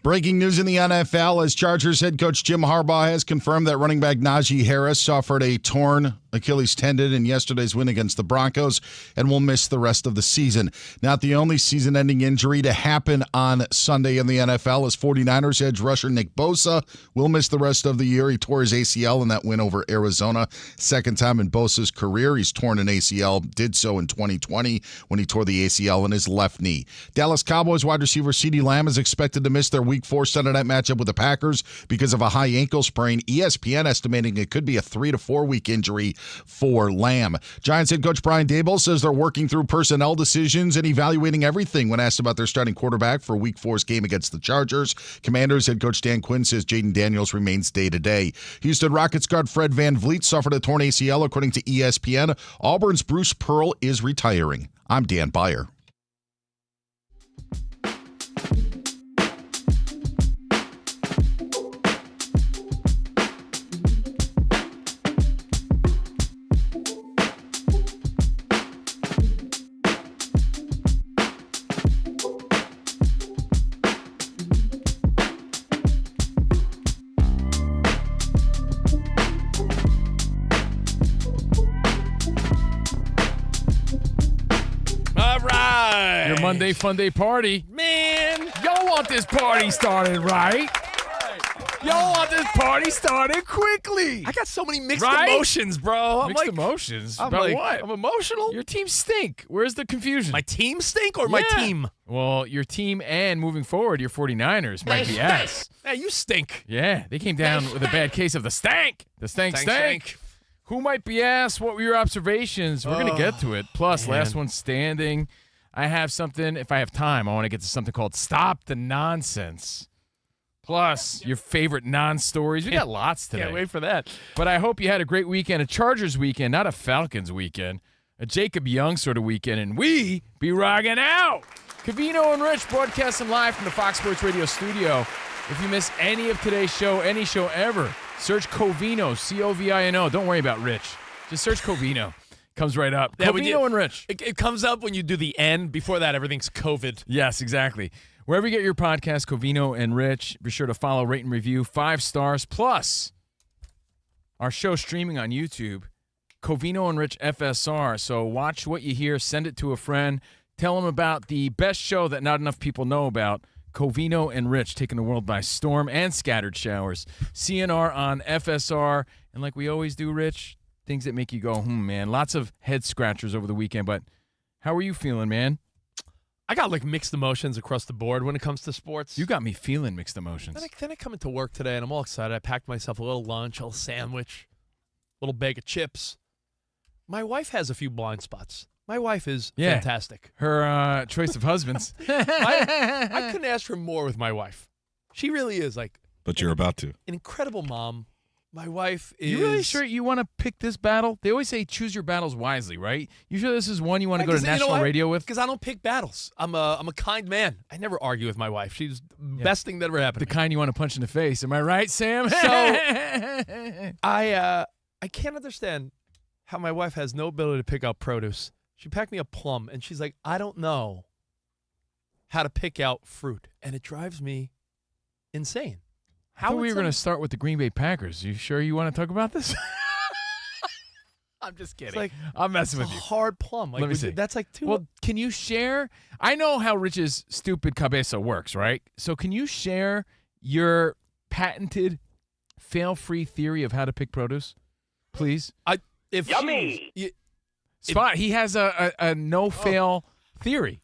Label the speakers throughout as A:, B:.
A: Breaking news in the NFL as Chargers head coach Jim Harbaugh has confirmed that running back Najee Harris suffered a torn Achilles tendon in yesterday's win against the Broncos and will miss the rest of the season. Not the only season-ending injury to happen on Sunday in the NFL as 49ers edge rusher Nick Bosa will miss the rest of the year. He tore his ACL in that win over Arizona. Second time in Bosa's career. He's torn an ACL, did so in 2020 when he tore the ACL in his left knee. Dallas Cowboys wide receiver CeeDee Lamb is expected to miss their Week 4 Sunday night matchup with the Packers because of a high ankle sprain. ESPN estimating it could be a 3 to 4 week injury for Lamb. Giants head coach Brian Daboll says they're working through personnel decisions and evaluating everything when asked about their starting quarterback for Week 4's game against the Chargers. Commanders head coach Dan Quinn says Jaden Daniels remains day-to-day. Houston Rockets guard Fred VanVleet suffered a torn ACL according to ESPN. Auburn's Bruce Pearl is retiring. I'm Dan Byer.
B: Monday Fun Day party.
C: Man,
B: y'all want this party started, right? Y'all want this party started quickly.
C: I got so many mixed emotions, bro.
B: Mixed emotions?
C: I'm
B: About
C: like,
B: what?
C: I'm emotional.
B: Your team stink. Where's the confusion?
C: My team stink or my team?
B: Well, your team and moving forward, your 49ers might be ass.
C: Hey, you stink.
B: Yeah, they came down with a bad case of the stank. The stank. Who might be ass? What were your observations? We're going to get to it. Plus, last one standing. I have something, if I have time, I want to get to something called Stop the Nonsense. Plus, your favorite non-stories. We got lots today.
C: Can't wait for that.
B: But I hope you had a great weekend, a Chargers weekend, not a Falcons weekend, a Jacob Young sort of weekend, and we be rocking out. Covino and Rich broadcasting live from the Fox Sports Radio studio. If you miss any of today's show, any show ever, search Covino, C-O-V-I-N-O. Don't worry about Rich. Just search Covino. Comes right up. Covino and Rich.
C: It comes up when you do the N. Before that, everything's COVID.
B: Yes, exactly. Wherever you get your podcast, Covino and Rich, be sure to follow, rate, and review. 5 stars. Plus, our show streaming on YouTube, Covino and Rich FSR. So watch what you hear. Send it to a friend. Tell them about the best show that not enough people know about, Covino and Rich, taking the world by storm and scattered showers. CNR on FSR. And like we always do, Rich, things that make you go, man. Lots of head scratchers over the weekend, but how are you feeling, man?
C: I got like mixed emotions across the board when it comes to sports.
B: You got me feeling mixed emotions.
C: Then I come into work today, and I'm all excited. I packed myself a little lunch, a little sandwich, a little bag of chips. My wife has a few blind spots. My wife is fantastic.
B: Her choice of husbands.
C: I couldn't ask for more with my wife. She really is like.
D: But you're about to.
C: An incredible mom. My wife is.
B: You really sure you want to pick this battle? They always say choose your battles wisely, right? You sure this is one you want to go to national radio with?
C: Because I don't pick battles. I'm a kind man. I never argue with my wife. She's the best thing that ever happened.
B: The kind you want to punch in the face. Am I right, Sam?
C: So I can't understand how my wife has no ability to pick out produce. She packed me a plum, and she's like, I don't know how to pick out fruit, and it drives me insane.
B: I thought we were going to start with the Green Bay Packers. You sure you want to talk about this?
C: I'm just kidding.
B: Like, I'm messing with you.
C: Hard plum. Like,
B: let me see.
C: That's like too.
B: Well, can you share? I know how Rich's stupid cabeza works, right? So can you share your patented fail-free theory of how to pick produce, please?
C: Yummy.
B: Spot. He has a no-fail theory.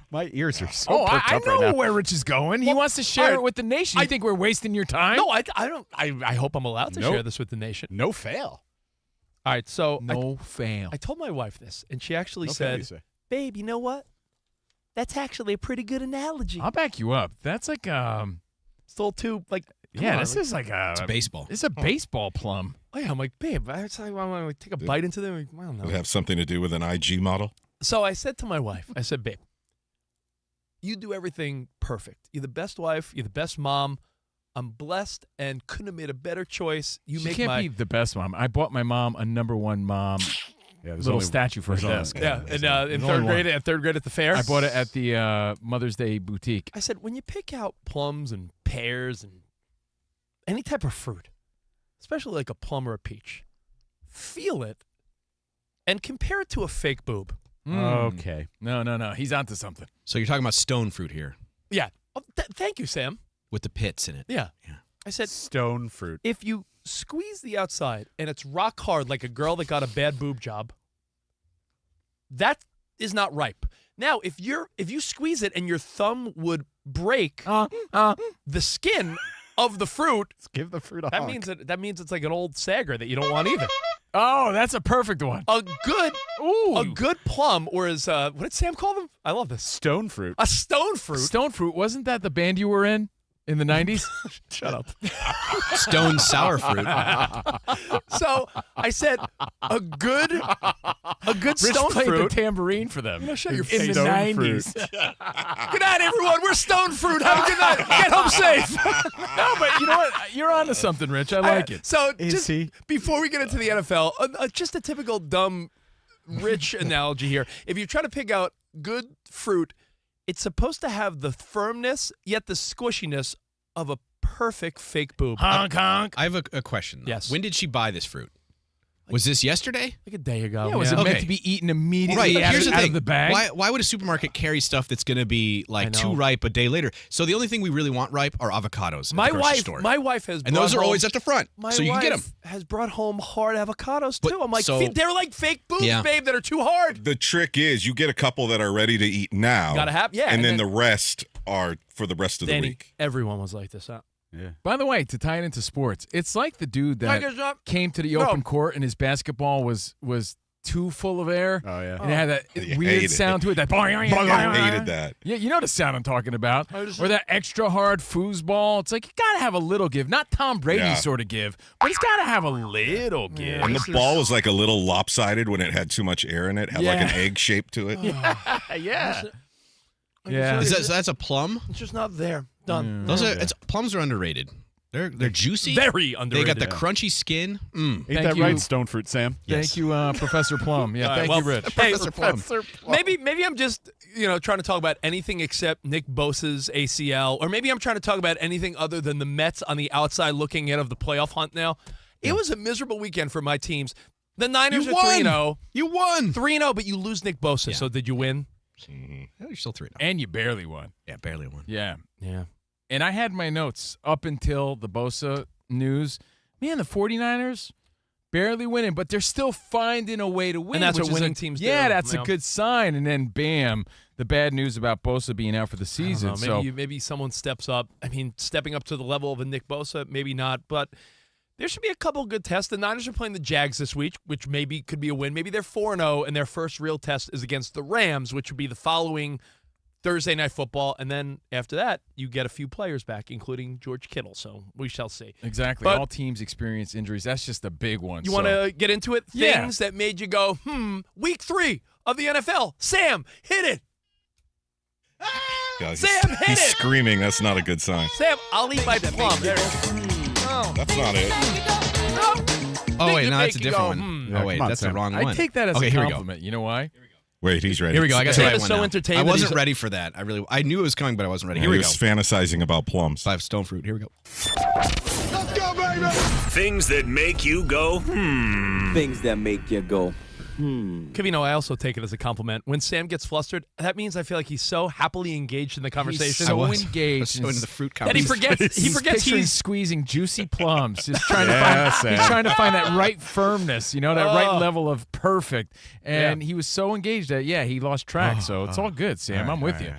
D: My ears are so perked
B: I
D: up
B: know
D: right now.
B: where Rich is going. He wants to share it with the nation. You think we're wasting your time?
C: No, I don't. I hope I'm allowed to share this with the nation.
D: No fail.
C: All right, so
B: no fail.
C: I told my wife this, and she actually said, "Babe, you know what? That's actually a pretty good analogy."
B: I'll back you up. That's like
C: still too like.
B: This is like
D: it's baseball.
B: It's a baseball plum.
C: Oh yeah, I'm like, babe, I want to take a bite into them. I don't know.
D: Does it have something to do with an IG model?
C: So I said to my wife, I said, babe, you do everything perfect. You're the best wife. You're the best mom. I'm blessed and couldn't have made a better choice.
B: She can't be the best mom. I bought my mom a #1 mom little statue for his desk.
C: Yeah, and in third grade at the fair.
B: I bought it at the Mother's Day boutique.
C: I said, when you pick out plums and pears and any type of fruit, especially like a plum or a peach, feel it and compare it to a fake boob.
E: Okay.
B: No. He's onto something.
F: So you're talking about stone fruit here
C: Yeah. Oh, thank you, Sam.
F: with the pits in it.
C: Yeah.
F: Yeah.
C: I said,
E: Stone fruit.
C: if you squeeze the outside and it's rock hard like a girl that got a bad boob job, that is not ripe. Now, if you squeeze it and your thumb would break the skin of the fruit,
E: Let's give the fruit a
C: that
E: honk.
C: means it's like an old sagger that you don't want either.
B: Oh, that's a perfect one.
C: A good plum, or as what did Sam call them? I love this.
E: Stone fruit.
C: A stone fruit.
B: Stone fruit, wasn't that the band you were in the 90s?
C: Shut up.
F: Stone sour fruit.
C: So I said a good
B: Rich
C: stone
B: played
C: fruit.
B: the tambourine for them.
C: Shut your
B: in
C: face.
B: the
E: Stone
B: 90s.
C: Good night, everyone. We're stone fruit. Have a good night. Get home safe.
B: No, but you know what? You're onto something, Rich. I like it.
C: So
E: Is
C: just
E: he?
C: before we get into the NFL, just a typical dumb Rich analogy here. If you're trying to pick out good fruit, it's supposed to have the firmness yet the squishiness of a perfect fake boob.
B: Honk, honk.
F: I have a question. Though.
C: Yes.
F: When did she buy this fruit? Was this yesterday?
C: Like a day ago.
B: Yeah, was it
F: Okay.
B: meant to be eaten immediately
F: Right.
B: out,
F: Here's the
B: out
F: thing.
B: of the bag?
F: Why would a supermarket carry stuff that's going to be
C: I
F: like
C: know.
F: too ripe a day later? So the only thing we really want ripe are avocados.
C: My
F: at the grocery store.
C: wife has
F: and those
C: brought
F: are
C: home-
F: always at the front,
C: My
F: so you can get them.
C: wife has brought home hard avocados
F: But-
C: too. I'm like,
F: so-
C: they're like fake boobs,
F: Yeah.
C: babe, that are too hard.
D: The trick is you get a couple that are ready to eat now.
C: Gotta have- yeah,
D: And,
C: and
D: then
C: then-
D: the rest are for the rest of the
C: Danny,
D: week.
C: everyone was like this, huh?
E: Yeah.
B: By the way, to tie it into sports, it's like the dude that
C: Like a-
B: came to the
C: No.
B: open court and his basketball was too full of air.
E: Oh, yeah.
B: And it had that
D: You
B: weird
D: hated
B: sound to it. That
D: I hated that.
B: Yeah, you know the sound I'm talking about.
C: I just-
B: Or that extra hard foosball. It's like you gotta have a little give, not Tom Brady
D: Yeah.
B: sort of give, but it's gotta have a little give.
D: And the ball was like a little lopsided when it had too much air in it. Had like
B: Yeah.
D: an egg shape to it.
B: Yeah.
C: I'm
B: Yeah.
C: sorry,
F: So that's a plum.
C: it's just not there. Done.
F: Those are plums are underrated. They're juicy.
C: Very
F: They
C: underrated.
F: got the crunchy skin.
E: Ain't
B: Thank
E: that
B: you.
E: right, stone fruit, Sam?
F: Yes.
B: Thank you, Professor Plum. Yeah,
C: All right,
B: thank
C: well,
B: you, Rich.
C: Hey,
F: Professor Plum.
C: maybe I'm just trying to talk about anything except Nick Bosa's ACL, or maybe I'm trying to talk about anything other than the Mets on the outside looking in of the playoff hunt now. It was a miserable weekend for my teams. The Niners
F: You
C: are
F: won.
C: 3-0.
F: You won.
C: 3-0, but you lose Nick Bosa.
F: Yeah.
C: So did you win?
F: You're still 3-0.
B: And you barely won.
F: Yeah, barely won.
B: Yeah.
C: Yeah.
B: And I had my notes up until the Bosa news. Man, the 49ers barely winning, but they're still finding a way to win.
C: And that's
B: which
C: what
B: is
C: winning teams do.
B: Yeah, that's
C: Yeah.
B: a good sign. And then, bam, the bad news about Bosa being out for the
C: I don't
B: season.
C: know,
B: So
C: maybe someone steps up. I mean, stepping up to the level of a Nick Bosa, maybe not, but there should be a couple good tests. The Niners are playing the Jags this week, which maybe could be a win. Maybe they're 4-0, and their first real test is against the Rams, which would be the following Thursday Night Football. And then after that, you get a few players back, including George Kittle. So we shall see.
B: exactly.
C: But-
B: All teams experience injuries. That's just a big one.
C: You
B: So-
C: want to get into it?
B: Yeah.
C: Things that made you go, week 3 of the NFL. Sam, hit it.
D: Yeah,
C: Sam, hit
D: he's
C: it.
D: screaming. That's not a good sign.
C: Sam, I'll eat my plum. There it is.
D: That's not it.
F: Oh, wait,
C: Think
F: no,
C: you
F: that's a
C: make you
F: different
C: go,
F: one.
E: Yeah,
F: Oh, wait,
E: come on,
F: that's the
E: Sam.
F: wrong
B: I
F: one.
B: take that as
F: Okay,
B: a
F: here we go.
B: compliment. You know why?
D: Wait, he's ready.
F: Here we go. I got the
C: Sam
F: right
C: is
F: one
C: so
F: now.
C: entertained
F: I
C: that
F: wasn't
C: he's-
F: ready for that. I knew it was coming, but I wasn't ready. Here
D: he
F: we
D: was
F: go.
D: fantasizing about plums.
F: 5 stone fruit. Here we go.
G: Things that make you go,
H: Things that make you go,
C: Covino, I also take it as a compliment. When Sam gets flustered, that means I feel like he's so happily engaged in the conversation
B: He's so
F: I was
B: engaged.
F: so into the fruit
C: that he
F: conversation.
C: forgets. He forgets
B: picturing
C: he's.
B: squeezing juicy plums. He's trying to
E: Yeah,
B: find.
E: Sam.
B: He's trying to find that right firmness. You know, that right
C: Oh.
B: level of perfect. And
C: Yeah.
B: he was so engaged that he lost track. So it's all good, Sam. I'm with you.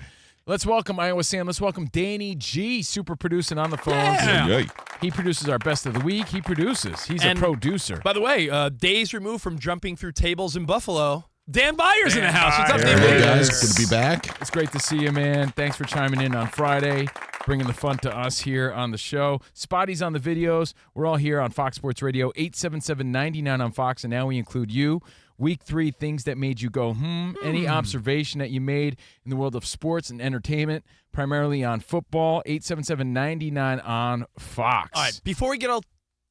B: Let's welcome Iowa Sam. Let's welcome Danny G, super producing on the phones.
C: Yeah.
D: Yay.
B: He produces our best of the week. He produces. He's
C: And-
B: a producer.
C: By the way, days removed from jumping through tables in Buffalo, Dan Byers in the house. What's up,
B: Byers.
C: Dan?
A: Hey
B: Yes.
A: guys, good to be back.
B: It's great to see you, man. Thanks for chiming in on Friday, bringing the fun to us here on the show. Spotty's on the videos. We're all here on Fox Sports Radio, 877-99 on Fox, and now we include you. Week 3, things that made you go, Any observation that you made in the world of sports and entertainment, primarily on football, 877-99 on Fox.
C: All right, before we get all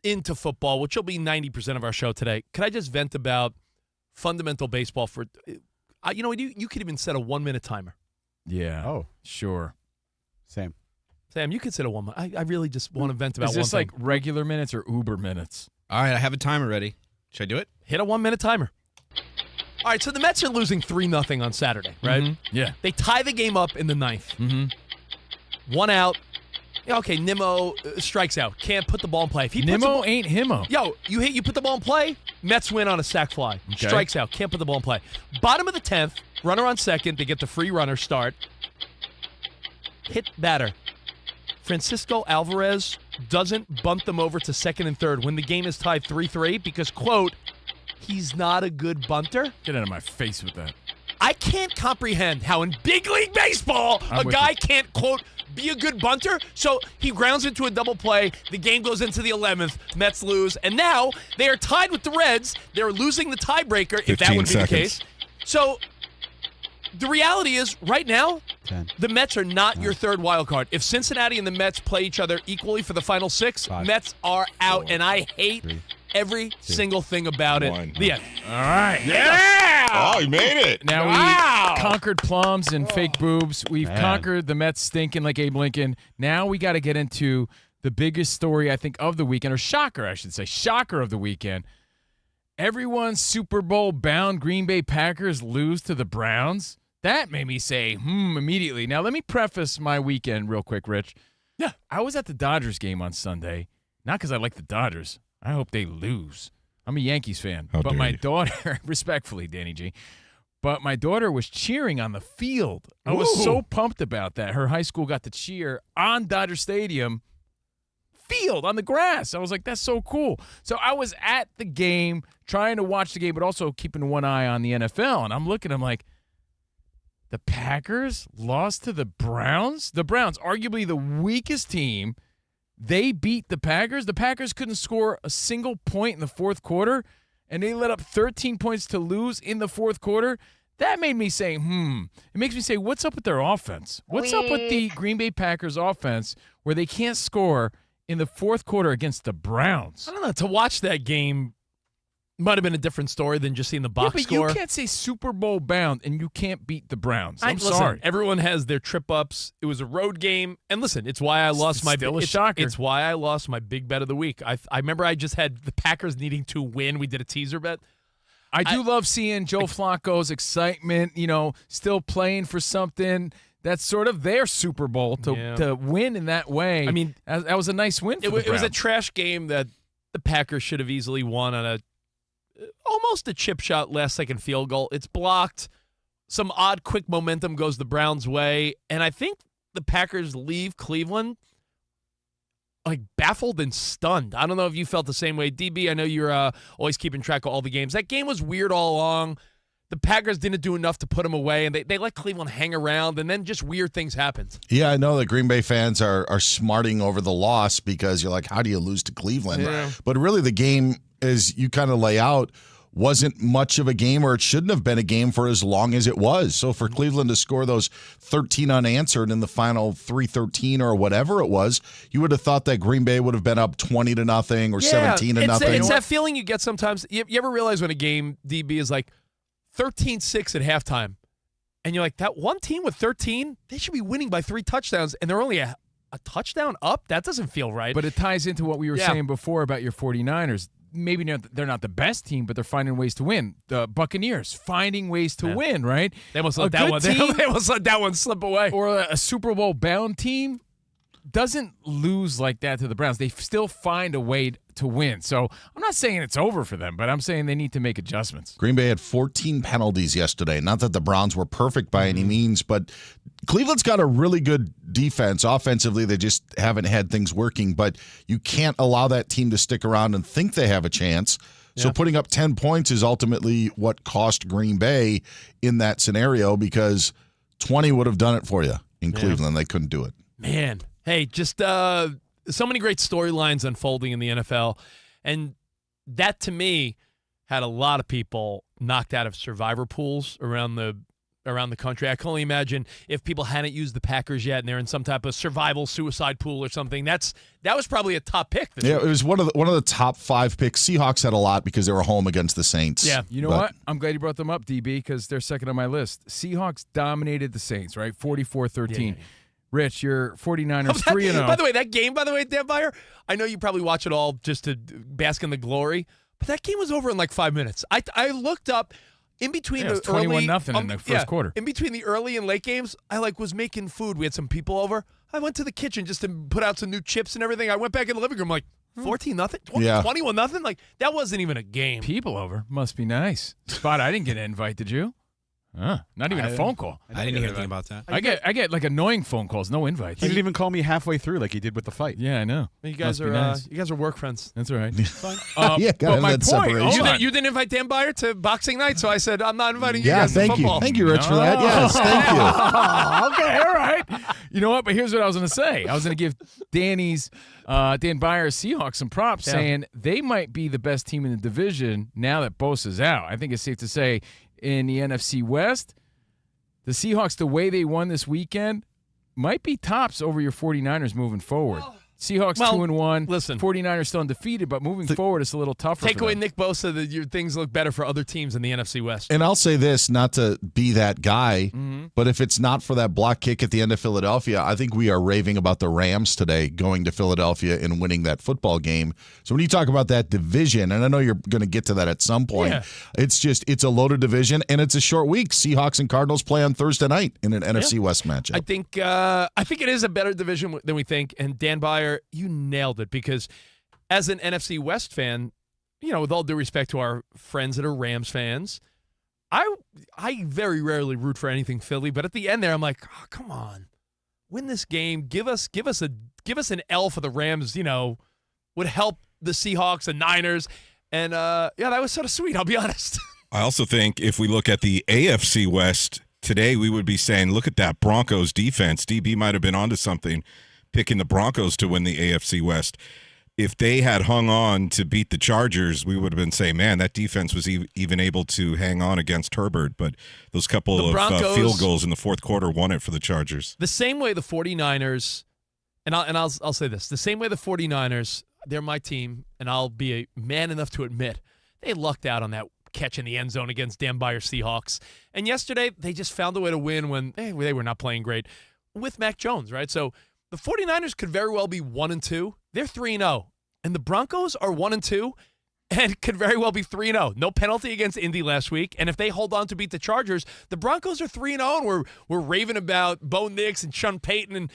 C: into football, which will be 90% of our show today, could I just vent about fundamental baseball for. You could even set a 1-minute timer.
B: Yeah.
E: Oh.
B: Sure.
E: Sam.
C: Sam, you could set a 1 minute. I really just want to vent about
B: Is
C: one
B: this
C: thing.
B: like regular minutes or Uber minutes?
F: All right, I have a timer ready. Should I do it?
C: Hit a 1-minute timer. All right, so the Mets are losing 3-0 on Saturday, right?
B: Mm-hmm. Yeah.
C: They tie the game up in the ninth.
B: Mm-hmm.
C: 1 out. Yeah, okay, Nimmo strikes out. Can't put the ball in play. If he puts the
B: Nimmo
C: ball-
B: ain't himmo.
C: Yo, you put the ball in play, Mets win on a sac fly.
B: Okay.
C: Strikes out, can't put the ball in play. Bottom of the 10th, runner on second, they get the free runner start. Hit batter. Francisco Alvarez doesn't bunt them over to second and third when the game is tied 3-3 because, quote, he's not a good bunter.
B: Get out of my face with that.
C: I can't comprehend how in big league baseball
B: I'm
C: a
B: with
C: guy
B: you.
C: can't, quote, be a good bunter. So he grounds into a double play. The game goes into the 11th. Mets lose. And now they are tied with the Reds. They're losing the tiebreaker, if that
D: 15
C: would be
D: seconds.
C: the case. So the reality is, right now,
E: 10.
C: the Mets are not your third wild card. If Cincinnati and the Mets play each other equally for the final 6,
E: 5,
C: Mets are out.
E: 4,
C: and I hate
E: 3,
C: every single thing about it.
D: 1.
C: The end.
B: All right.
D: Oh, you made it.
B: Now
C: Wow.
B: we conquered plums and fake boobs. We've
E: Man.
B: conquered the Mets stinking like Abe Lincoln. Now we got to get into the biggest story, I think, of the weekend, or shocker, I should say. Shocker of the weekend. Everyone's Super Bowl bound Green Bay Packers lose to the Browns. That made me say, immediately. Now, let me preface my weekend real quick, Rich.
C: Yeah.
B: I was at the Dodgers game on Sunday, not because I like the Dodgers. I hope they lose. I'm a Yankees fan.
D: How
B: But
D: dare
B: my
D: you.
B: daughter, respectfully, Danny G, but my daughter was cheering on the field. I was
C: Ooh.
B: so pumped about that. Her high school got to cheer on Dodger Stadium field, on the grass. I was like, that's so cool. So I was at the game, trying to watch the game, but also keeping one eye on the NFL. And I'm looking, I'm like, the Packers lost to the Browns? The Browns, arguably the weakest team, they beat the Packers. The Packers couldn't score a single point in the fourth quarter, and they let up 13 points to lose in the fourth quarter. That made me say, It makes me say, what's up with their offense? What's up with the Green Bay Packers offense where they can't score in the fourth quarter against the Browns?
C: I don't know. To watch that game might have been a different story than just seeing the box
B: but
C: score.
B: you can't say Super Bowl bound and you can't beat the Browns. I'm
C: Listen,
B: sorry.
C: Everyone has their trip ups. It was a road game, and listen, it's why I lost my
B: still a
C: it's-
B: shocker.
C: It's why I lost my big bet of the week. I remember I just had the Packers needing to win. We did a teaser bet.
B: I do love seeing Joe Flacco's excitement, still playing for something. That's sort of their Super Bowl to win in that way.
C: I mean,
B: that was a nice win for
C: It
B: the
C: was a
B: Browns.
C: trash game that the Packers should have easily won on almost a chip shot last second field goal. It's blocked. Some odd quick momentum goes the Browns' way, and I think the Packers leave Cleveland like baffled and stunned. I don't know if you felt the same way. DB, I know you're always keeping track of all the games. That game was weird all along. The Packers didn't do enough to put them away, and they let Cleveland hang around, and then just weird things happened.
A: Yeah, I know that Green Bay fans are smarting over the loss because you're like, how do you lose to Cleveland?
C: Yeah.
A: But really the game, as you kind of lay out, wasn't much of a game, or it shouldn't have been a game for as long as it was. So for Cleveland to score those 13 unanswered in the final 3-13 or whatever it was, you would have thought that Green Bay would have been up 20-0 or 17-0.
C: It's that feeling you get sometimes. You ever realize when a game, DB, is like 13-6 at halftime, and you're like, that one team with 13, they should be winning by 3 touchdowns, and they're only a touchdown up? That doesn't feel right.
B: But it ties into what we were
C: Yeah.
B: saying before about your 49ers. Maybe they're not the best team, but they're finding ways to win. The Buccaneers finding ways to win, right?
C: they almost
B: a
C: let that
B: good
C: one.
B: team-
C: They almost let that one slip away.
B: Or a Super Bowl bound team doesn't lose like that to the Browns. They still find a way to win. So I'm not saying it's over for them, but I'm saying they need to make adjustments.
A: Green Bay had 14 penalties yesterday. Not that the Browns were perfect by any means, but Cleveland's got a really good defense. Offensively, they just haven't had things working, but you can't allow that team to stick around and think they have a chance. So putting up 10 points is ultimately what cost Green Bay in that scenario, because 20 would have done it for you in Cleveland. They couldn't do it.
C: Man, hey, just so many great storylines unfolding in the NFL, and that to me had a lot of people knocked out of survivor pools around around the country. I can only imagine if people hadn't used the Packers yet and they're in some type of survival suicide pool or something. That was probably a top pick. This week.
A: It was one of the top 5 picks. Seahawks had a lot because they were home against the Saints.
C: Yeah.
B: You know what? I'm glad you brought them up, DB, because they're second on my list. Seahawks dominated the Saints, right? 44-13.
C: Yeah.
B: Rich, your 49ers 3-0.
C: By the way, that game, Dan Byer, I know you probably watch it all just to bask in the glory, but that game was over in like 5 minutes. I looked up in between
B: it was
C: the early
B: 21-0 in the first quarter.
C: In between the early and late games, I was making food. We had some people over. I went to the kitchen just to put out some new chips and everything. I went back in the living room like 14-0, 21-0. Like that wasn't even a game.
B: People over. Must be nice. Spot, I didn't get an invite, did you? Not even a phone call.
F: I didn't hear anything about that.
B: I get like annoying phone calls, no invites.
E: He didn't even call me halfway through like he did with the fight.
B: Yeah, I know.
C: You guys
B: Must be
C: are
B: nice.
C: you guys are work friends.
B: That's all right.
A: Yeah, gotta
B: but
A: have
B: my
A: that
B: point,
A: separation.
B: hold on.
C: You didn't invite Dan Byer to boxing night, so I said I'm not inviting you
A: Yeah,
C: guys to
A: thank you.
C: football.
A: Thank you, Rich, for that. Yes, thank you.
B: Okay, all right. You know what? But here's what I was going to say. I was going to give Dan Byer's Seahawks some props, saying they might be the best team in the division now that Bosa's out. I think it's safe to say in the NFC West, the Seahawks, the way they won this weekend, might be tops over your 49ers moving forward. Seahawks 2-1.
C: Listen.
B: 49ers still undefeated, but moving forward, it's a little tougher.
C: Take
B: for
C: away
B: them.
C: Nick Bosa, things look better for other teams in the NFC West.
A: And I'll say this, not to be that guy, but if it's not for that block kick at the end of Philadelphia, I think we are raving about the Rams today going to Philadelphia and winning that football game. So when you talk about that division, and I know you're going to get to that at some point, it's a loaded division, and it's a short week. Seahawks and Cardinals play on Thursday night in an NFC West matchup.
C: I think it is a better division than we think, and Dan Byer, you nailed it, because as an NFC West fan, with all due respect to our friends that are Rams fans, I very rarely root for anything Philly, but at the end there, I'm like, oh, come on, win this game, give us an L for the Rams, would help the Seahawks and Niners, and that was sort of sweet, I'll be honest.
D: I also think if we look at the AFC West today, we would be saying, look at that Broncos defense. DB might have been onto something, picking the Broncos to win the AFC West. If they had hung on to beat the Chargers, we would have been saying, man, that defense was even able to hang on against Herbert. But those couple of field goals in the fourth quarter won it for the Chargers.
C: The same way the 49ers, and I'll say this, the same way the 49ers, they're my team, and I'll be a man enough to admit, they lucked out on that catch in the end zone against Dan Byer's Seahawks. And yesterday, they just found a way to win when they were not playing great with Mac Jones, right? So the 49ers could very well be 1-2. They're 3-0. And the Broncos are 1-2 and could very well be 3-0. No penalty against Indy last week. And if they hold on to beat the Chargers, the Broncos are 3-0, and we're raving about Bo Nix and Sean Payton, and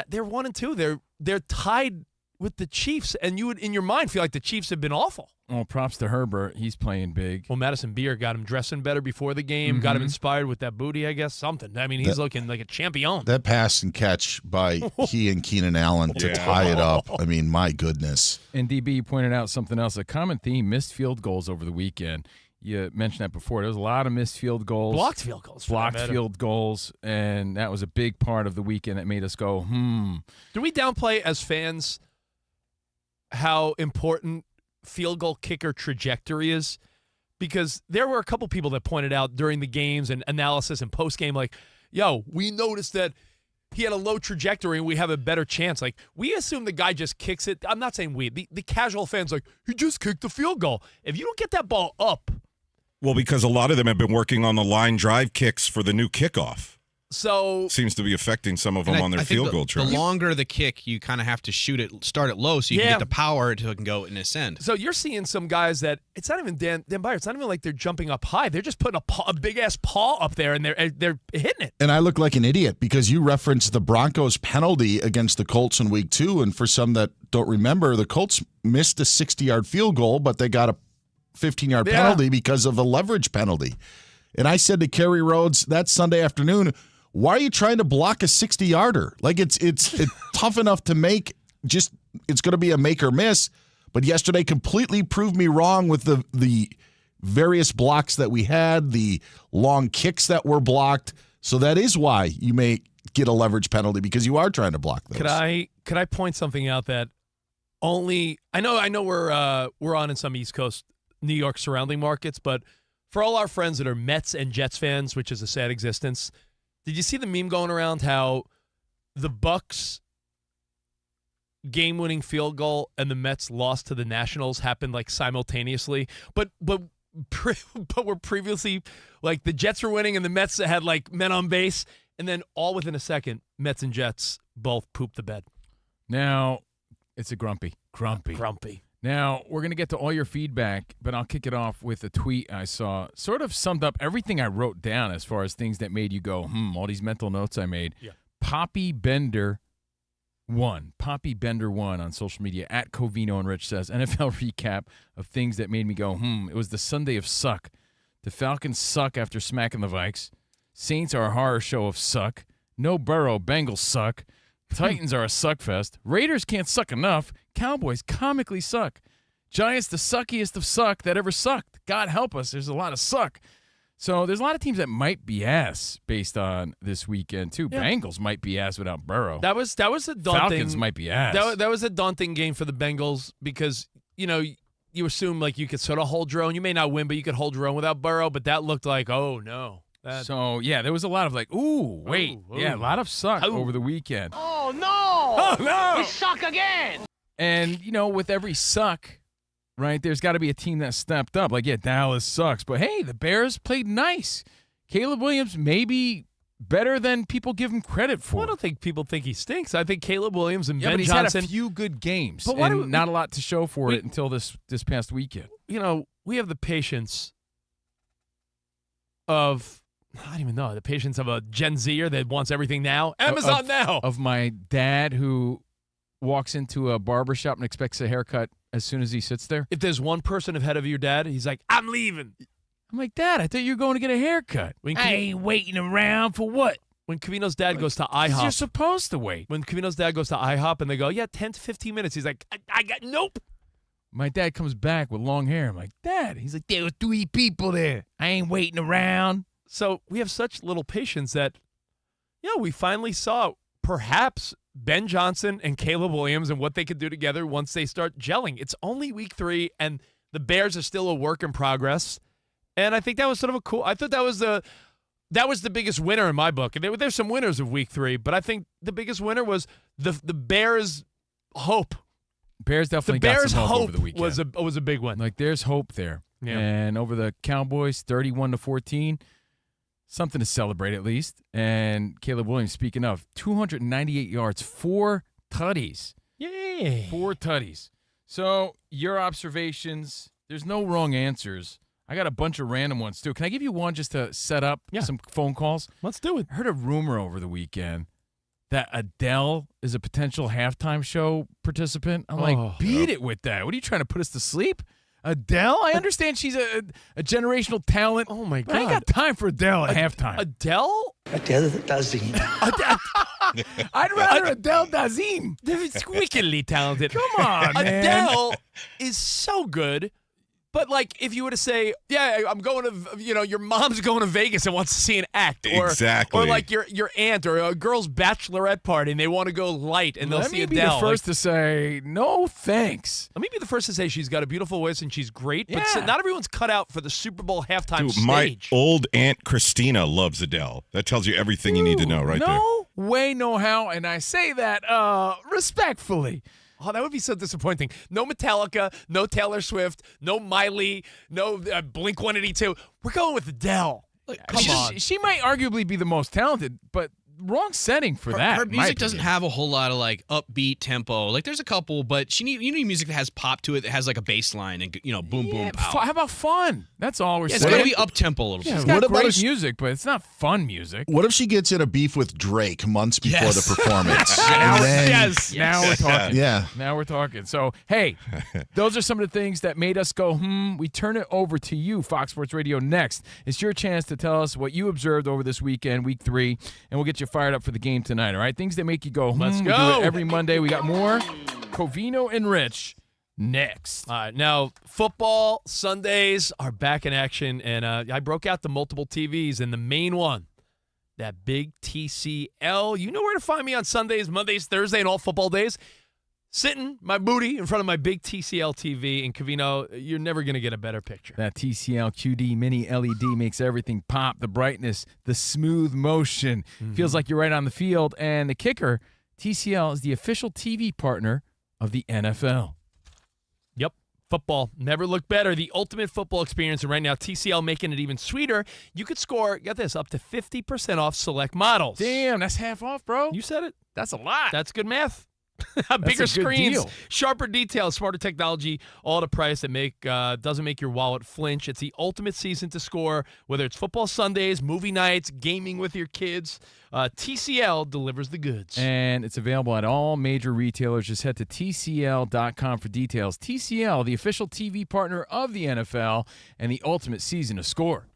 C: they're 1-2. They're tied with the Chiefs, and you would, in your mind, feel like the Chiefs have been awful.
B: Well, props to Herbert. He's playing big.
C: Well, Madison Beer got him dressing better before the game, got him inspired with that booty, I guess, something. I mean, he's looking like a champion.
A: That pass and catch by he and Keenan Allen to tie it up. I mean, my goodness.
B: And DB pointed out something else, a common theme, missed field goals over the weekend. You mentioned that before. There was a lot of missed field goals.
C: Blocked field goals.
B: Blocked field goals, and that was a big part of the weekend that made us go,
C: Do we downplay as fans how important field goal kicker trajectory is? Because there were a couple people that pointed out during the games and analysis and post-game, like, yo, we noticed that he had a low trajectory and we have a better chance. Like, we assume the guy just kicks it. I'm not saying the casual fans, like, he just kicked the field goal. If you don't get that ball up.
D: Well, because a lot of them have been working on the line drive kicks for the new kickoff.
C: So
D: seems to be affecting some of them on their field goal track.
F: The longer the kick, you kind of have to start it low so you can get the power to go and ascend.
C: So you're seeing some guys that it's not even Dan Byer. It's not even like they're jumping up high. They're just putting a big ass paw up there and they're hitting it.
A: And I look like an idiot because you referenced the Broncos penalty against the Colts in week 2. And for some that don't remember, the Colts missed a 60-yard field goal, but they got a 15-yard penalty because of the leverage penalty. And I said to Kerry Rhodes that Sunday afternoon, why are you trying to block a 60-yarder? Like it's tough enough to make. Just it's going to be a make or miss. But yesterday completely proved me wrong with the various blocks that we had, the long kicks that were blocked. So that is why you may get a leverage penalty because you are trying to block those.
C: Could I point something out that only I know we're on in some East Coast New York surrounding markets, but For all our friends that are Mets and Jets fans, which is a sad existence, did you see the meme going around how the Bucks game-winning field goal and the Mets lost to the Nationals happened like simultaneously? But were previously like the Jets were winning and the Mets had like men on base, and then all within a second, Mets and Jets both pooped the bed.
B: Now, it's a grumpy. Now, we're going to get to all your feedback, but I'll kick it off with a tweet I saw. Sort of summed up everything I wrote down as far as things that made you go, all these mental notes I made.
C: Yeah.
B: Poppy Bender 1 on social media, at Covino and Rich says, NFL recap of things that made me go, It was the Sunday of suck. The Falcons suck after smacking the Vikes. Saints are a horror show of suck. No Burrow, Bengals suck. Titans are a suck fest. Raiders can't suck enough. Cowboys comically suck. Giants the suckiest of suck that ever sucked. God help us, there's a lot of suck. So there's a lot of teams that might be ass based on this weekend too. Yeah. Bengals might be ass without Burrow.
C: That was a daunting.
B: Falcons might be ass.
C: That was a daunting game for the Bengals because you assume like you could sort of hold your own. You may not win, but you could hold your own without Burrow. But that looked like, oh no.
B: So, yeah, there was a lot of like, ooh, wait. Ooh. Yeah, a lot of suck over the weekend.
I: Oh, no. Oh, no. We suck again.
B: And, with every suck, right, there's got to be a team that stepped up. Like, yeah, Dallas sucks. But, hey, the Bears played nice. Caleb Williams maybe better than people give him credit for.
C: Well, I don't think people think he stinks. I think Caleb Williams and Ben
B: but he's
C: Johnson.
B: Had a few good games. But not a lot to show for it until this past weekend.
C: We have the patience of... I don't even know. The patience of a Gen Zer that wants everything now. Amazon now.
B: Of my dad who walks into a barbershop and expects a haircut as soon as he sits there.
C: If there's one person ahead of your dad, he's like, I'm leaving.
B: I'm like, Dad, I thought you were going to get a haircut. I ain't waiting around for what?
C: When Covino's dad goes to IHOP.
B: You're supposed to wait.
C: When Covino's dad goes to IHOP and they go, 10 to 15 minutes. He's like, I got nope.
B: My dad comes back with long hair. I'm like, Dad. He's like, there were 3 people there. I ain't waiting around.
C: So we have such little patience that, we finally saw perhaps Ben Johnson and Caleb Williams and what they could do together once they start gelling. It's only week 3, and the Bears are still a work in progress. And I think that was sort of a cool. I thought that was the biggest winner in my book. And there's some winners of week 3, but I think the biggest winner was the Bears' hope.
B: Bears definitely got some hope over the weekend.
C: Was a big one.
B: Like there's hope there. Yeah. And over the Cowboys, 31-14. Something to celebrate at least. And Caleb Williams, speaking of, 298 yards, 4 tutties.
C: Yay.
B: 4 tutties. So your observations, there's no wrong answers. I got a bunch of random ones too. Can I give you one just to set up some phone calls?
C: Let's do it.
B: I heard a rumor over the weekend that Adele is a potential halftime show participant. I'm like, beat it with that. What are you trying to put us to sleep? Adele? I understand she's a generational talent.
C: Oh, my God.
B: I ain't got time for Adele at halftime.
C: Adele?
I: Adele Dazeem.
B: I'd rather Adele Dazeem.
C: It's wickedly talented.
B: Come on, man.
C: Adele is so good. But, like, if you were to say, I'm going to, your mom's going to Vegas and wants to see an act. Or,
D: exactly.
C: Or, like, your aunt or a girl's bachelorette party and they want to go light and they'll see Adele.
B: Let me be the first to say, no thanks.
C: Let me be the first to say she's got a beautiful voice and she's great. But not everyone's cut out for the Super Bowl halftime stage.
D: My old Aunt Christina loves Adele. That tells you everything you need to know right there.
B: No way, no how. And I say that respectfully.
C: Oh, that would be so disappointing. No Metallica, no Taylor Swift, no Miley, no Blink-182. We're going with Adele. Come on.
B: She might arguably be the most talented, but wrong setting for that.
F: Her music doesn't have a whole lot of like upbeat tempo. Like there's a couple, but you need music that has pop to it, that has like a bass line and boom boom pow.
B: How about fun? That's all we're saying.
F: It's gotta be up tempo a little bit.
B: It's got great music, but it's not fun music.
A: What if she gets in a beef with Drake months before the performance?
B: Now we're talking.
A: Yeah.
B: Now we're talking. So hey, those are some of the things that made us go, We turn it over to you, Fox Sports Radio. Next, it's your chance to tell us what you observed over this weekend, week 3, and we'll get you fired up for the game tonight, all right? Things that make you go,
C: Let's go.
B: We do it every Monday. We got more Covino and Rich next.
C: All right, now football Sundays are back in action, and I broke out the multiple TVs, and the main one, that big TCL. You know where to find me on Sundays, Mondays, Thursday, and all football days. sitting my booty in front of my big TCL TV in Covino. You're never going to get a better picture.
B: That TCL QD Mini LED makes everything pop. The brightness, the smooth motion. Feels like you're right on the field. And the kicker, TCL is the official TV partner of the NFL.
C: Yep. Football never looked better. The ultimate football experience. And right now, TCL making it even sweeter. You could score, get this, up to 50% off select models.
B: Damn, that's half off, bro.
C: You said it.
B: That's a lot.
C: That's good math. Bigger
B: a good
C: screens,
B: deal.
C: sharper details, smarter technology, all at a price that doesn't make your wallet flinch. It's the ultimate season to score, whether it's football Sundays, movie nights, gaming with your kids. TCL delivers the goods.
B: And it's available at all major retailers. Just head to TCL.com for details. TCL, the official TV partner of the NFL and the ultimate season to score.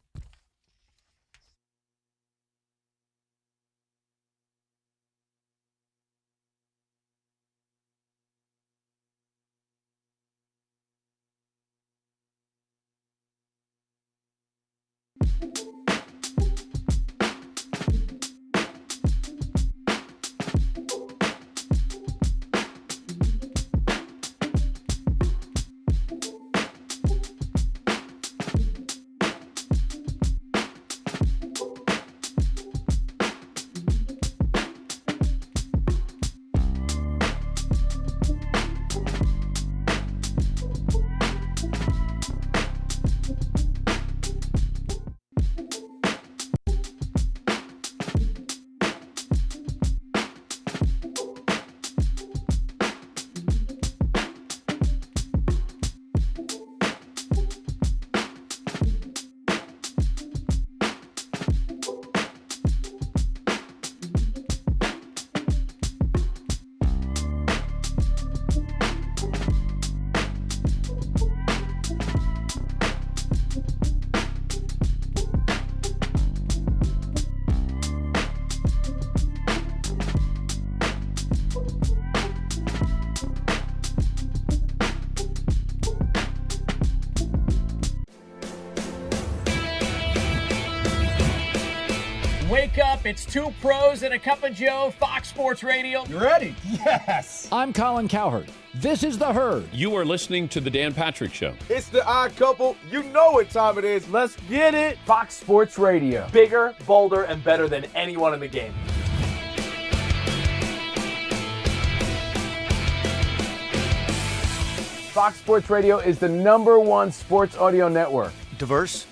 I: Wake up, it's two pros and a cup of Joe, Fox Sports Radio.
J: You ready? Yes.
K: I'm Colin Cowherd. This is The Herd.
L: You are listening to The Dan Patrick Show.
J: It's the odd couple. You know what time it is. Let's get it.
M: Fox Sports Radio. Bigger, bolder, and better than anyone in the game. Fox Sports Radio is the #1 sports audio network.
N: Diverse,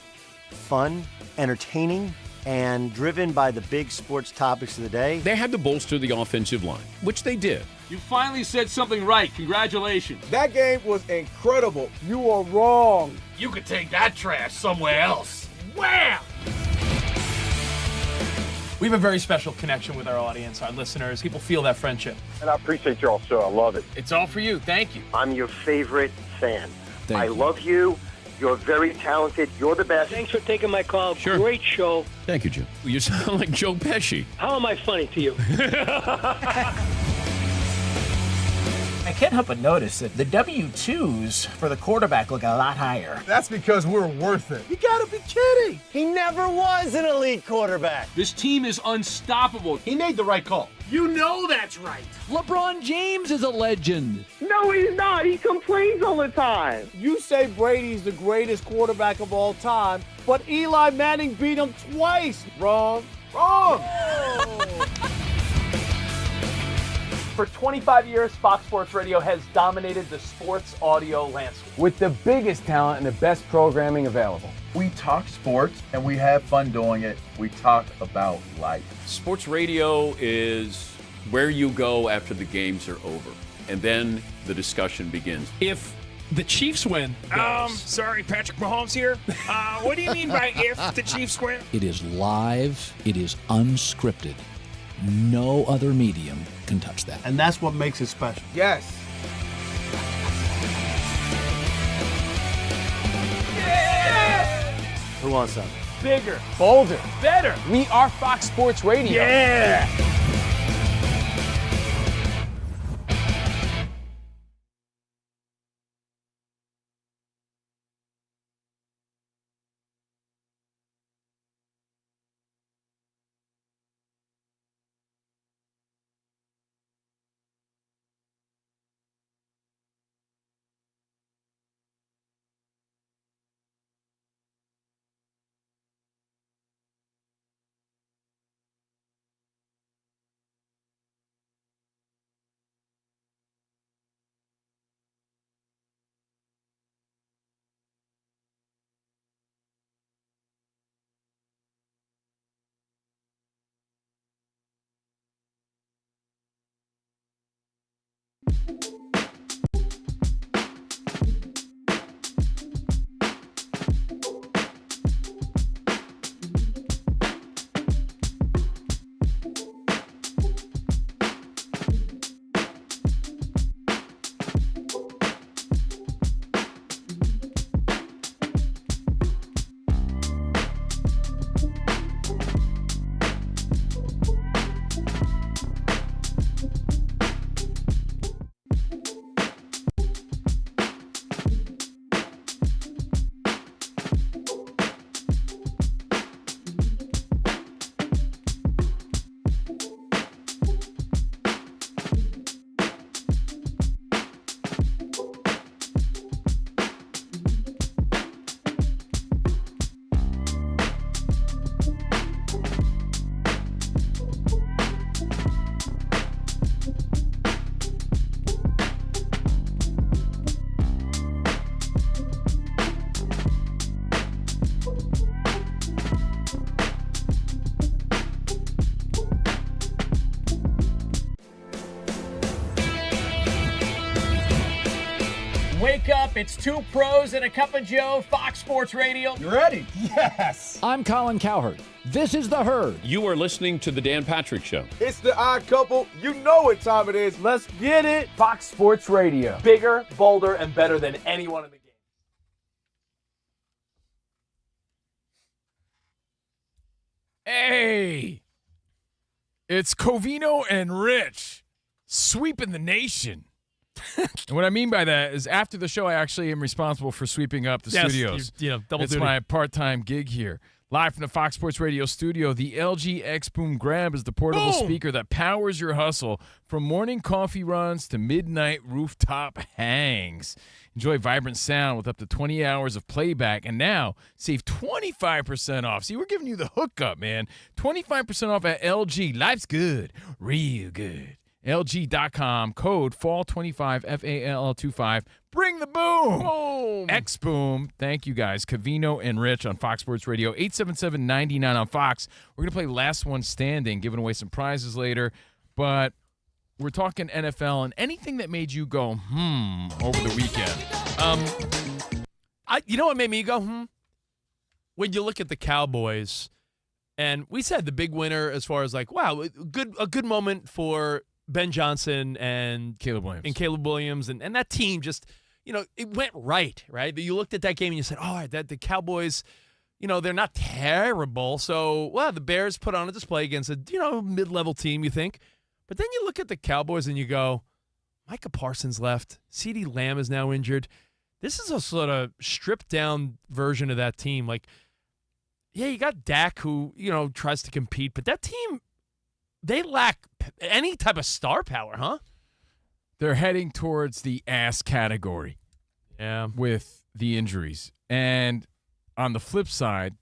N: fun, entertaining, and driven by the big sports topics of the day.
L: They had to bolster the offensive line, which they did.
O: You finally said something right. Congratulations.
J: That game was incredible. You are wrong.
O: You could take that trash somewhere else. Wham!
M: We have a very special connection with our audience, our listeners. People feel that friendship.
P: And I appreciate y'all so. I love it.
M: It's all for you. Thank you.
P: I'm your favorite fan.
K: Thank you.
P: Love you. You're very talented. You're the best.
I: Thanks for taking my call.
L: Sure.
I: Great show.
L: Thank you, Jim. You sound like Joe Pesci.
I: How am I funny to you? I can't help but notice that the W-2s for the quarterback look a lot higher.
J: That's because we're worth it.
N: You gotta be kidding. He never was an elite quarterback.
O: This team is unstoppable.
J: He made the right call.
I: You know that's right.
K: LeBron James is a legend.
I: No, he's not. He complains all the time.
J: You say Brady's the greatest quarterback of all time, but Eli Manning beat him twice. Wrong. Wrong.
M: For 25 years, Fox Sports Radio has dominated the sports audio landscape with the biggest talent and the best programming available.
Q: We talk sports and we have fun doing it. We talk about life.
L: Sports radio is where you go after the games are over, and then the discussion begins.
C: If the Chiefs win.
O: Sorry, Patrick Mahomes here. What do you mean by if the Chiefs win?
K: It is live. It is unscripted. No other medium can touch that.
J: And that's what makes it special. Yes.
N: Who wants some?
M: Bigger, bolder, better. We are Fox Sports Radio.
I: Yeah. up? It's two pros and a cup of Joe, Fox Sports Radio.
J: You ready?
I: Yes.
K: I'm Colin Cowherd. This is The Herd.
L: You are listening to The Dan Patrick Show.
J: It's the odd couple. You know what time it is. Let's get it.
M: Fox Sports Radio. Bigger, bolder, and better than anyone in the game.
B: Hey, it's Covino and Rich sweeping the nation. And what I mean by that is after the show, I actually am responsible for sweeping up the studios.
C: Double
B: it's
C: duty.
B: my part-time gig here. Live from the Fox Sports Radio studio, the LG X Boom Grab is the portable speaker that powers your hustle from morning coffee runs to midnight rooftop hangs. Enjoy vibrant sound with up to 20 hours of playback. And now, save 25% off. See, we're giving you the hookup, man. 25% off at LG. Life's good. Real good. LG.com, code FALL25, FALL25. Bring the boom.
C: Boom.
B: X Boom. Thank you guys. Covino and Rich on Fox Sports Radio. 877-99 on Fox. We're going to play Last One Standing, giving away some prizes later. But we're talking NFL and anything that made you go, over the weekend.
C: You know what made me go, When you look at the Cowboys, and we said the big winner as far as like, wow, a good moment for Ben Johnson and
B: Caleb Williams.
C: And that team just, it went right? You looked at that game and you said, that the Cowboys, they're not terrible. So, the Bears put on a display against a, mid-level team, you think. But then you look at the Cowboys and you go, Micah Parsons left. CeeDee Lamb is now injured. This is a sort of stripped-down version of that team. Like, yeah, you got Dak who, tries to compete. But that team, they lack any type of star power, huh?
B: They're heading towards the ass category.
C: Yeah.
B: With the injuries. And on the flip side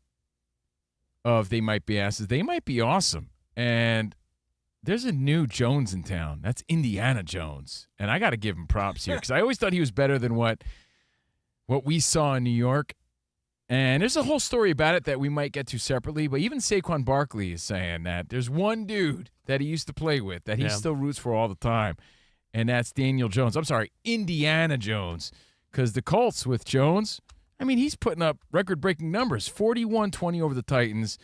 B: of they might be asses, they might be awesome. And there's a new Jones in town. That's Indiana Jones. And I got to give him props here because I always thought he was better than what we saw in New York. And there's a whole story about it that we might get to separately, but even Saquon Barkley is saying that there's one dude that he used to play with that he still roots for all the time, and that's Daniel Jones. I'm sorry, Indiana Jones, because the Colts with Jones, he's putting up record-breaking numbers, 41-20 over the Titans.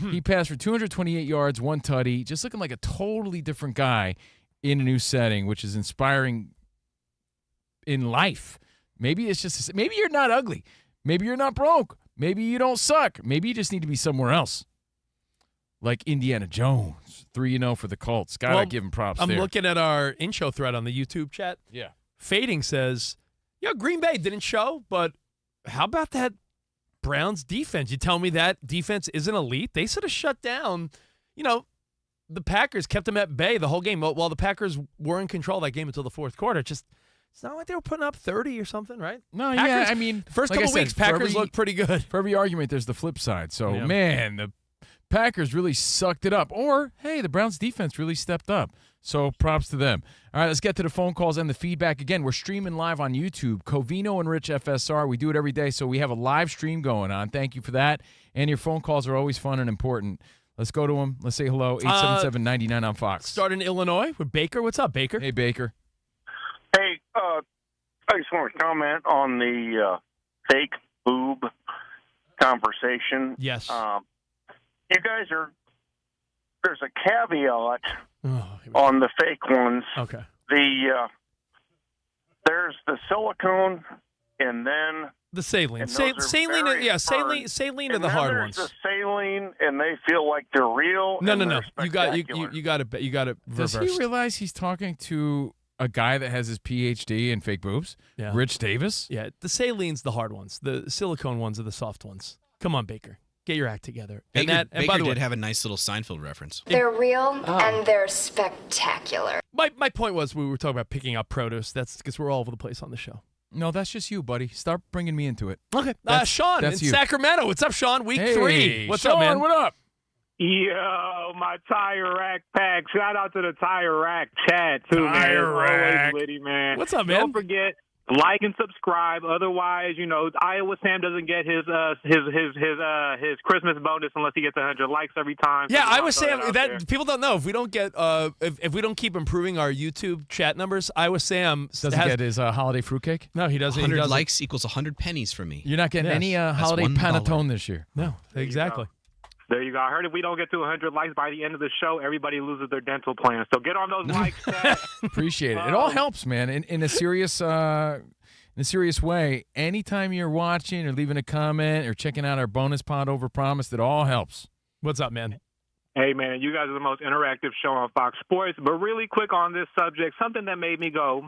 B: He passed for 228 yards, 1 tutty, just looking like a totally different guy in a new setting, which is inspiring in life. Maybe it's just maybe you're not ugly. Maybe you're not broke. Maybe you don't suck. Maybe you just need to be somewhere else. Like Indiana Jones, 3-0 for the Colts. Gotta give him props there.
C: I'm looking at our in-show thread on the YouTube chat.
B: Yeah.
C: Fading says, Green Bay didn't show, but how about that Browns defense? You tell me that defense isn't elite? They sort of shut down, the Packers kept them at bay the whole game. While the Packers were in control of that game until the fourth quarter. It's not like they were putting up 30 or something, right?
B: No,
C: Packers,
B: the
C: first couple weeks, Packers looked pretty good.
B: For every argument, there's the flip side. So, man, the Packers really sucked it up. Or, hey, the Browns defense really stepped up. So, props to them. All right, let's get to the phone calls and the feedback. Again, we're streaming live on YouTube, Covino and Rich FSR. We do it every day, so we have a live stream going on. Thank you for that. And your phone calls are always fun and important. Let's go to them. Let's say hello, 877-99 on Fox.
C: Start in Illinois with Baker. What's up, Baker?
B: Hey, Baker.
P: Hey, I just want to comment on the fake boob conversation.
C: Yes.
P: You guys there's a caveat on the fake ones.
C: Okay.
P: There's the silicone and then
C: the saline.
P: Saline
C: Saline are the hard ones.
P: The saline, and they feel like they're real.
C: No. You got to reverse.
B: Does he realize he's talking to a guy that has his PhD in fake boobs?
C: Yeah.
B: Rich Davis?
C: Yeah, the saline's the hard ones. The silicone ones are the soft ones. Come on, Baker. Get your act together.
F: Baker
C: by the way,
F: did have a nice little Seinfeld reference.
R: They're real and they're spectacular.
C: My point was we were talking about picking up produce. That's because we're all over the place on the show.
B: No, that's just you, buddy. Start bringing me into it.
C: Okay. Sean in
B: you.
C: Sacramento. What's up, Sean? Week 3. What's
B: Sean,
C: up, man?
B: What up?
O: Yo, my tire rack pack. Shout out to the tire rack chat too,
B: Tire
O: man.
B: rack.
O: Always witty, man.
C: What's up, man?
O: Don't forget
S: like and subscribe. Otherwise, Iowa Sam doesn't get his Christmas bonus unless he gets 100 likes every time.
C: Yeah,
S: So
C: Iowa Sam.
S: there.
C: That people don't know. If we don't get, if we don't keep improving our YouTube chat numbers, Iowa Sam
B: Doesn't get his holiday fruitcake?
C: No, he doesn't.
F: 100
C: he doesn't.
F: likes equals 100 pennies for me.
B: You're not getting any holiday
F: $1.
B: panettone this year.
C: No, exactly.
S: There you go. I heard if we don't get to 100 likes by the end of the show, everybody loses their dental plan. So get on those likes, Chad.
B: Appreciate it. It all helps, man. In a serious way, anytime you're watching or leaving a comment or checking out our bonus pod overpromised, it all helps.
C: What's up, man?
S: Hey, man, you guys are the most interactive show on Fox Sports. But really quick on this subject, something that made me go,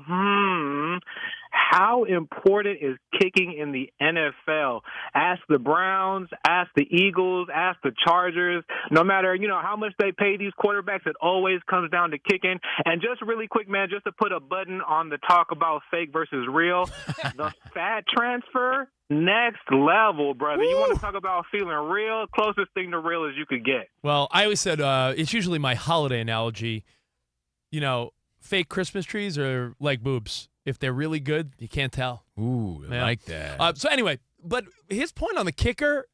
S: how important is kicking in the NFL? Ask the Browns, ask the Eagles, ask the Chargers. No matter, how much they pay these quarterbacks, it always comes down to kicking. And just really quick, man, just to put a button on the talk about fake versus real, the fat transfer, next level, brother. You want to talk about feeling real? Closest thing to real as you could get.
C: Well, I always said it's usually my holiday analogy. Fake Christmas trees are like boobs. If they're really good, you can't tell.
B: Ooh, I like that.
C: So anyway, but his point on the kicker,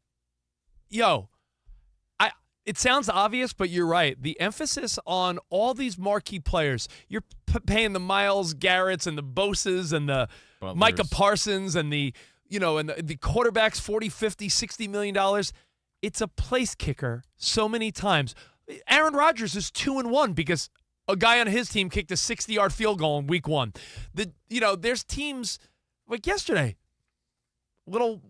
C: it sounds obvious, but you're right. The emphasis on all these marquee players, you're paying the Myles Garretts and the Boses and the
B: Butlers.
C: Micah Parsons and the quarterbacks, $40, $50, $60 million. It's a place kicker so many times. Aaron Rodgers is 2-1 because a guy on his team kicked a 60-yard field goal in week 1. There's teams like yesterday, little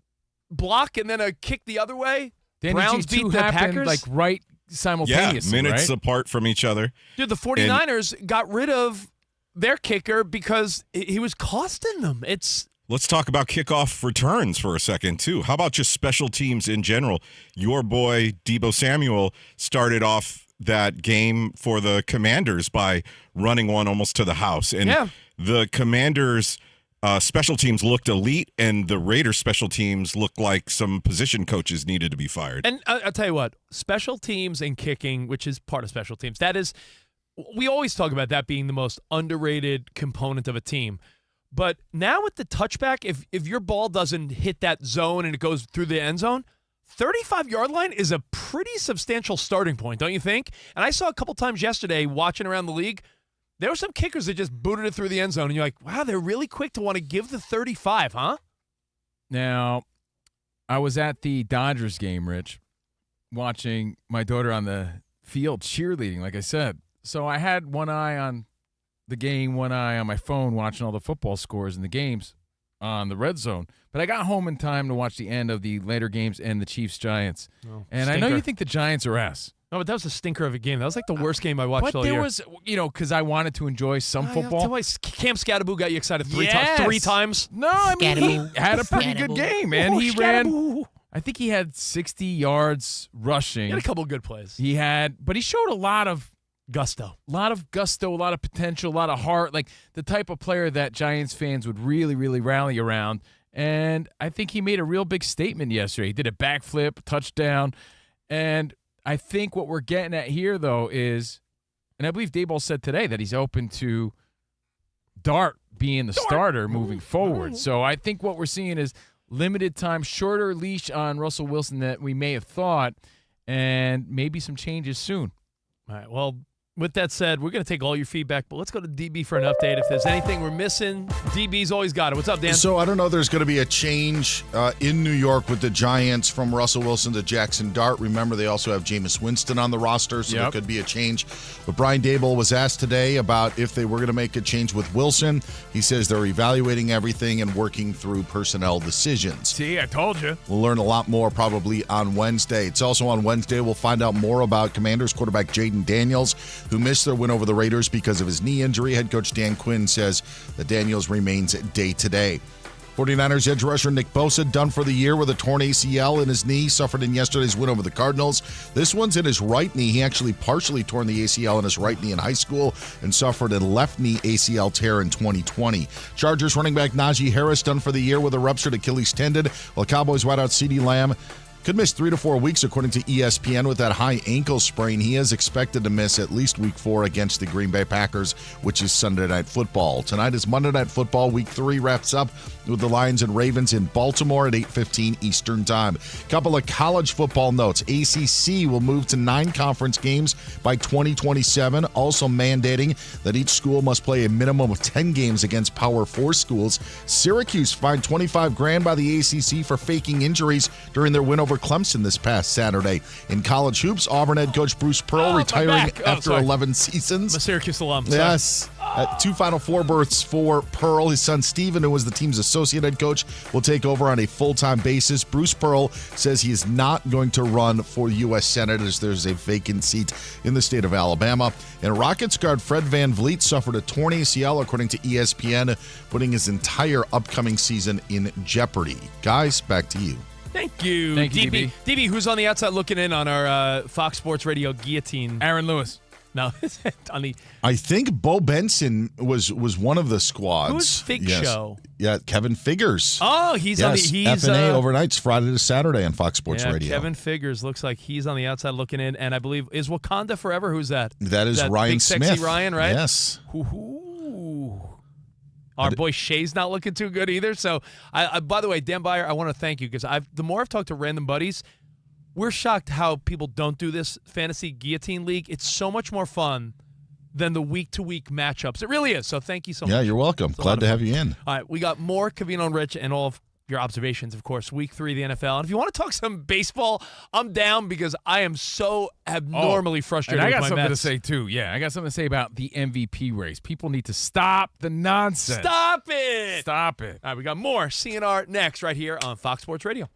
C: block and then a kick the other way.
B: Danny
C: Browns
B: G2
C: beat the
B: happened,
C: Packers
B: right simultaneously.
D: Yeah, minutes
B: right?
D: apart from each other.
C: Dude, the 49ers got rid of their kicker because he was costing them.
D: Let's talk about kickoff returns for a second, too. How about just special teams in general? Your boy, Deebo Samuel, started off that game for the Commanders by running one almost to the house. And the Commanders' special teams looked elite, and the Raiders' special teams looked like some position coaches needed to be fired.
C: And I'll tell you what, special teams and kicking, which is part of special teams, we always talk about that being the most underrated component of a team. But now with the touchback, if your ball doesn't hit that zone and it goes through the end zone, 35-yard line is a pretty substantial starting point, don't you think? And I saw a couple times yesterday watching around the league, there were some kickers that just booted it through the end zone, and you're like, wow, they're really quick to want to give the 35, huh?
B: Now, I was at the Dodgers game, Rich, watching my daughter on the field cheerleading, like I said. So I had one eye on the game, one eye on my phone watching all the football scores in the games on the red zone. But I got home in time to watch the end of the later games and the Chiefs-Giants. And
C: stinker.
B: I know you think the Giants are ass.
C: No, but that was a stinker of a game. That was like the worst game I watched all year.
B: But there was, because I wanted to enjoy some football.
C: Cam Scattaboo got you excited three
B: Yes.
C: times?
B: No, I mean, he
C: Scattaboo.
B: had a pretty good game, man. He ran, I think he had 60 yards rushing.
C: He had a couple good plays.
B: But he showed a lot of
C: gusto.
B: A lot of potential, a lot of heart, like the type of player that Giants fans would really, really rally around. And I think he made a real big statement yesterday. He did a backflip, touchdown. And I think what we're getting at here, though, is, and I believe Daboll said today that he's open to Dart being the starter moving forward. So I think what we're seeing is limited time, shorter leash on Russell Wilson that we may have thought, and maybe some changes soon.
C: All right, well, with that said, we're going to take all your feedback, but let's go to DB for an update. If there's anything we're missing, DB's always got it. What's up, Dan?
A: So I don't know if there's going to be a change in New York with the Giants from Russell Wilson to Jackson Dart. Remember, they also have Jameis Winston on the roster, so there could be a change. But Brian Daboll was asked today about if they were going to make a change with Wilson. He says they're evaluating everything and working through personnel decisions.
B: See, I told you.
A: We'll learn a lot more probably on Wednesday. It's also on Wednesday we'll find out more about Commanders quarterback Jaden Daniels, who missed their win over the Raiders because of his knee injury. Head coach Dan Quinn says that Daniels remains day-to-day. 49ers edge rusher Nick Bosa done for the year with a torn ACL in his knee, suffered in yesterday's win over the Cardinals. This one's in his right knee. He actually partially torn the ACL in his right knee in high school and suffered a left knee ACL tear in 2020. Chargers running back Najee Harris done for the year with a ruptured Achilles tendon, while Cowboys wideout CeeDee Lamb could miss 3 to 4 weeks, according to ESPN, with that high ankle sprain. He is expected to miss at least Week 4 against the Green Bay Packers, which is Sunday Night Football. Tonight is Monday Night Football. Week 3 wraps up with the Lions and Ravens in Baltimore at 8:15 Eastern Time. Couple of college football notes. ACC will move to 9 conference games by 2027, also mandating that each school must play a minimum of 10 games against Power 4 schools. Syracuse fined $25,000 by the ACC for faking injuries during their win over Clemson this past Saturday. In college hoops, Auburn head coach Bruce Pearl retiring after 11 seasons.
C: I'm a Syracuse alum.
A: Yes. 2 Final Four berths for Pearl. His son Steven, who was the team's associate head coach, will take over on a full-time basis. Bruce Pearl says he is not going to run for the U.S. Senate as there's a vacant seat in the state of Alabama. And Rockets guard Fred VanVleet suffered a torn ACL, according to ESPN, putting his entire upcoming season in jeopardy. Guys, back to you.
C: Thank you,
B: DB.
C: DB, who's on the outside looking in on our Fox Sports Radio guillotine?
B: Aaron Lewis.
C: No, on the.
A: I think Bo Benson was one of the squads.
C: Who's Fig Show?
A: Yeah, Kevin Figures.
C: Oh, he's on the. He's
A: F&A overnights Friday to Saturday on Fox Sports Radio.
C: Kevin Figures looks like he's on the outside looking in, and I believe is Wakanda Forever. Who's that?
A: That is Ryan
C: big,
A: Smith.
C: Sexy Ryan, right?
A: Yes.
C: Ooh. Our boy Shay's not looking too good either. So, I by the way, Dan Byer, I want to thank you because the more I've talked to random buddies, we're shocked how people don't do this fantasy guillotine league. It's so much more fun than the week-to-week matchups. It really is. So thank you so much.
A: Yeah, you're welcome. Glad to have you in.
C: All right, we got more Covino and Rich and all of your observations, of course, Week 3 of the NFL. And if you want to talk some baseball, I'm down because I am so abnormally frustrated
B: and I got
C: with my
B: something
C: Mets.
B: to say, too. Yeah, I got something to say about the MVP race. People need to stop the nonsense.
C: Stop it!
B: Stop it.
C: All right, we got more CNR next right here on Fox Sports Radio.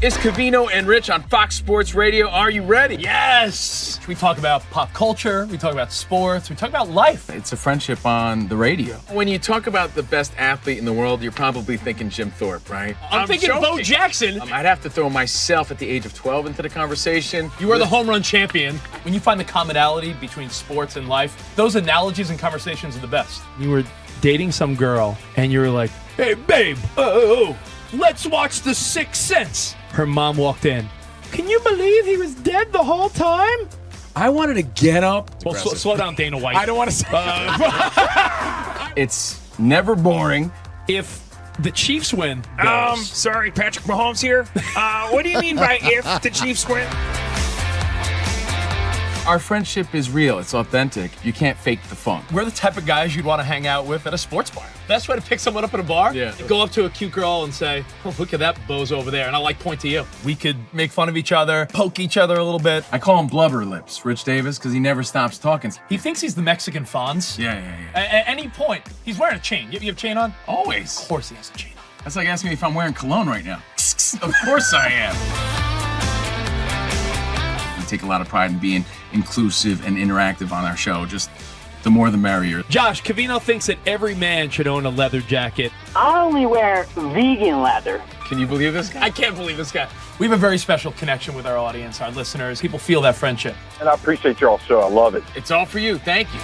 B: It's Covino and Rich on Fox Sports Radio. Are you ready?
C: Yes! We talk about pop culture, we talk about sports, we talk about life.
B: It's a friendship on the radio. When you talk about the best athlete in the world, you're probably thinking Jim Thorpe, right?
C: I'm thinking Bo Jackson.
B: I'd have to throw myself at the age of 12 into the conversation.
C: You are the home run champion. When you find the commonality between sports and life, those analogies and conversations are the best. You were dating some girl, and you were like, hey, babe, let's watch The Sixth Sense. Her mom walked in. Can you believe he was dead the whole time?
B: I wanted to get up.
C: Well, slow down, Dana White.
B: I don't want to say It's never boring.
C: If the Chiefs win.
O: Sorry, Patrick Mahomes here. What do you mean by if the Chiefs win?
B: Our friendship is real. It's authentic. You can't fake the fun.
C: We're the type of guys you'd want to hang out with at a sports bar. Best way to pick someone up at a bar?
B: Yeah.
C: Go up to a cute girl and say, oh, look at that bozo over there. And I point to you. We could make fun of each other, poke each other a little bit.
B: I call him Blubber Lips, Rich Davis, because he never stops talking.
C: He thinks he's the Mexican Fonz.
B: Yeah.
C: At any point, he's wearing a chain. You have a chain on?
B: Always.
C: Of course he has a chain on.
B: That's like asking me if I'm wearing cologne right now. Of course I am. I take a lot of pride in being inclusive and interactive on our show. Just the more the merrier.
C: Josh, Covino thinks that every man should own a leather jacket.
T: I only wear vegan leather.
B: Can you believe this guy?
C: I can't believe this guy. We have a very special connection with our audience, our listeners. People feel that friendship.
P: And I appreciate y'all so. I love it.
B: It's all for you. Thank you.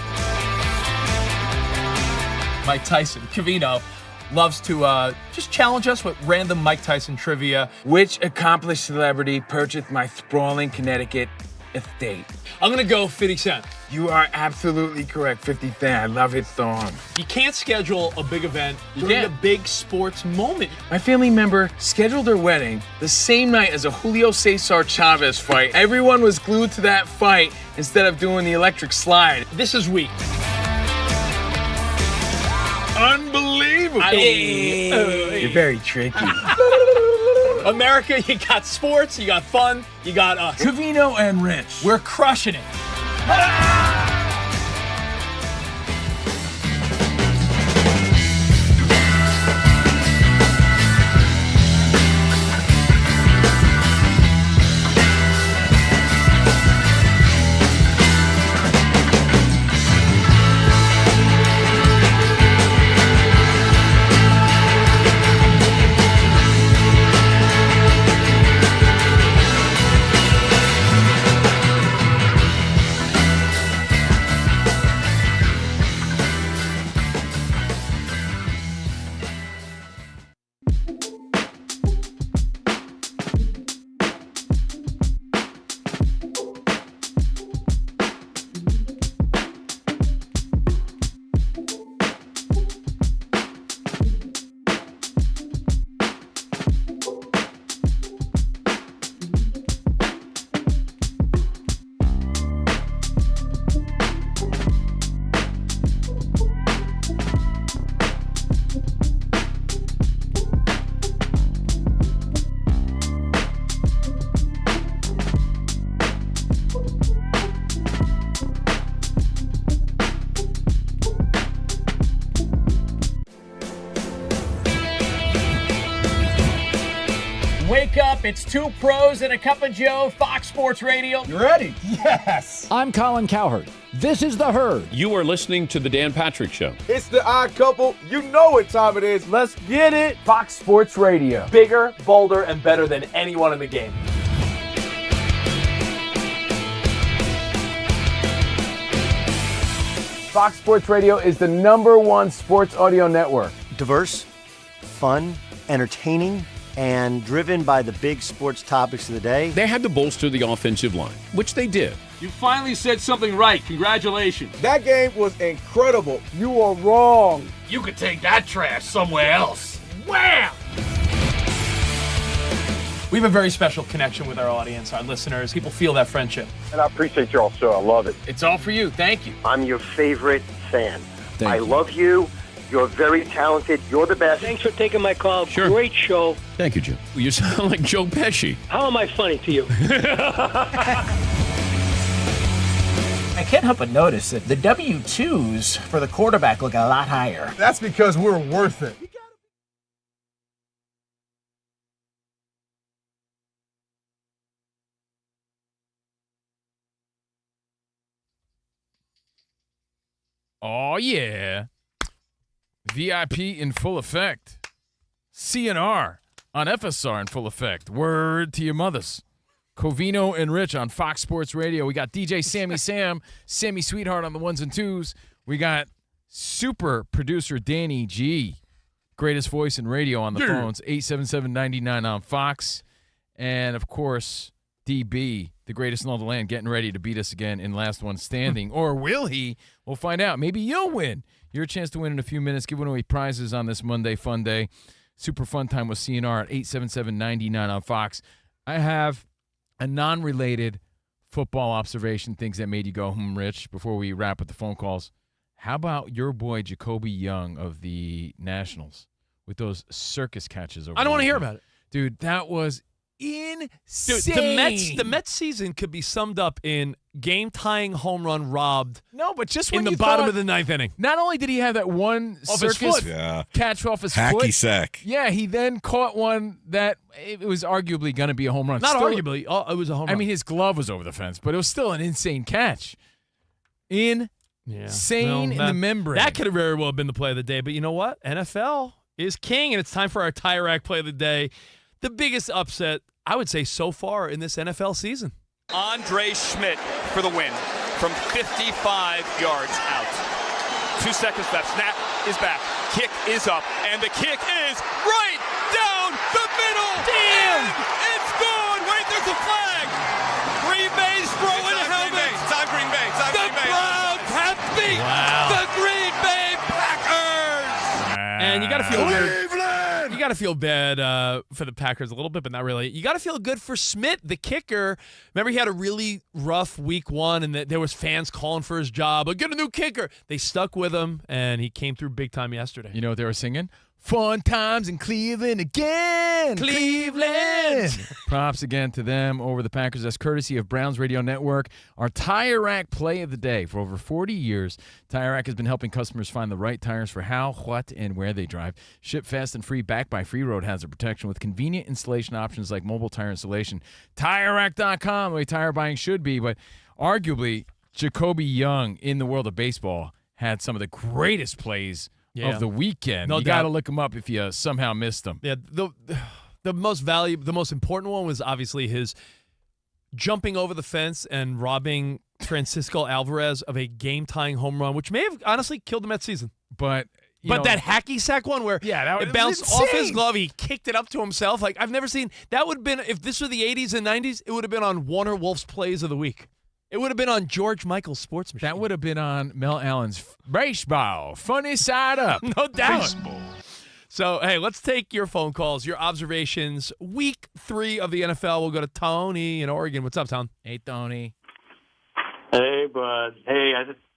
C: Mike Tyson, Covino, loves to just challenge us with random Mike Tyson trivia.
B: Which accomplished celebrity purchased my sprawling Connecticut
O: estate.
C: I'm going to go 50 Cent.
O: You are absolutely correct, 50 Cent. I love his song.
C: You can't schedule a big event during a big sports moment.
O: My family member scheduled their wedding the same night as a Julio Cesar Chavez fight. Everyone was glued to that fight instead of doing the electric slide.
C: This is weak.
O: Unbelievable. You're very tricky.
C: America, you got sports, you got fun, you got us.
B: Covino and Rich.
C: We're crushing it.
I: Wake up, it's two pros and a cup of Joe, Fox Sports Radio.
J: You ready?
I: Yes.
K: I'm Colin Cowherd. This is The Herd.
L: You are listening to The Dan Patrick Show.
J: It's the odd couple. You know what time it is. Let's get it.
M: Fox Sports Radio. Bigger, bolder, and better than anyone in the game. Fox Sports Radio is the #1 sports audio network.
N: Diverse, fun, entertaining, and driven by the big sports topics of the day.
L: They had to bolster the offensive line, which they did.
O: You finally said something right. Congratulations.
J: That game was incredible. You are wrong.
O: You could take that trash somewhere else. Wham!
C: We have a very special connection with our audience, our listeners. People feel that friendship.
P: And I appreciate y'all so. I love it.
O: It's all for you. Thank you.
H: I'm your favorite fan.
K: Thank
H: I
K: you.
H: love you. You're very talented. You're the best.
T: Thanks for taking my call.
L: Sure.
T: Great show.
L: Thank you, Jim. You sound like Joe Pesci.
T: How am I funny to you?
I: I can't help but notice that the W-2s for the quarterback look a lot higher.
J: That's because we're worth it.
B: Oh, yeah. VIP in full effect. CNR on FSR in full effect. Word to your mothers. Covino and Rich on Fox Sports Radio. We got DJ Sammy Sammy Sweetheart on the ones and twos. We got super producer Danny G, greatest voice in radio on the phones, 877-99 on Fox. And, of course, DB, the greatest in all the land, getting ready to beat us again in Last One Standing. Or will he? We'll find out. Maybe you'll win. Your chance to win in a few minutes. Giving away prizes on this Monday Fun Day. Super fun time with CNR at 877-99 on Fox. I have a non-related football observation, things that made you go, Rich, before we wrap with the phone calls. How about your boy Jacoby Young of the Nationals with those circus catches over
C: I don't want to hear
B: weekend?
C: about it.
B: Dude, that was insane.
C: Dude, the Mets season could be summed up in game-tying home run robbed.
B: No, but just when
C: in the
B: you
C: bottom
B: thought,
C: of the ninth inning.
B: Not only did he have that one
C: Off his
B: circus
C: foot.
D: Yeah.
B: catch off his
D: Hacky
B: foot,
D: sack.
B: Yeah, he then caught one that it was arguably going to be a home run.
C: Not
B: Still,
C: arguably. It was a home run.
B: I mean, his glove was over the fence, but it was still an insane catch. Insane in the membrane.
C: That could have very well been the play of the day. But you know what? NFL is king, and it's time for our Tire Rack play of the day. The biggest upset, I would say, so far in this NFL season.
O: Andre Schmidt for the win from 55 yards out. 2 seconds left. Snap is back. Kick is up. And the kick is right down the middle.
C: Damn!
O: And it's gone. Wait, there's a flag. Green Bay's
C: throwing helmets.
D: It's on Green Bay. It's on
C: The
D: Green Bay.
C: Browns have beat the Green Bay Packers. And you got to feel good. You got to feel bad for the Packers a little bit, but not really. You got to feel good for Smith, the kicker. Remember, he had a really rough week one, and there was fans calling for his job. Get a new kicker. They stuck with him, and he came through big time yesterday.
B: You know what they were singing? Fun times in Cleveland again.
C: Cleveland.
B: Props again to them over the Packers. That's courtesy of Browns Radio Network. Our Tire Rack play of the day. For over 40 years, Tire Rack has been helping customers find the right tires for how, what, and where they drive. Ship fast and free, backed by free road hazard protection with convenient installation options like mobile tire installation. TireRack.com, the way tire buying should be. But arguably, Jacoby Young in the world of baseball had some of the greatest plays of the weekend.
C: No
B: you
C: doubt.
B: got to look them up if you somehow missed them.
C: Yeah, the most valuable, the most important one was obviously his jumping over the fence and robbing Francisco Alvarez of a game-tying home run, which may have honestly killed the Mets season.
B: But
C: that hacky sack one where it bounced off his glove, he kicked it up to himself. Like, I've never seen that. Would have been, if this were the 80s and 90s, it would have been on Warner Wolf's plays of the week. It would have been on George Michael's Sports Machine.
B: That would have been on Mel Allen's Baseball, Funny Side Up.
C: No doubt.
B: Baseball.
C: So, hey, let's take your phone calls, your observations. Week 3 of the NFL. We'll go to Tony in Oregon. What's up, Tom?
B: Hey, Tony.
U: Hey, bud. Hey,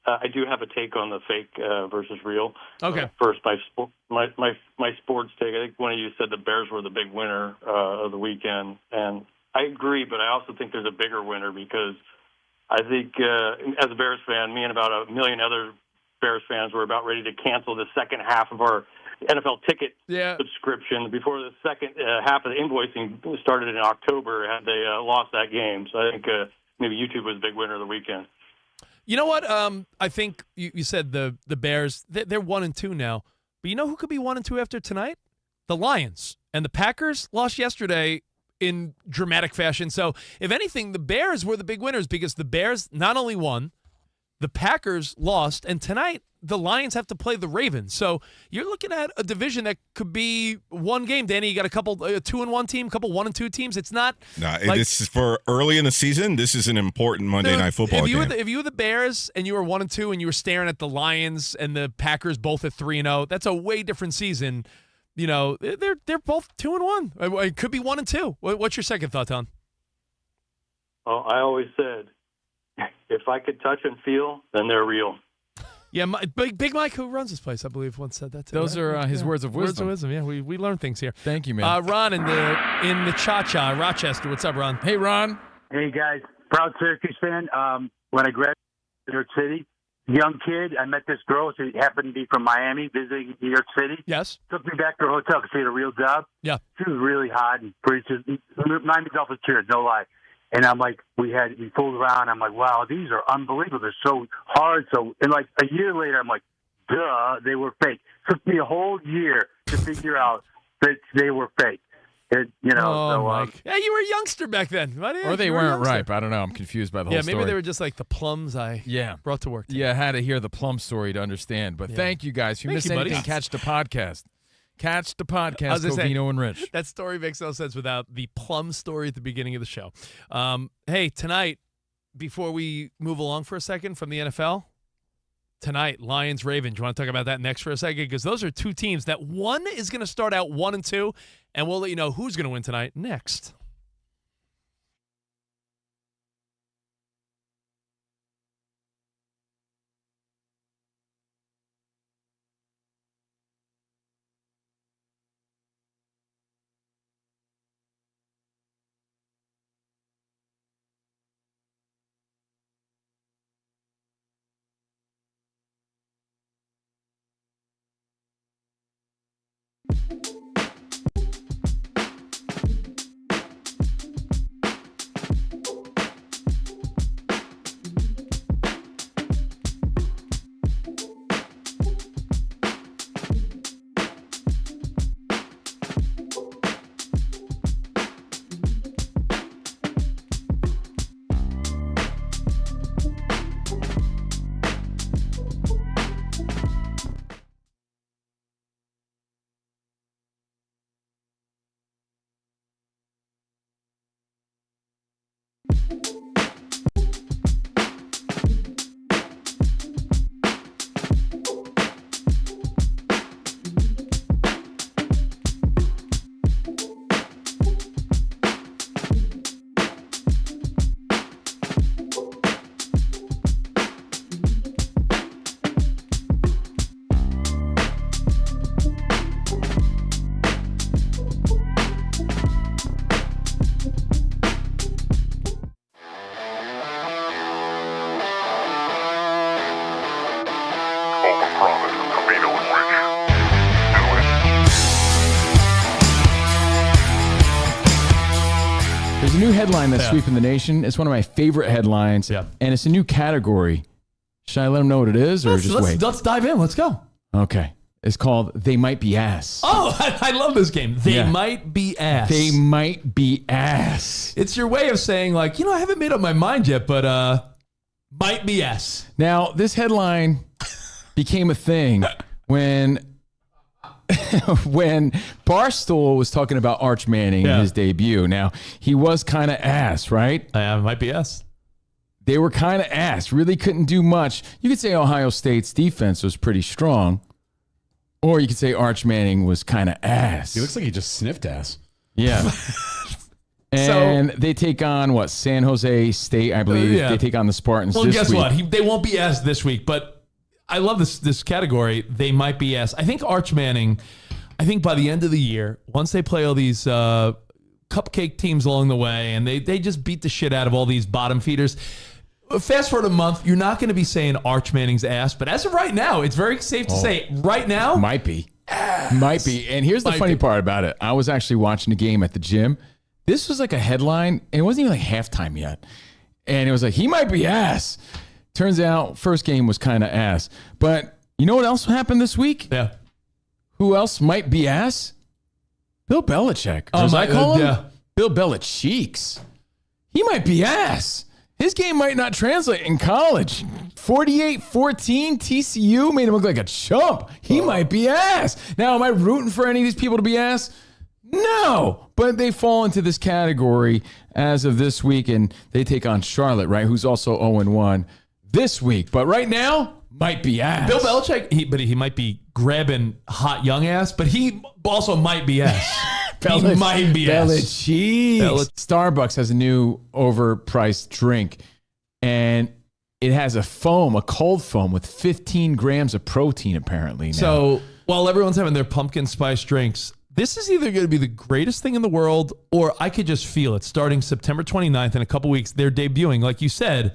U: I do have a take on the fake versus real.
C: Okay.
U: First, my sports take. I think one of you said the Bears were the big winner of the weekend, and I agree. But I also think there's a bigger winner because I think as a Bears fan, me and about 1 million other Bears fans were about ready to cancel the second half of our NFL ticket subscription before the second half of the invoicing started in October had they lost that game. So I think maybe YouTube was the big winner of the weekend.
C: You know what? I think you said the Bears, they're 1-2 now. But you know who could be 1-2 after tonight? The Lions. And the Packers lost yesterday in dramatic fashion. So, if anything, the Bears were the big winners because the Bears not only won, the Packers lost, and tonight the Lions have to play the Ravens. So, you're looking at a division that could be one game. Danny, you got a 2-1 team, a couple 1-2 teams. It's not
D: this is for early in the season. This is an important Monday Night Football game.
C: If you were the Bears and you were 1-2 and you were staring at the Lions and the Packers both at 3-0, that's a way different season. You know, they're both 2-1. It could be 1-2. What's your second thought, Tom?
U: Well, I always said, if I could touch and feel, then they're real.
C: Yeah, Big Mike, who runs this place, I believe, once said that too.
B: Those are his words of wisdom.
C: Words of wisdom. Yeah, we learn things here.
B: Thank you, man.
C: Ron in the Cha-Cha, Rochester. What's up, Ron?
B: Hey, Ron.
V: Hey, guys. Proud Syracuse fan. When I graduated in New York City, young kid, I met this girl. She happened to be from Miami, visiting New York City.
C: Yes.
V: Took me back to her hotel because she had a real job.
C: Yeah.
V: She was really hot and pretty. Reminded me of tears, no lie. And I'm like, we fooled around. I'm like, wow, these are unbelievable. They're so hard. So, and like a year later, I'm like, duh, they were fake. Took me a whole year to figure out that they were fake.
C: Mike. Yeah, you were a youngster back then.
B: Or they weren't ripe. I don't know. I'm confused by the whole story.
C: Yeah, maybe they were just like the plums I brought to work.
B: Yeah, I had to hear the plum story to understand. But thank you, guys. If you missed anything, catch the podcast. Catch the podcast, Covino and Rich.
C: That story makes no sense without the plum story at the beginning of the show. Hey, tonight, before we move along for a second from the NFL, tonight, Lions-Ravens. You want to talk about that next for a second? Because those are two teams that one is going to start out 1-2, and we'll let you know who's going to win tonight next.
E: promise. Covino and Rich.
B: There's a new headline that's sweeping the nation. It's one of my favorite headlines, and it's a new category. Should I let them know what it is, or just wait?
C: Let's dive in. Let's go.
B: Okay. It's called They Might Be Ass.
C: Oh, I love this game. They might be ass.
B: They might be ass.
C: It's your way of saying, like, I haven't made up my mind yet, but might be ass.
B: Now, this headline became a thing when Barstool was talking about Arch Manning in his debut. Now, he was kind of ass, right?
C: Might be ass.
B: They were kind of ass. Really couldn't do much. You could say Ohio State's defense was pretty strong. Or you could say Arch Manning was kind of ass.
G: He looks like he just sniffed ass.
B: Yeah. And they take on, San Jose State, I believe. They take on the Spartans this week.
C: Well, guess what? They won't be ass this week, but I love this category. They might be ass. I think Arch Manning, by the end of the year, once they play all these cupcake teams along the way, and they just beat the shit out of all these bottom feeders, fast forward a month, you're not going to be saying Arch Manning's ass, but as of right now, it's very safe to say right now.
B: Might be. Might be. And here's the funny part about it. I was actually watching the game at the gym. This was like a headline, and it wasn't even like halftime yet. And it was like, he might be ass. Turns out, first game was kind of ass. But you know what else happened this week?
C: Yeah.
B: Who else might be ass? Bill Belichick. As I call him?
C: Yeah.
B: Bill Belichick's. He might be ass. His game might not translate in college. 48-14, TCU made him look like a chump. He might be ass. Now, am I rooting for any of these people to be ass? No, but they fall into this category as of this week, and they take on Charlotte, right, who's also 0-1 this week. But right now, might be ass.
C: Bill Belichick, he might be grabbing hot young ass, but he also might be ass. He might be ass.
B: Starbucks has a new overpriced drink, and it has a cold foam with 15 grams of protein apparently now.
C: So while everyone's having their pumpkin spice drinks, this is either going to be the greatest thing in the world, or I could just feel it. Starting September 29th, in a couple weeks, they're debuting, like you said,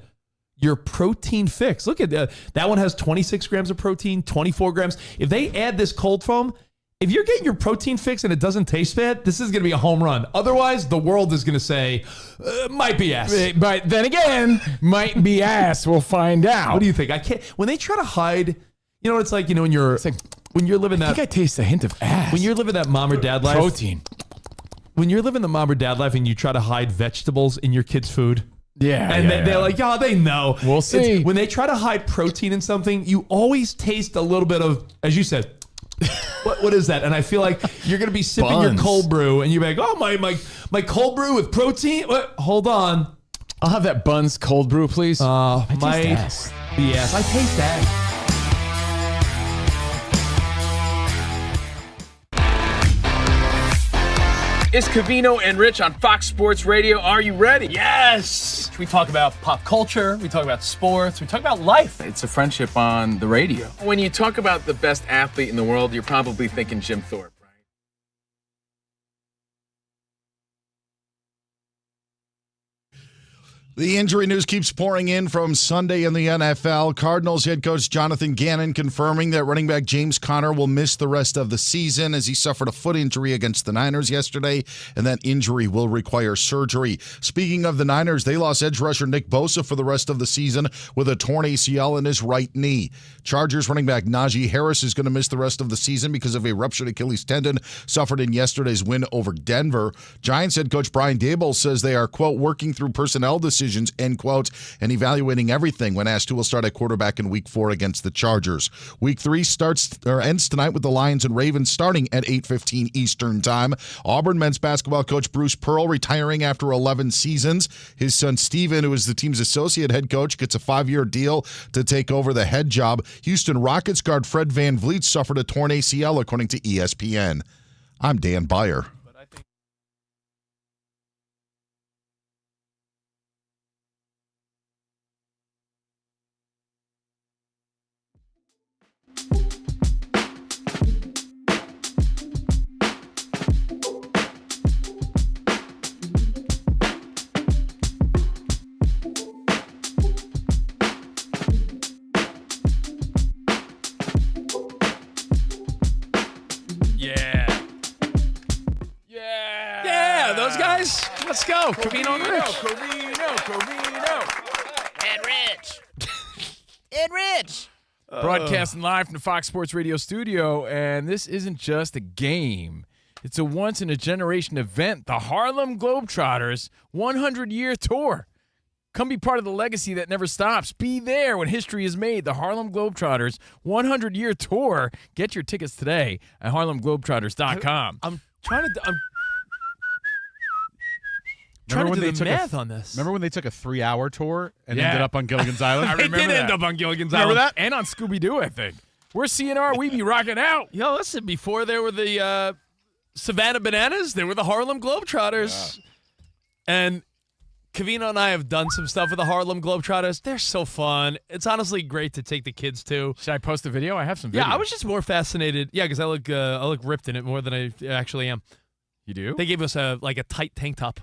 C: your protein fix. Look at that. That one has 26 grams of protein, 24 grams. If they add this cold foam, if you're getting your protein fix and it doesn't taste bad, this is going to be a home run. Otherwise, the world is going to say, might be ass.
B: But then again, might be ass. We'll find out.
C: What do you think? I can't. When they try to hide, you know what it's like, when you're living that.
B: I think I taste a hint of ass.
C: When you're living that mom or dad life.
B: Protein.
C: When you're living the mom or dad life and you try to hide vegetables in your kids' food.
B: Yeah.
C: And they're like, they know.
B: We'll see.
C: When they try to hide protein in something, you always taste a little bit of, as you said, what is that? And I feel like you're going to be sipping your cold brew and you're like, oh, my cold brew with protein? What? Hold on.
B: I'll have that Buns cold brew, please.
C: Might be ass. I taste that.
W: It's Covino and Rich on Fox Sports Radio. Are you ready?
I: Yes! We talk about pop culture, we talk about sports, we talk about life.
B: It's a friendship on the radio.
W: When you talk about the best athlete in the world, you're probably thinking Jim Thorpe.
A: The injury news keeps pouring in from Sunday in the NFL. Cardinals head coach Jonathan Gannon confirming that running back James Conner will miss the rest of the season as he suffered a foot injury against the Niners yesterday, and that injury will require surgery. Speaking of the Niners, they lost edge rusher Nick Bosa for the rest of the season with a torn ACL in his right knee. Chargers running back Najee Harris is going to miss the rest of the season because of a ruptured Achilles tendon suffered in yesterday's win over Denver. Giants head coach Brian Daboll says they are, quote, working through personnel decisions, end quote, and evaluating everything when asked who will start at quarterback in Week 4 against the Chargers. Week 3 ends tonight with the Lions and Ravens starting at 8:15 Eastern Time. Auburn men's basketball coach Bruce Pearl retiring after 11 seasons. His son Steven, who is the team's associate head coach, gets a 5-year deal to take over the head job. Houston Rockets guard Fred VanVleet suffered a torn ACL, according to ESPN. I'm Dan Beyer.
C: guys. Let's go. Covino and Rich.
B: Covino.
I: And Rich. And Rich.
B: Broadcasting live from the Fox Sports Radio studio, and this isn't just a game. It's a once-in-a-generation event, the Harlem Globetrotters 100-year tour. Come be part of the legacy that never stops. Be there when history is made. The Harlem Globetrotters 100-year tour. Get your tickets today at harlemglobetrotters.com.
C: I'm trying to do the math on this.
G: Remember when they took a 3-hour tour and
B: Yeah.
G: ended up on Gilligan's Island?
B: I remember
C: They did end
B: that.
C: up on Gilligan's
B: Remember
C: Island.
B: that? And on Scooby-Doo, I think. We're CNR. We be rocking out.
C: Yo, listen, before there were the Savannah Bananas, there were the Harlem Globetrotters. And Covino and I have done some stuff with the Harlem Globetrotters. They're so fun. It's honestly great to take the kids to.
B: Should I post a video? I have some video.
C: Yeah, I was just more fascinated. Yeah, because I look ripped in it more than I actually am.
B: You do?
C: They gave us a tight tank top.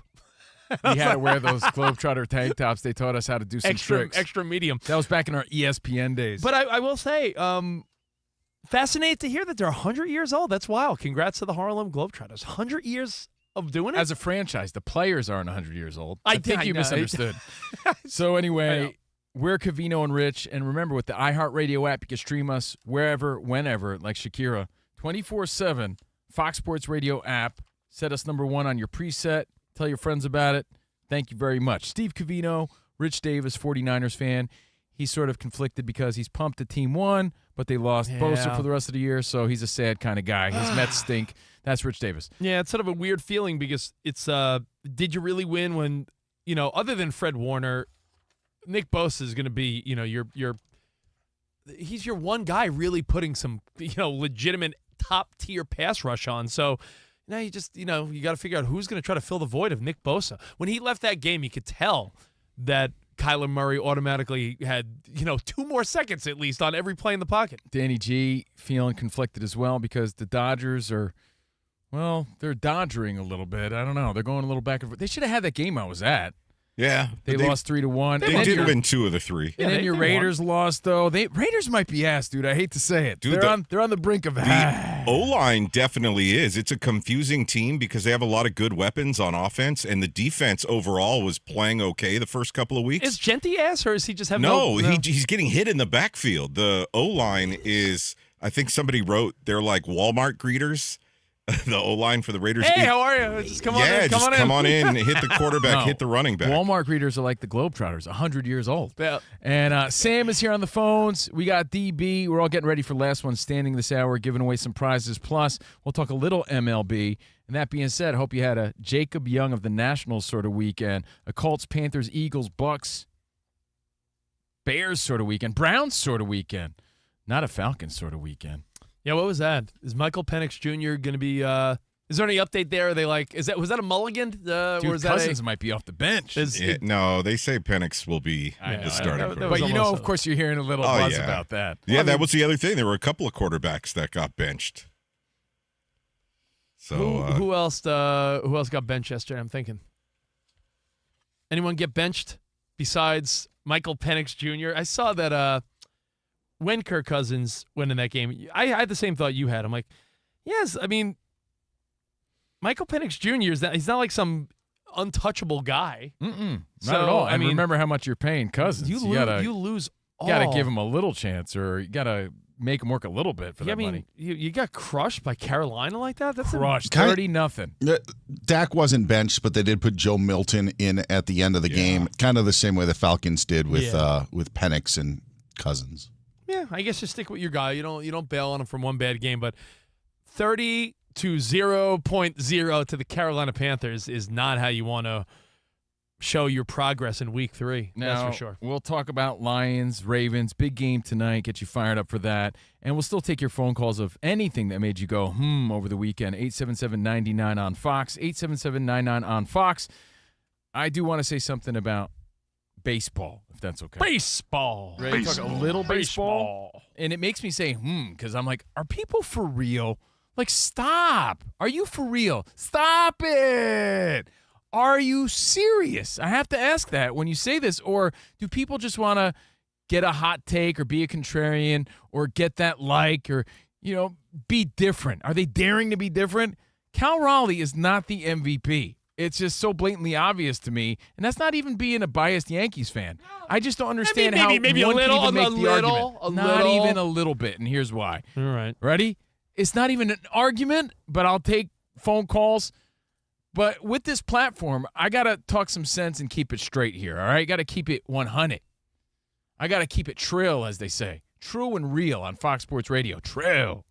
B: We had to wear those Globetrotter tank tops. They taught us how to do some tricks.
C: Extra medium.
B: That was back in our ESPN days.
C: But I will say, fascinated to hear that they're 100 years old. That's wild. Congrats to the Harlem Globetrotters. 100 years of doing it?
B: As a franchise, the players aren't 100 years old.
C: I
B: think you
C: know.
B: misunderstood. So anyway, we're Covino and Rich. And remember, with the iHeartRadio app, you can stream us wherever, whenever, like Shakira. 24/7, Fox Sports Radio app. Set us number 1 on your preset. Tell your friends about it. Thank you very much. Steve Covino, Rich Davis, 49ers fan. He's sort of conflicted because he's pumped the team won, but they lost Bosa for the rest of the year, so he's a sad kind of guy. His Mets stink. That's Rich Davis.
C: Yeah, it's sort of a weird feeling because it's did you really win when, other than Fred Warner, Nick Bosa is going to be, he's your one guy really putting some, legitimate top-tier pass rush on. So now you just, you got to figure out who's going to try to fill the void of Nick Bosa. When he left that game, you could tell that Kyler Murray automatically had, 2 more seconds at least on every play in the pocket.
B: Danny G feeling conflicted as well because the Dodgers are, they're dodgering a little bit. I don't know. They're going a little back and forth. They should have had that game I was at.
D: Yeah.
B: They lost 3-1.
D: They did win 2 of the 3.
B: And then your Raiders lost, though. Raiders might be ass, dude. I hate to say it.
D: Dude,
B: they're on the brink of
D: the O-line definitely is. It's a confusing team because they have a lot of good weapons on offense, and the defense overall was playing okay the first couple of weeks.
C: Is Genti ass, or is he just having
D: he's getting hit in the backfield. The O-line is, I think somebody wrote, they're like Walmart greeters. The O-line for the Raiders.
C: Hey, how are you? Just come on in.
D: Come on in, hit the quarterback, hit the running back.
B: Walmart greeters are like the Globetrotters, 100 years old.
C: Yeah.
B: And Sam is here on the phones. We got DB. We're all getting ready for Last One Standing this hour, giving away some prizes. Plus, we'll talk a little MLB. And that being said, I hope you had a Jacob Young of the Nationals sort of weekend, a Colts, Panthers, Eagles, Bucks, Bears sort of weekend, Browns sort of weekend, not a Falcons sort of weekend.
C: Yeah, what was that? Is Michael Penix Jr. going to be? Is there any update there? Are they like? Was that a mulligan?
B: Dude,
C: or is
B: Cousins might be off the bench.
D: No, they say Penix will be the starting.
B: But of course, you're hearing a little buzz about that.
D: Yeah, that was the other thing. There were a couple of quarterbacks that got benched. So
C: who else? Who else got benched yesterday? I'm thinking. Anyone get benched besides Michael Penix Jr.? I saw that. When Kirk Cousins went in that game, I had the same thought you had. I'm like, yes, I mean, Michael Penix Jr. he's not like some untouchable guy.
B: Not at all. I mean, remember how much you're paying Cousins.
C: You lose all.
B: You got to give him a little chance, or you got to make him work a little bit for that money.
C: You got crushed by Carolina like that? That's
B: crushed. 30-0.
A: Dak wasn't benched, but they did put Joe Milton in at the end of the game, kind of the same way the Falcons did with Penix and Cousins.
C: Yeah, I guess you stick with your guy. You don't bail on him from one bad game, but 30 to 0.0 to the Carolina Panthers is not how you want to show your progress in week 3.
B: Now,
C: that's for sure.
B: We'll talk about Lions, Ravens, big game tonight, get you fired up for that. And we'll still take your phone calls of anything that made you go, over the weekend. 877-99 on Fox, 877-99 on Fox. I do want to say something about baseball, if that's okay.
C: Baseball.
B: Ready to talk a little baseball? And it makes me say, because I'm like, are people for real? Like, stop. Are you for real? Stop it. Are you serious? I have to ask that when you say this. Or do people just want to get a hot take or be a contrarian or get that like or, be different? Are they daring to be different? Cal Raleigh is not the MVP. It's just so blatantly obvious to me, and that's not even being a biased Yankees fan. I just don't understand
C: maybe
B: how
C: a
B: one
C: little,
B: can even make the
C: little,
B: argument. Not even a little bit, and here's why.
C: All right.
B: Ready? It's not even an argument, but I'll take phone calls. But with this platform, I got to talk some sense and keep it straight here, all right? Got to keep it 100. I got to keep it trill, as they say. True and real on Fox Sports Radio. Trill.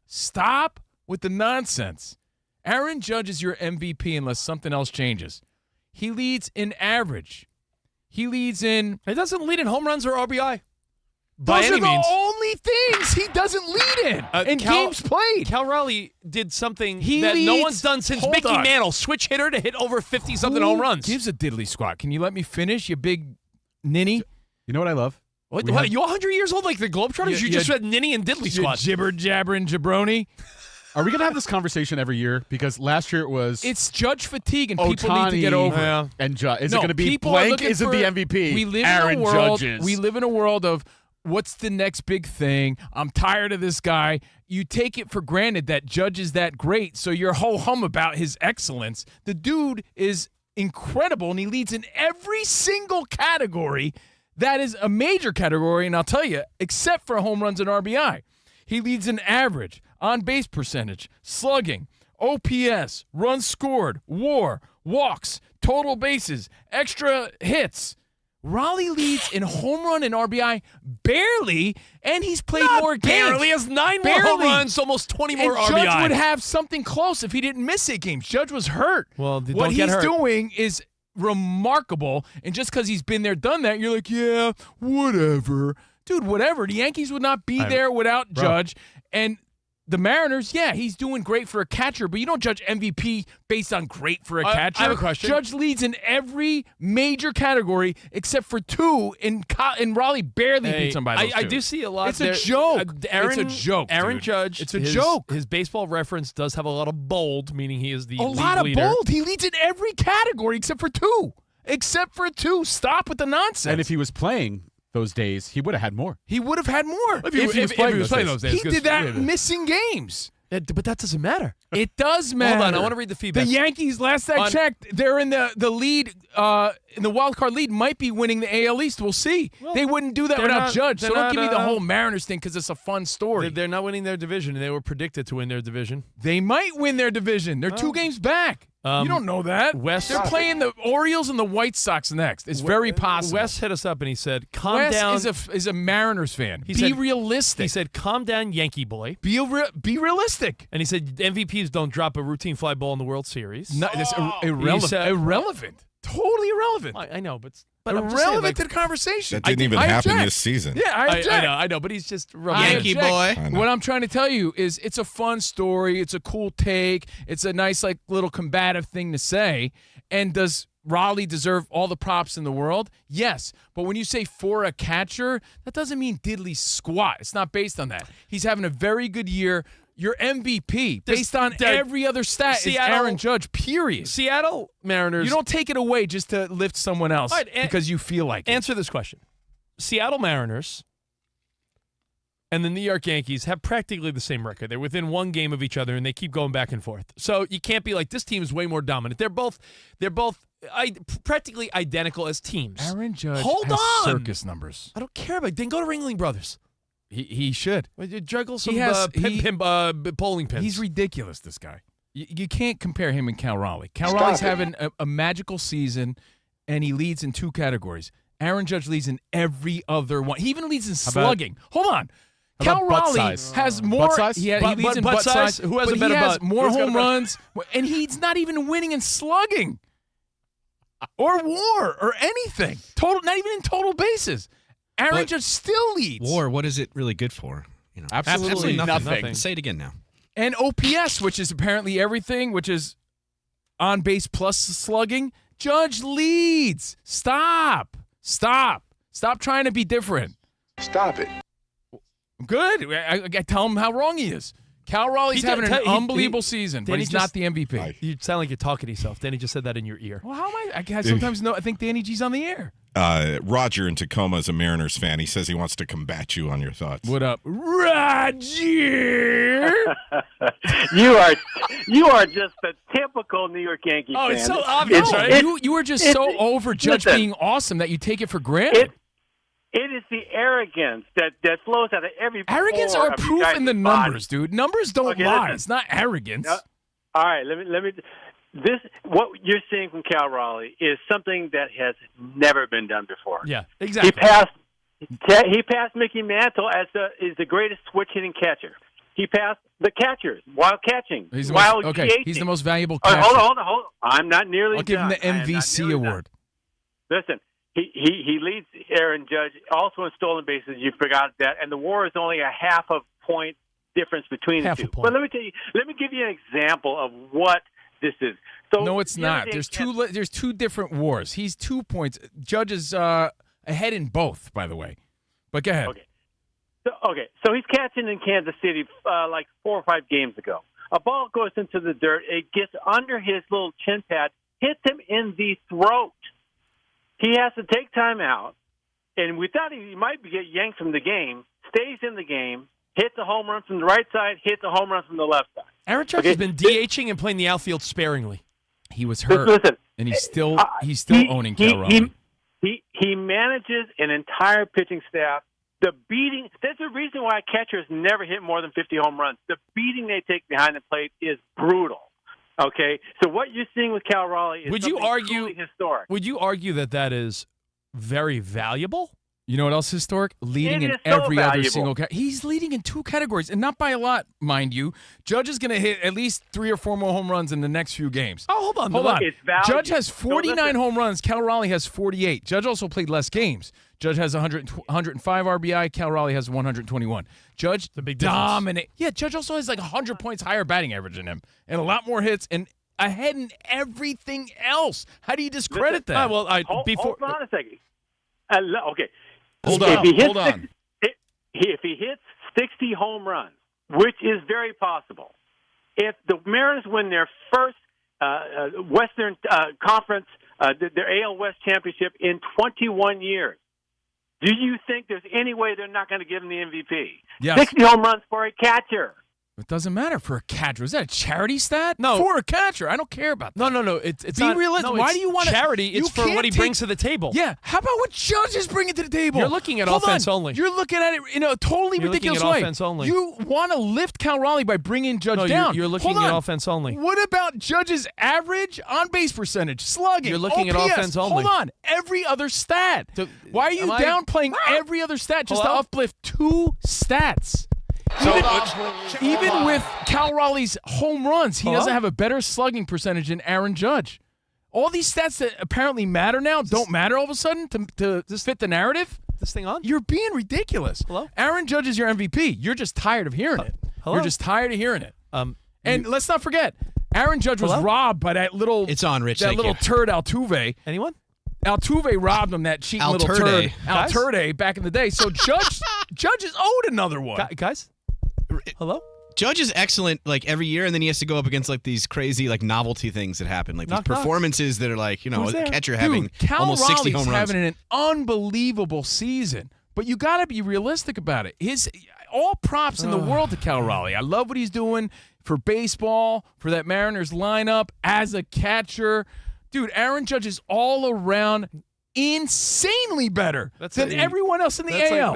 B: Stop with the nonsense. Aaron Judge is your MVP unless something else changes. He leads in average. He leads in...
C: He doesn't lead in home runs or RBI.
B: Those are the only things he doesn't lead in games played.
C: Cal Raleigh did something that no one's done since Mickey Mantle, switch hitter to hit over 50-something home runs.
B: Gives a diddly squat. Can you let me finish, you big ninny?
G: You know what I love?
C: What, are you 100 years old like the Globetrotters? You just said ninny and diddly squat.
B: Jibber, jabbering, jabroni.
G: Are we going to have this conversation every year? Because last year it was...
B: It's Judge fatigue, and people need to get over it.
G: And is it going to be blank isn't the MVP? Aaron Judge's.
B: We live in a world of what's the next big thing? I'm tired of this guy. You take it for granted that Judge is that great, so you're ho-hum about his excellence. The dude is incredible, and he leads in every single category that is a major category, and I'll tell you, except for home runs and RBI. He leads in average, on-base percentage, slugging, OPS, runs scored, WAR, walks, total bases, extra hits. Raleigh leads in home run and RBI barely, and he's played more games.
C: Barely. He has 9 more home runs, almost 20 more RBI.
B: Judge would have something close if he didn't miss 8 games. Judge was hurt.
C: Well,
B: what he's doing is remarkable, and just because he's been there, done that, you're like, yeah, whatever. Dude, whatever. The Yankees would not be there without Judge, and the Mariners, yeah, he's doing great for a catcher, but you don't judge MVP based on great for a catcher.
C: I have a question.
B: Judge leads in every major category except for 2, and Raleigh barely beats him by those 2.
C: I do see a lot.
B: It's a joke.
C: It's
B: a joke,
C: Aaron
B: dude.
C: Judge.
B: It's a joke.
C: His baseball reference does have a lot of bold, meaning he is the league
B: lot
C: leader.
B: of bold. He leads in every category except for 2. Except for 2. Stop with the nonsense.
G: And if he was playing those days, he would have had more.
B: He would have had more.
C: If he was playing those days.
B: He did that missing games.
C: But that doesn't matter.
B: It does matter.
C: Hold on, I want to read the feedback.
B: The Yankees, last I checked, they're in the lead, in the wild card lead, might be winning the AL East. We'll see. Well, they wouldn't do that without Judge. So don't give me the whole Mariners thing because it's a fun story.
C: They're not winning their division, and they were predicted to win their division.
B: They might win their division. They're 2 games back. You don't know that.
C: They're
B: playing the Orioles and the White Sox next. It's very possible.
C: Wes hit us up and he said, calm
B: Wes
C: down.
B: is a Mariners fan.
C: He
B: be
C: said,
B: realistic.
C: He said, calm down, Yankee boy.
B: Be realistic.
C: And he said, MVPs don't drop a routine fly ball in the World Series.
B: No, it's irrelevant. Totally irrelevant.
C: I know, but
B: irrelevant to the conversation.
D: That didn't even happen this season.
B: Yeah,
C: I know, but he's just
B: Yankee boy. What I'm trying to tell you is it's a fun story. It's a cool take. It's a nice, little combative thing to say. And does Raleigh deserve all the props in the world? Yes. But when you say for a catcher, that doesn't mean diddly squat. It's not based on that. He's having a very good year. Your MVP, based on every other stat, is Aaron Judge, period.
C: Seattle Mariners.
B: You don't take it away just to lift someone else because you feel like it.
C: Answer this question. Seattle Mariners and the New York Yankees have practically the same record. They're within 1 game of each other, and they keep going back and forth. So you can't be like, this team is way more dominant. They're both practically identical as teams.
B: Aaron Judge
C: Hold
B: has
C: on.
B: circus numbers.
C: I don't care about it. Then go to Ringling Brothers.
B: He should.
C: Juggle some bowling pins.
B: He's ridiculous, this guy. You can't compare him and Cal Raleigh. Cal Raleigh's having a magical season, and he leads in 2 categories. Aaron Judge leads in every other one. He even leads in slugging. Hold on. Cal Raleigh has more.
G: Butt size?
B: He leads in butt size.
C: Who has a
B: but
C: better
B: he has
C: butt?
B: more home runs, and he's not even winning in slugging or WAR or anything. Not even in total bases. Aaron Judge still leads.
F: WAR, what is it really good for?
G: Absolutely nothing.
F: Say it again now.
B: And OPS, which is apparently everything, which is on base plus slugging. Judge leads. Stop trying to be different.
E: Stop it.
B: Good. I tell him how wrong he is. Cal Raleigh's having an unbelievable season, but he's not the MVP.
C: You sound like you're talking to yourself. Danny just said that in your ear.
B: Well, how am I? I sometimes know. I think Danny G's on the air.
D: Roger in Tacoma is a Mariners fan. He says he wants to combat you on your thoughts.
B: What up, Roger?
H: You
F: You are just the typical New York Yankee fan.
C: Oh, it's so obvious, right?
B: You were just so over Judge being awesome that you take it for granted.
F: It is the arrogance that flows out of every
B: Arrogance
F: pore
B: are
F: of you
B: proof
F: guys'
B: in the
F: body.
B: numbers, dude. Numbers don't lie.
F: Listen.
B: It's not arrogance.
F: All right, let me. This what you're seeing from Cal Raleigh is something that has never been done before.
C: Yeah, exactly.
F: He passed Mickey Mantle as the greatest switch hitting catcher. He passed the catchers while catching.
B: He's the
F: while
B: most,
F: DHing.
B: he's the most valuable catcher.
F: Hold on. I'm not nearly
B: I'll give him
F: done.
B: the MVC award.
F: Listen, he leads Aaron Judge also in stolen bases. You forgot that, and the WAR is only a half a point difference between the two. But let me give you an example of what this is. So
B: no, it's not. There's two different wars. He's 2 points. Judge is ahead in both, by the way. But go ahead.
F: So he's catching in Kansas City like 4 or 5 games ago. A ball goes into the dirt. It gets under his little chin pad, hits him in the throat. He has to take time out, and we thought he might get yanked from the game, stays in the game, hits a home run from the right side, hits a home run from the left side.
C: Aaron Judge has been DHing and playing the outfield sparingly.
B: He was hurt, and he's still owning Cal Raleigh.
F: He manages an entire pitching staff. The beating, there's a reason why catchers never hit more than 50 home runs. The beating they take behind the plate is brutal. Okay? So what you're seeing with Cal Raleigh is truly historic.
C: Would you argue that is very valuable?
B: You know what else is historic? Leading in every other single category. He's leading in 2 categories, and not by a lot, mind you. Judge is going to hit at least 3 or 4 more home runs in the next few games.
C: Oh, hold on.
F: It's valuable.
B: Judge has 49 home runs. Cal Raleigh has 48. Judge also played less games. Judge has 105 RBI. Cal Raleigh has 121. Judge dominate. Yeah, Judge also has like 100 points higher batting average than him, and a lot more hits, and ahead in everything else. How do you discredit that?
F: Hold on a second. Okay.
B: Hold on.
F: If he hits 60 home runs, which is very possible, if the Mariners win their first Western Conference, their AL West championship in 21 years, do you think there's any way they're not going to give him the MVP?
B: Yes.
F: 60 home runs for a catcher.
B: It doesn't matter for a catcher. Is that a charity stat?
C: No.
B: For a catcher. I don't care about that.
C: No. It's
B: Be realistic.
C: No,
B: why do you want
C: charity? It's for what he brings to the table.
B: Yeah. How about what Judge is bringing to the table?
C: You're looking at offense only.
B: You're looking at it in a totally ridiculous way.
C: Offense only.
B: You want to lift Cal Raleigh by bringing Judge down.
C: You're looking at offense only.
B: What about Judge's average on-base percentage, slugging,
C: You're looking
B: OPS?
C: at offense only.
B: Hold on. Every other stat. Why are you downplaying every other stat just to uplift 2 stats? Even with Cal Raleigh's home runs, he doesn't have a better slugging percentage than Aaron Judge. All these stats that apparently matter now don't matter all of a sudden to fit the narrative.
C: This thing on?
B: You're being ridiculous.
C: Hello?
B: Aaron Judge is your MVP. You're just tired of hearing it.
C: Hello?
B: You're just tired of hearing it. And let's not forget, Aaron Judge was robbed by that little turd Altuve.
C: Anyone?
B: Altuve robbed him, that cheating little turd. Altuve back in the day. So Judge is owed another one.
C: Guys? Hello?
Q: Judge is excellent like every year, and then he has to go up against like these crazy like novelty things that happen, like these performances that are like, a catcher having almost 60 home runs.
B: Having an unbelievable season, but you got to be realistic about it. All props in the world to Cal Raleigh. I love what he's doing for baseball, for that Mariners lineup as a catcher. Dude, Aaron Judge is all around insanely better than everyone else in the AL.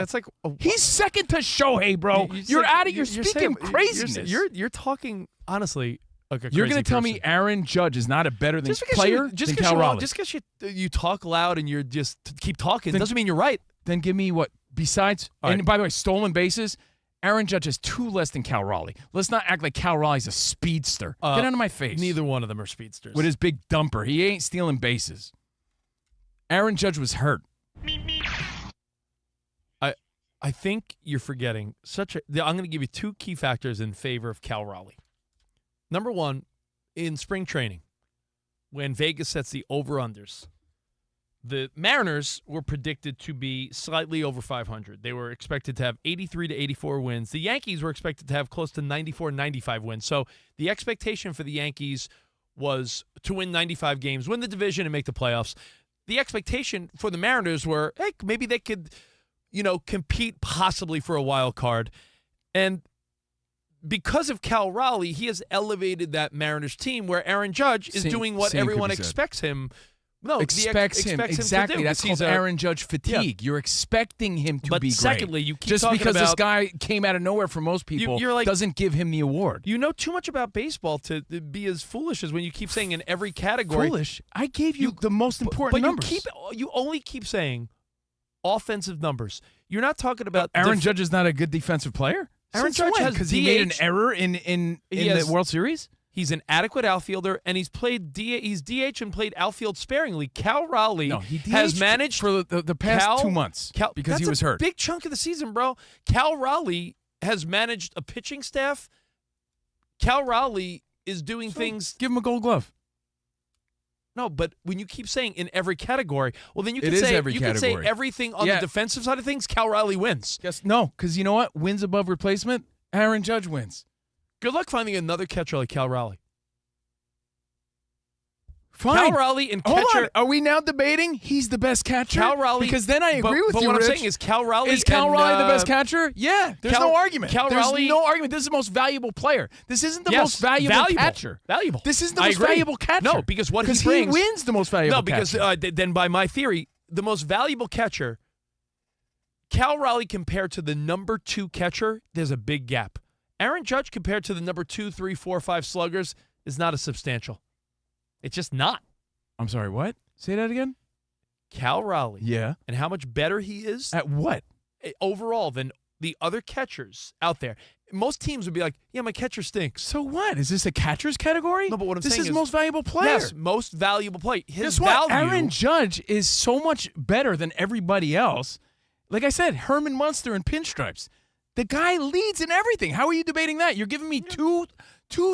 B: He's second to Shohei, bro. You're speaking craziness.
C: You're talking honestly like a crazy
B: You're going to tell
C: person.
B: me Aaron Judge is not a better player than Cal Raleigh?
C: Just because you talk loud and you're just keep talking doesn't mean you're right.
B: Then give me what besides. And by the way, stolen bases. Aaron Judge has 2 less than Cal Raleigh. Let's not act like Cal Raleigh's a speedster. Get out of my face.
C: Neither one of them are speedsters.
B: With his big dumper, he ain't stealing bases. Aaron Judge was hurt.
C: I think you're forgetting I'm going to give you 2 key factors in favor of Cal Raleigh. Number 1, in spring training, when Vegas sets the over-unders, the Mariners were predicted to be slightly over 500. They were expected to have 83 to 84 wins. The Yankees were expected to have close to 94, 95 wins. So the expectation for the Yankees was to win 95 games, win the division, and make the playoffs. The expectation for the Mariners were, hey, maybe they could, compete possibly for a wild card. And because of Cal Raleigh, he has elevated that Mariners team where Aaron Judge is doing what everyone expects him. No,
B: expects him exactly.
C: To do.
B: That's called Aaron Judge fatigue. Yeah. You're expecting him to be great.
C: Secondly, you keep
B: just
C: talking
B: because
C: about,
B: this guy came out of nowhere for most people
C: you're like,
B: doesn't give him the award.
C: You know too much about baseball to be as foolish as when you keep saying in every category.
B: Foolish? I gave you the most important numbers.
C: You only keep saying offensive numbers. You're not talking about
B: Aaron Judge is not a good defensive player.
C: Aaron Judge has
B: because he made an error in the World Series.
C: He's an adequate outfielder, and he's DH and played outfield sparingly. Cal Raleigh has managed
B: for the past 2 months because he was hurt.
C: Big chunk of the season, bro. Cal Raleigh has managed a pitching staff. Cal Raleigh is doing things.
B: Give him a Gold Glove.
C: No, but when you keep saying in every category, well, then you can say everything on the defensive side of things. Cal Raleigh wins.
B: Yes, no, because you know what? Wins above replacement. Aaron Judge wins.
C: Good luck finding another catcher like Cal Raleigh.
B: Fine.
C: Cal Raleigh and catcher.
B: Hold on. Are we now debating he's the best catcher?
C: Cal Raleigh.
B: Because then I agree with you,
C: But what
B: Rich.
C: I'm saying is Cal Raleigh.
B: Is Cal Raleigh the best catcher? Yeah. There's no argument. There's no argument. This is the most valuable player. This isn't the most valuable catcher.
C: Valuable.
B: This isn't the most valuable catcher.
C: No, because what he brings.
B: He wins the most valuable catcher.
C: No, because then by my theory, the most valuable catcher, Cal Raleigh compared to the number 2 catcher, there's a big gap. Aaron Judge compared to the number 2, 3, 4, 5 sluggers is not as substantial. It's just not.
B: I'm sorry, what? Say that again?
C: Cal Raleigh.
B: Yeah.
C: And how much better he is.
B: At what?
C: Overall than the other catchers out there. Most teams would be like, yeah, my catcher stinks.
B: So what? Is this a catcher's category?
C: No, but what I'm saying is...
B: This is most valuable player.
C: Yes, most valuable player.
B: Guess what? Aaron Judge is so much better than everybody else. Like I said, Herman Munster and pinstripes. The guy leads in everything. How are you debating that? You're giving me two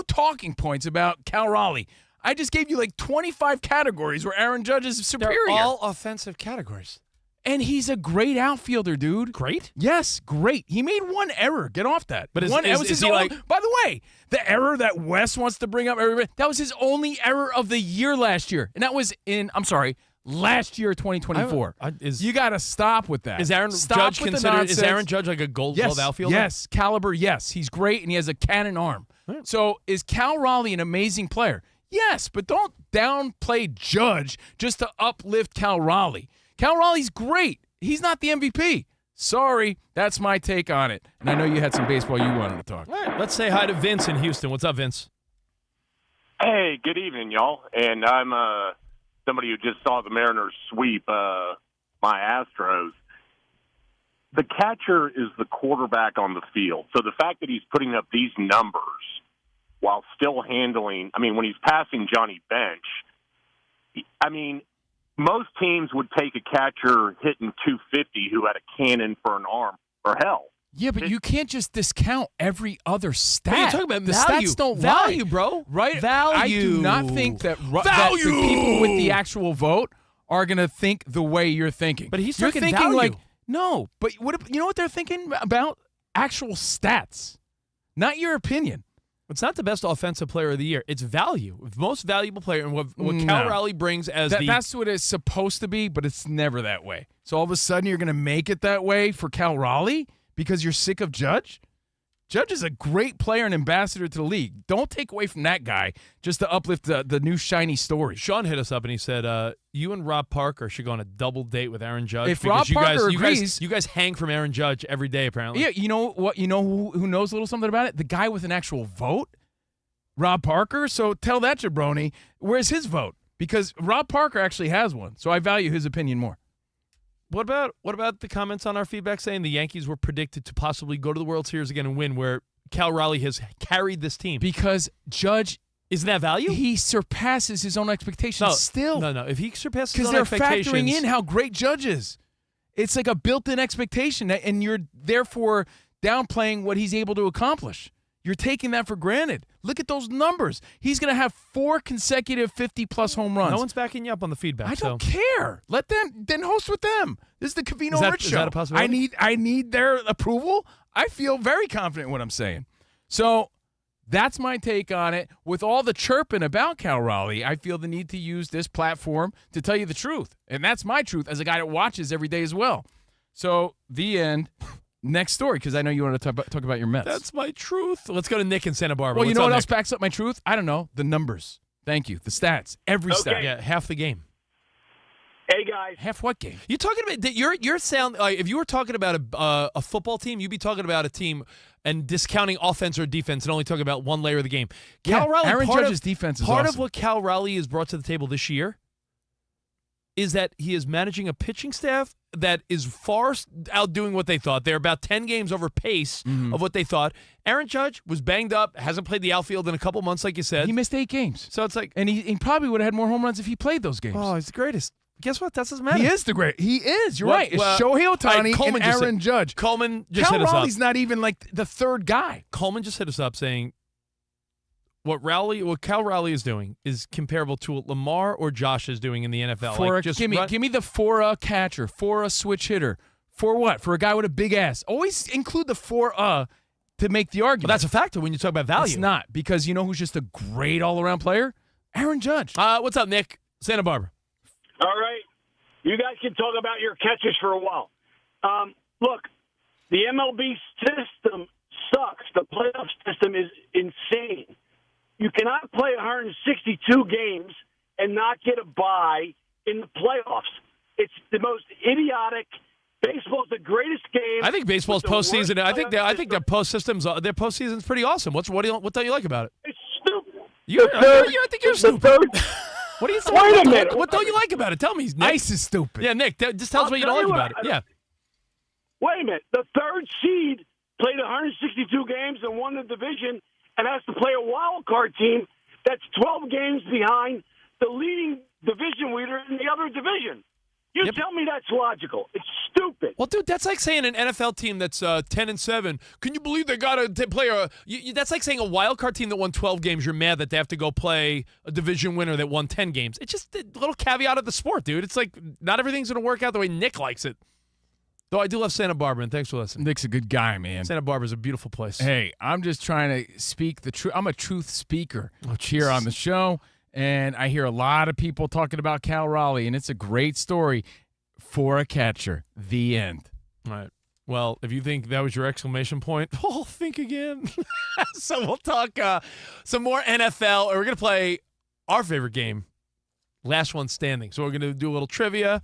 B: talking points about Cal Raleigh. I just gave you like 25 categories where Aaron Judge is superior.
C: They're all offensive categories.
B: And he's a great outfielder, dude.
C: Great?
B: Yes, great. He made one error. Get off that.
C: But
B: by the way, the error that Wes wants to bring up, everybody, that was his only error of the year last year. And that was last year, 2024. You got to stop with that.
C: Is Aaron Judge like a Gold Glove outfielder?
B: Yes, caliber, yes. He's great, and he has a cannon arm. Right. So is Cal Raleigh an amazing player? Yes, but don't downplay Judge just to uplift Cal Raleigh. Cal Raleigh's great. He's not the MVP. Sorry, that's my take on it. And I know you had some baseball you wanted to talk.
C: All right, let's say hi to Vince in Houston. What's up, Vince?
M: Hey, good evening, y'all. And I'm somebody who just saw the Mariners sweep my Astros. The catcher is the quarterback on the field. So the fact that he's putting up these numbers while still handling, when he's passing Johnny Bench, most teams would take a catcher hitting 250 who had a cannon for an arm or hell.
B: Yeah, but you can't just discount every other stat.
C: What are you talking about?
B: The
C: value.
B: Stats don't
C: value,
B: lie.
C: Bro.
B: Right?
C: Value.
B: I do not think that the people with the actual vote are going to think the way you're thinking.
C: But he's
B: you're
C: thinking
B: thinking
C: value.
B: No, but you know what they're thinking about? Actual stats, not your opinion.
C: It's not the best offensive player of the year. It's value. Most valuable player, and what Cal Raleigh brings
B: that's what it's supposed to be, but it's never that way. So all of a sudden you're going to make it that way for Cal Raleigh because you're sick of Judge? Judge is a great player and ambassador to the league. Don't take away from that guy just to uplift the new shiny story.
C: Sean hit us up and he said, you and Rob Parker should go on a double date with Aaron Judge.
B: If Rob Parker agrees,
C: you guys hang from Aaron Judge every day, apparently.
B: Yeah, you know what? You know who knows a little something about it? The guy with an actual vote, Rob Parker. So tell that jabroni, where's his vote? Because Rob Parker actually has one, so I value his opinion more.
C: What about the comments on our feedback saying the Yankees were predicted to possibly go to the World Series again and win, where Cal Raleigh has carried this team?
B: Because Judge,
C: isn't that value?
B: He surpasses his own expectations still.
C: No. If he surpasses his own
B: Because
C: expectations,
B: they're factoring in how great Judge is. It's like a built-in expectation, and you're therefore downplaying what he's able to accomplish. You're taking that for granted. Look at those numbers. He's going to have 4 consecutive 50-plus home runs.
C: No one's backing you up on the feedback.
B: I don't care. Let them then host with them. This is the Covino Rich Show.
C: Is that a possibility?
B: I need their approval. I feel very confident in what I'm saying. So that's my take on it. With all the chirping about Cal Raleigh, I feel the need to use this platform to tell you the truth. And that's my truth as a guy that watches every day as well. So the end. Next story, because I know you want to talk about your Mets.
C: That's my truth. Let's go to Nick in Santa Barbara.
B: Well, you
C: What's
B: know
C: up,
B: what
C: Nick?
B: else backs up my truth? I don't know. The numbers. Thank you. The stats. Every stat.
C: Yeah, half the game.
N: Hey guys,
B: half what game?
C: You talking about your sound? If you were talking about a football team, you'd be talking about a team and discounting offense or defense and only talking about one layer of the game. Cal Raleigh,
B: Aaron Judge's defense is
C: part
B: awesome.
C: of what Cal Raleigh has brought to the table this year is that he is managing a pitching staff that is far outdoing what they thought. They're about 10 games over pace of what they thought. Aaron Judge was banged up, hasn't played the outfield in a couple months, like you said.
B: He missed 8 games.
C: So it's like,
B: and he probably would have had more home runs if he played those games.
C: Oh, he's the greatest. Guess what? That doesn't matter.
B: He is the great. He is. You're right. It's Shohei Ohtani and Aaron Judge.
C: Coleman just
B: Cal
C: hit us up.
B: Raleigh's not even like the third guy.
C: Coleman just hit us up saying what Cal Raleigh is doing is comparable to what Lamar or Josh is doing in the NFL.
B: Give me the for a catcher, for a switch hitter, for what? For a guy with a big ass. Always include the for a to make the argument.
C: But that's a factor when you talk about value.
B: It's not, because you know who's just a great all-around player? Aaron Judge.
C: What's up, Nick? Santa Barbara.
N: all right, you guys can talk about your catches for a while. Look, the MLB system sucks. The playoff system is insane. You cannot play 162 games and not get a bye in the playoffs. It's the most idiotic. Baseball's the greatest game.
C: I think baseball's postseason. I think their postseason's pretty awesome. What don't you like about it?
N: It's stupid.
C: I think you're stupid. What do you say?
N: Wait a minute.
C: What don't you like about it? Tell me, Nick.
B: Ice is stupid.
C: Yeah, Nick. Just tell us what you don't like about it. Yeah.
N: Wait a minute. The third seed played 162 games and won the division and has to play a wild card team that's 12 games behind the leading division leader in the other division. You tell me that's logical. It's stupid.
C: Well, dude, that's like saying an NFL team that's 10-7. Can you believe they got to play that's like saying a wild card team that won 12 games. You're mad that they have to go play a division winner that won 10 games. It's just a little caveat of the sport, dude. It's like not everything's going to work out the way Nick likes it. Though I do love Santa Barbara, and thanks for listening.
B: Nick's a good guy, man.
C: Santa Barbara's a beautiful place.
B: Hey, I'm just trying to speak the truth. I'm a truth speaker here on the show, and I hear a lot of people talking about Cal Raleigh, and it's a great story for a catcher. The end.
C: All right. Well, if you think that was your exclamation point, think again. So we'll talk some more NFL, or we're going to play our favorite game, Last One Standing. So we're going to do a little trivia.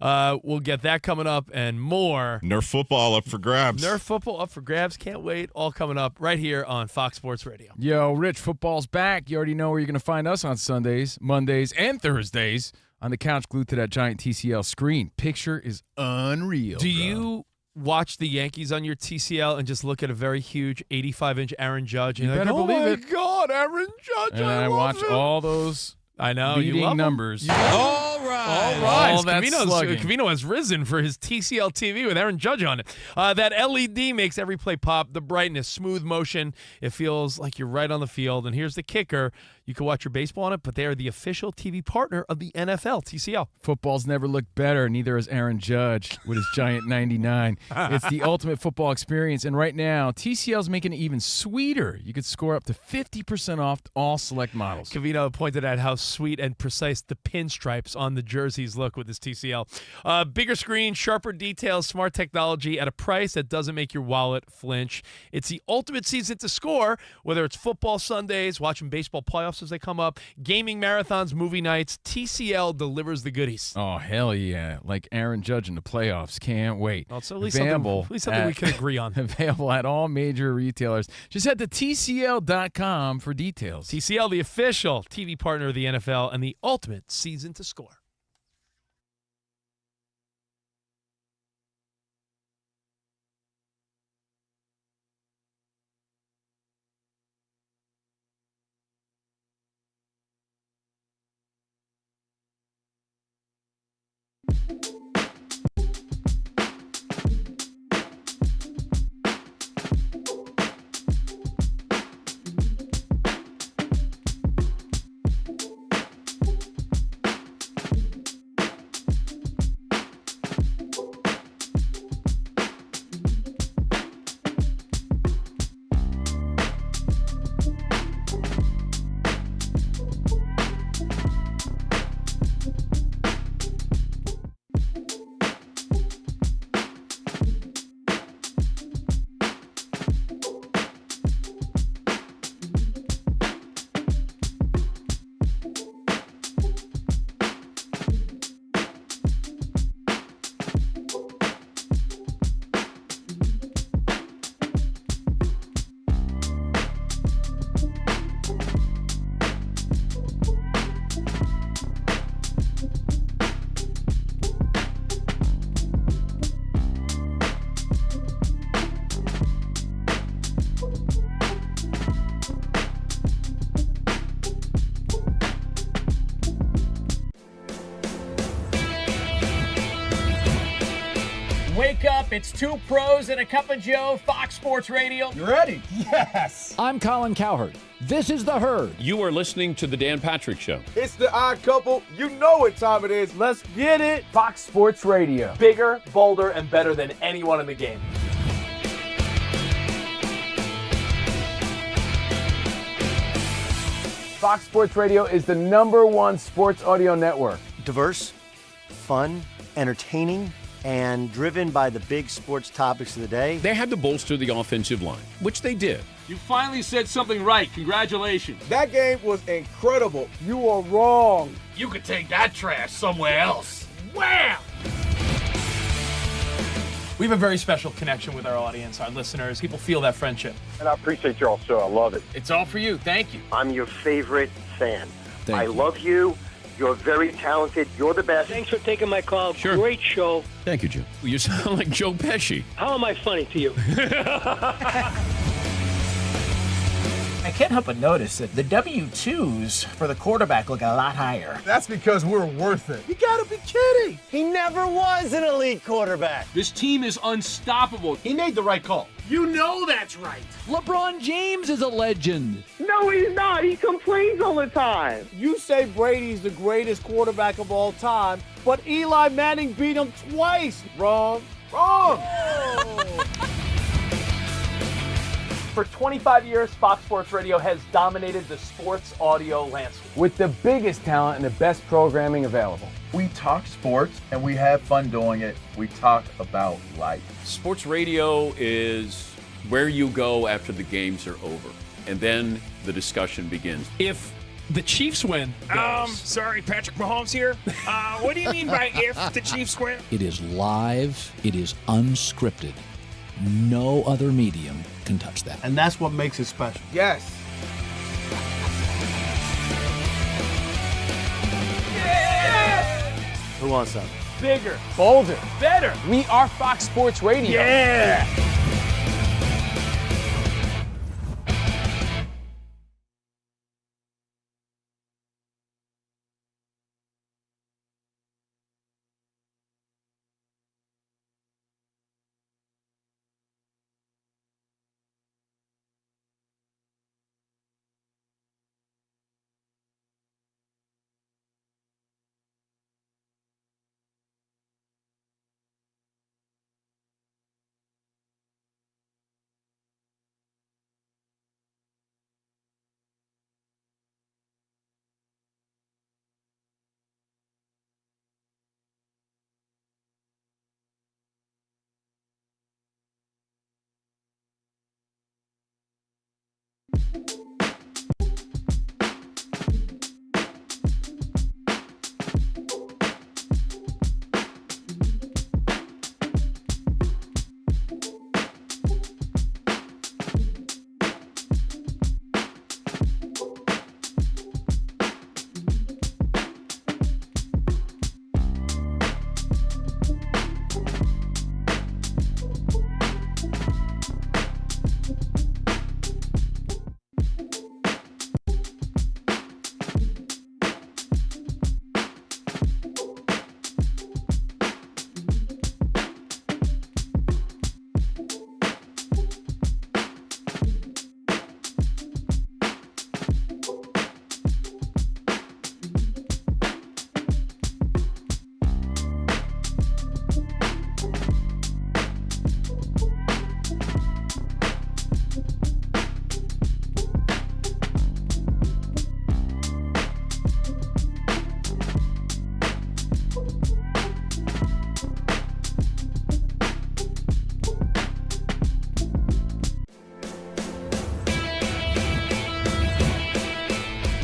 C: We'll get that coming up and more.
D: Nerf football up for grabs.
C: Nerf football up for grabs. Can't wait. All coming up right here on Fox Sports Radio.
B: Yo, Rich, football's back. You already know where you're going to find us on Sundays, Mondays, and Thursdays on the couch glued to that giant TCL screen. Picture is unreal.
C: Do you watch the Yankees on your TCL and just look at a very huge 85-inch Aaron Judge? And
B: You
C: you're
B: better
C: like,
B: believe
C: oh
B: it.
C: my God, Aaron Judge,
B: And I
C: love
B: watch
C: him.
B: all those
C: I know.
B: leading
C: You love him.
B: numbers.
C: All right.
B: All that slugging.
C: Covino has risen for his TCL TV with Aaron Judge on it. That LED makes every play pop. The brightness, smooth motion. It feels like you're right on the field. And here's the kicker. You can watch your baseball on it, but they are the official TV partner of the NFL, TCL.
B: Football's never looked better. Neither has Aaron Judge with his giant 99. It's the ultimate football experience. And right now, TCL's making it even sweeter. You could score up to 50% off all select models.
C: Covino pointed out how sweet and precise the pinstripes on the jerseys look with this TCL. Bigger screen, sharper details, smart technology at a price that doesn't make your wallet flinch. It's the ultimate season to score, whether it's football Sundays, watching baseball playoffs as they come up, gaming marathons, movie nights. TCL delivers the goodies.
B: Oh, hell yeah. Like Aaron Judge in the playoffs. Can't wait.
C: Also, at least something we can agree on.
B: Available at all major retailers. Just head to TCL.com for details.
C: TCL, the official TV partner of the NFL and the ultimate season to score.
I: Wake up, it's two pros and a cup of Joe, Fox Sports Radio.
G: You ready?
K: Yes. I'm Colin Cowherd. This is The Herd.
L: You are listening to The Dan Patrick Show.
J: It's the odd couple. You know what time it is. Let's get it. Fox Sports Radio. Bigger, bolder, and better than anyone in the game. Fox Sports Radio is the #1 sports audio network.
P: Diverse, fun, entertaining, and driven by the big sports topics of the day.
L: They had to bolster the offensive line, which they did.
R: You finally said something right. Congratulations.
J: That game was incredible. You are wrong.
R: You could take that trash somewhere else. Wham!
C: We have a very special connection with our audience, our listeners. People feel that friendship.
H: And I appreciate you all so. I love it.
B: It's all for you. Thank you.
H: I'm your favorite fan.
K: Thank you.
H: Love you. You're very talented. You're the best.
T: Thanks for taking my call.
L: Sure.
T: Great show.
L: Thank you, Joe. You sound like Joe Pesci.
T: How am I funny to you?
I: I can't help but notice that the W-2s for the quarterback look a lot higher.
J: That's because we're worth it. You gotta be kidding.
P: He never was an elite quarterback.
R: This team is unstoppable.
J: He made the right call.
R: You know that's right.
K: LeBron James is a legend.
F: No, he's not. He complains all the time.
J: You say Brady's the greatest quarterback of all time, but Eli Manning beat him twice. Wrong. Wrong. For 25 years, Fox Sports Radio has dominated the sports audio landscape with the biggest talent and the best programming available.
G: We talk sports, and we have fun doing it. We talk about life.
L: Sports radio is where you go after the games are over, and then the discussion begins.
C: If the Chiefs win,
O: Sorry, Patrick Mahomes here. What do you mean by if the Chiefs win?
K: It is live. It is unscripted. No other medium can touch that.
J: And that's what makes it special. Yes.
P: Who wants some?
J: Bigger, bolder, better.
C: we are Fox Sports Radio.
J: Yeah.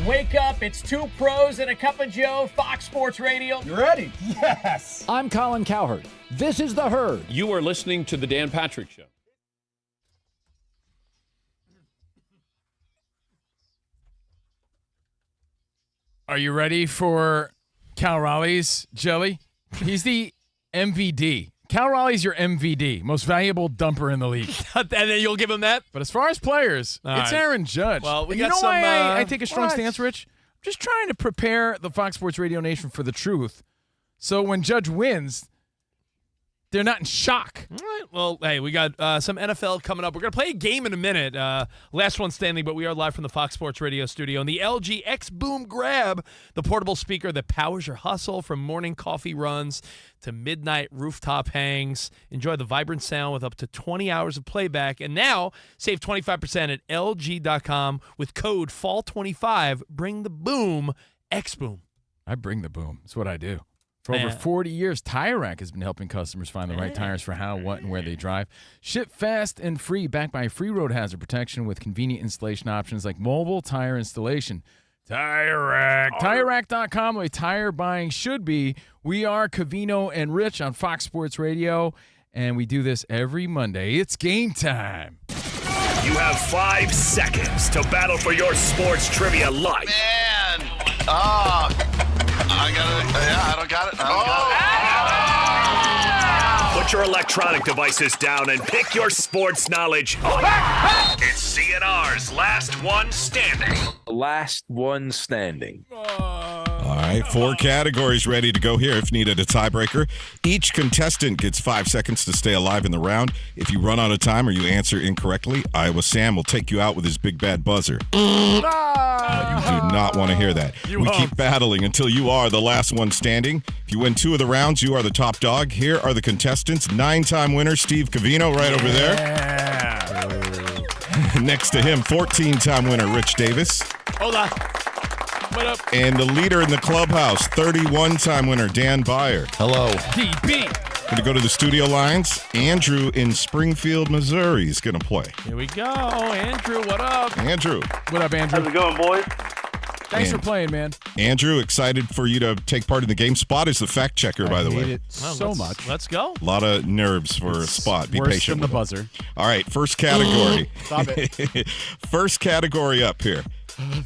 I: Wake up, it's two pros and a cup of Joe, Fox Sports Radio.
G: You ready?
K: Yes. I'm Colin Cowherd. This is The Herd.
L: You are listening to The Dan Patrick Show.
B: Are you ready for Cal Raleigh's jelly? He's the MVD. Cal Raleigh's your MVD, most valuable dumper in the league.
C: And then you'll give him that?
B: But as far as players,
C: All
B: it's
C: right.
B: Aaron Judge.
C: Well, we
B: And
C: got
B: you know
C: some,
B: why I take a strong
C: what?
B: stance, Rich? I'm just trying to prepare the Fox Sports Radio Nation for the truth. So when Judge wins, They're not in shock.
C: All right. Well, hey, we got some NFL coming up. We're going to play a game in a minute. Last one standing, but we are live from the Fox Sports Radio studio. And the LG X Boom Grab, the portable speaker that powers your hustle from morning coffee runs to midnight rooftop hangs. Enjoy the vibrant sound with up to 20 hours of playback. And now, save 25% at LG.com with code FALL25. Bring the boom, X Boom.
B: I bring the boom. That's what I do. For over 40 years, Tire Rack has been helping customers find the right tires for how, what, and where they drive. Ship fast and free, backed by free road hazard protection with convenient installation options like mobile tire installation. Tire Rack. TireRack.com, the way tire buying should be. We are Covino and Rich on Fox Sports Radio, and we do this every Monday. It's game time.
S: You have 5 seconds to battle for your sports trivia life.
U: Man, I don't got it.
S: Put your electronic devices down and pick your sports knowledge. It's CNR's Last One Standing.
U: Last one standing.
D: All right, 4 categories ready to go here if needed a tiebreaker. Each contestant gets 5 seconds to stay alive in the round. If you run out of time or you answer incorrectly, Iowa Sam will take you out with his big bad buzzer. You do not want to hear that. We keep battling until you are the last one standing. If you win 2 of the rounds, you are the top dog. Here are the contestants. 9-time winner Steve Covino right over there. Next to him, 14-time winner Rich Davis.
C: Hold on. What up?
D: And the leader in the clubhouse, 31-time winner Dan Byer.
A: Hello.
C: DB.
D: Going to go to the studio lines. Andrew in Springfield, Missouri is going to play.
C: Here we go. Andrew, what up?
D: Andrew.
B: What up, Andrew?
H: How's it going, boys?
B: Thanks for playing, man.
D: Andrew, excited for you to take part in the game. Spot is the fact checker, by the way.
B: I hate it so much.
C: Let's go.
D: A lot of nerves for Spot. Be
B: Worse
D: patient.
B: than the
D: with it.
B: buzzer.
D: All right, first category.
B: Stop it.
D: First category up here.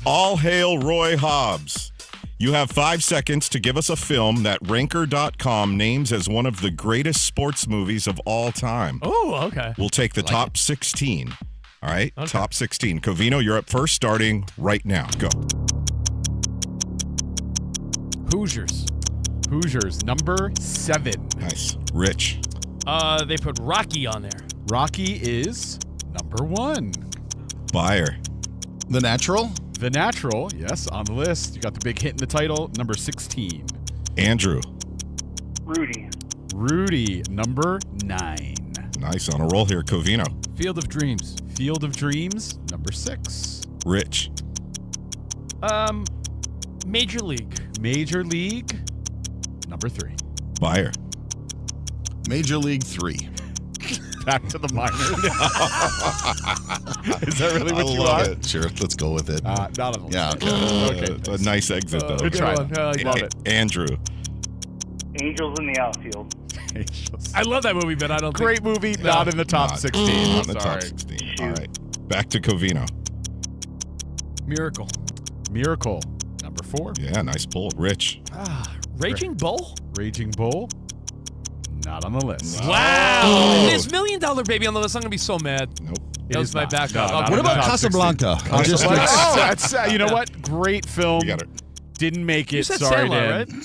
D: All hail Roy Hobbs. You have 5 seconds to give us a film that Ranker.com names as one of the greatest sports movies of all time.
C: Oh, okay.
D: We'll take the top 16. All right, top 16. Covino, you're up first, starting right now. Go.
B: Hoosiers, number 7.
D: Nice. Rich.
C: They put Rocky on there.
B: Rocky is number 1.
D: Byer.
A: The Natural?
B: The Natural, yes, on the list. You got the big hit in the title, number 16.
D: Andrew.
F: Rudy,
B: number 9.
D: Nice, on a roll here. Covino.
B: Field of Dreams, number 6.
D: Rich.
C: Major League,
B: number 3.
D: Byer.
A: Major League 3.
B: Back to the minors. Is that really what you
A: love
B: want?
A: it. Sure, let's go with it.
B: None of them.
A: Yeah, okay.
D: A nice exit, though.
B: Good try.
C: I love it.
D: Andrew.
F: Angels in the Outfield.
C: I love that movie, but I don't
B: Great movie, not in the top 16.
D: Not in the top 16. All right. Back to Covino.
B: Miracle, number 4.
D: Yeah, nice pull. Rich.
C: Raging Bull?
B: Not on the list.
C: Wow. There's $1 Million Baby on the list. I'm going to be so mad.
D: Nope.
C: That was my backup.
B: No,
A: What about Casablanca?
B: That's you know what? Great film.
D: You got it.
B: Didn't make it.
C: You said
B: Sorry,
C: Sandlot,
B: Dan.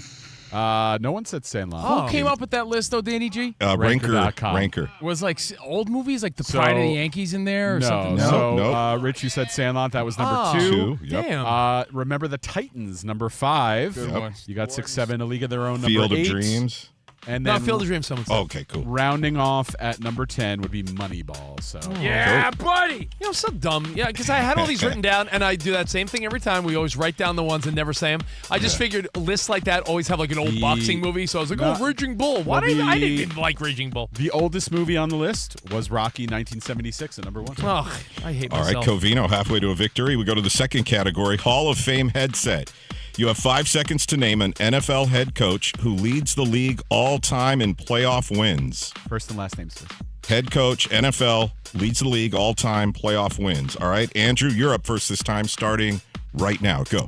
B: Right? No one said Sandlot.
C: Oh.
B: Who came up with that list, though, Danny G?
D: Ranker.com. Ranker.
B: Was like old movies like The Pride of the Yankees in there or something?
D: No.
B: Rich, you said Sandlot. That was number
D: 2. Yep.
C: Damn.
B: Remember the Titans, number 5.
C: Good one.
B: You got 6, 7, A League of Their Own, number
D: Field
B: 8.
D: of Dreams.
B: And then
C: Field of Dreams, someone said.
D: Okay, cool.
B: Rounding off at number 10 would be Moneyball. So
C: Yeah, buddy. You know, I'm so dumb. Yeah, because I had all these written down, and I do that same thing every time. We always write down the ones and never say them. I just figured lists like that always have like an old boxing movie, so I was like, Raging Bull. Why did I didn't even like Raging Bull.
B: The oldest movie on the list was Rocky 1976 at number 1.
C: Oh, I hate
D: All
C: myself.
D: right, Covino, halfway to a victory. We go to the second category, Hall of Fame headset. You have 5 seconds to name an NFL head coach who leads the league all time in playoff wins.
B: First and last names, please.
D: Head coach, NFL, leads the league all time playoff wins. All right, Andrew, you're up first this time, starting right now. Go.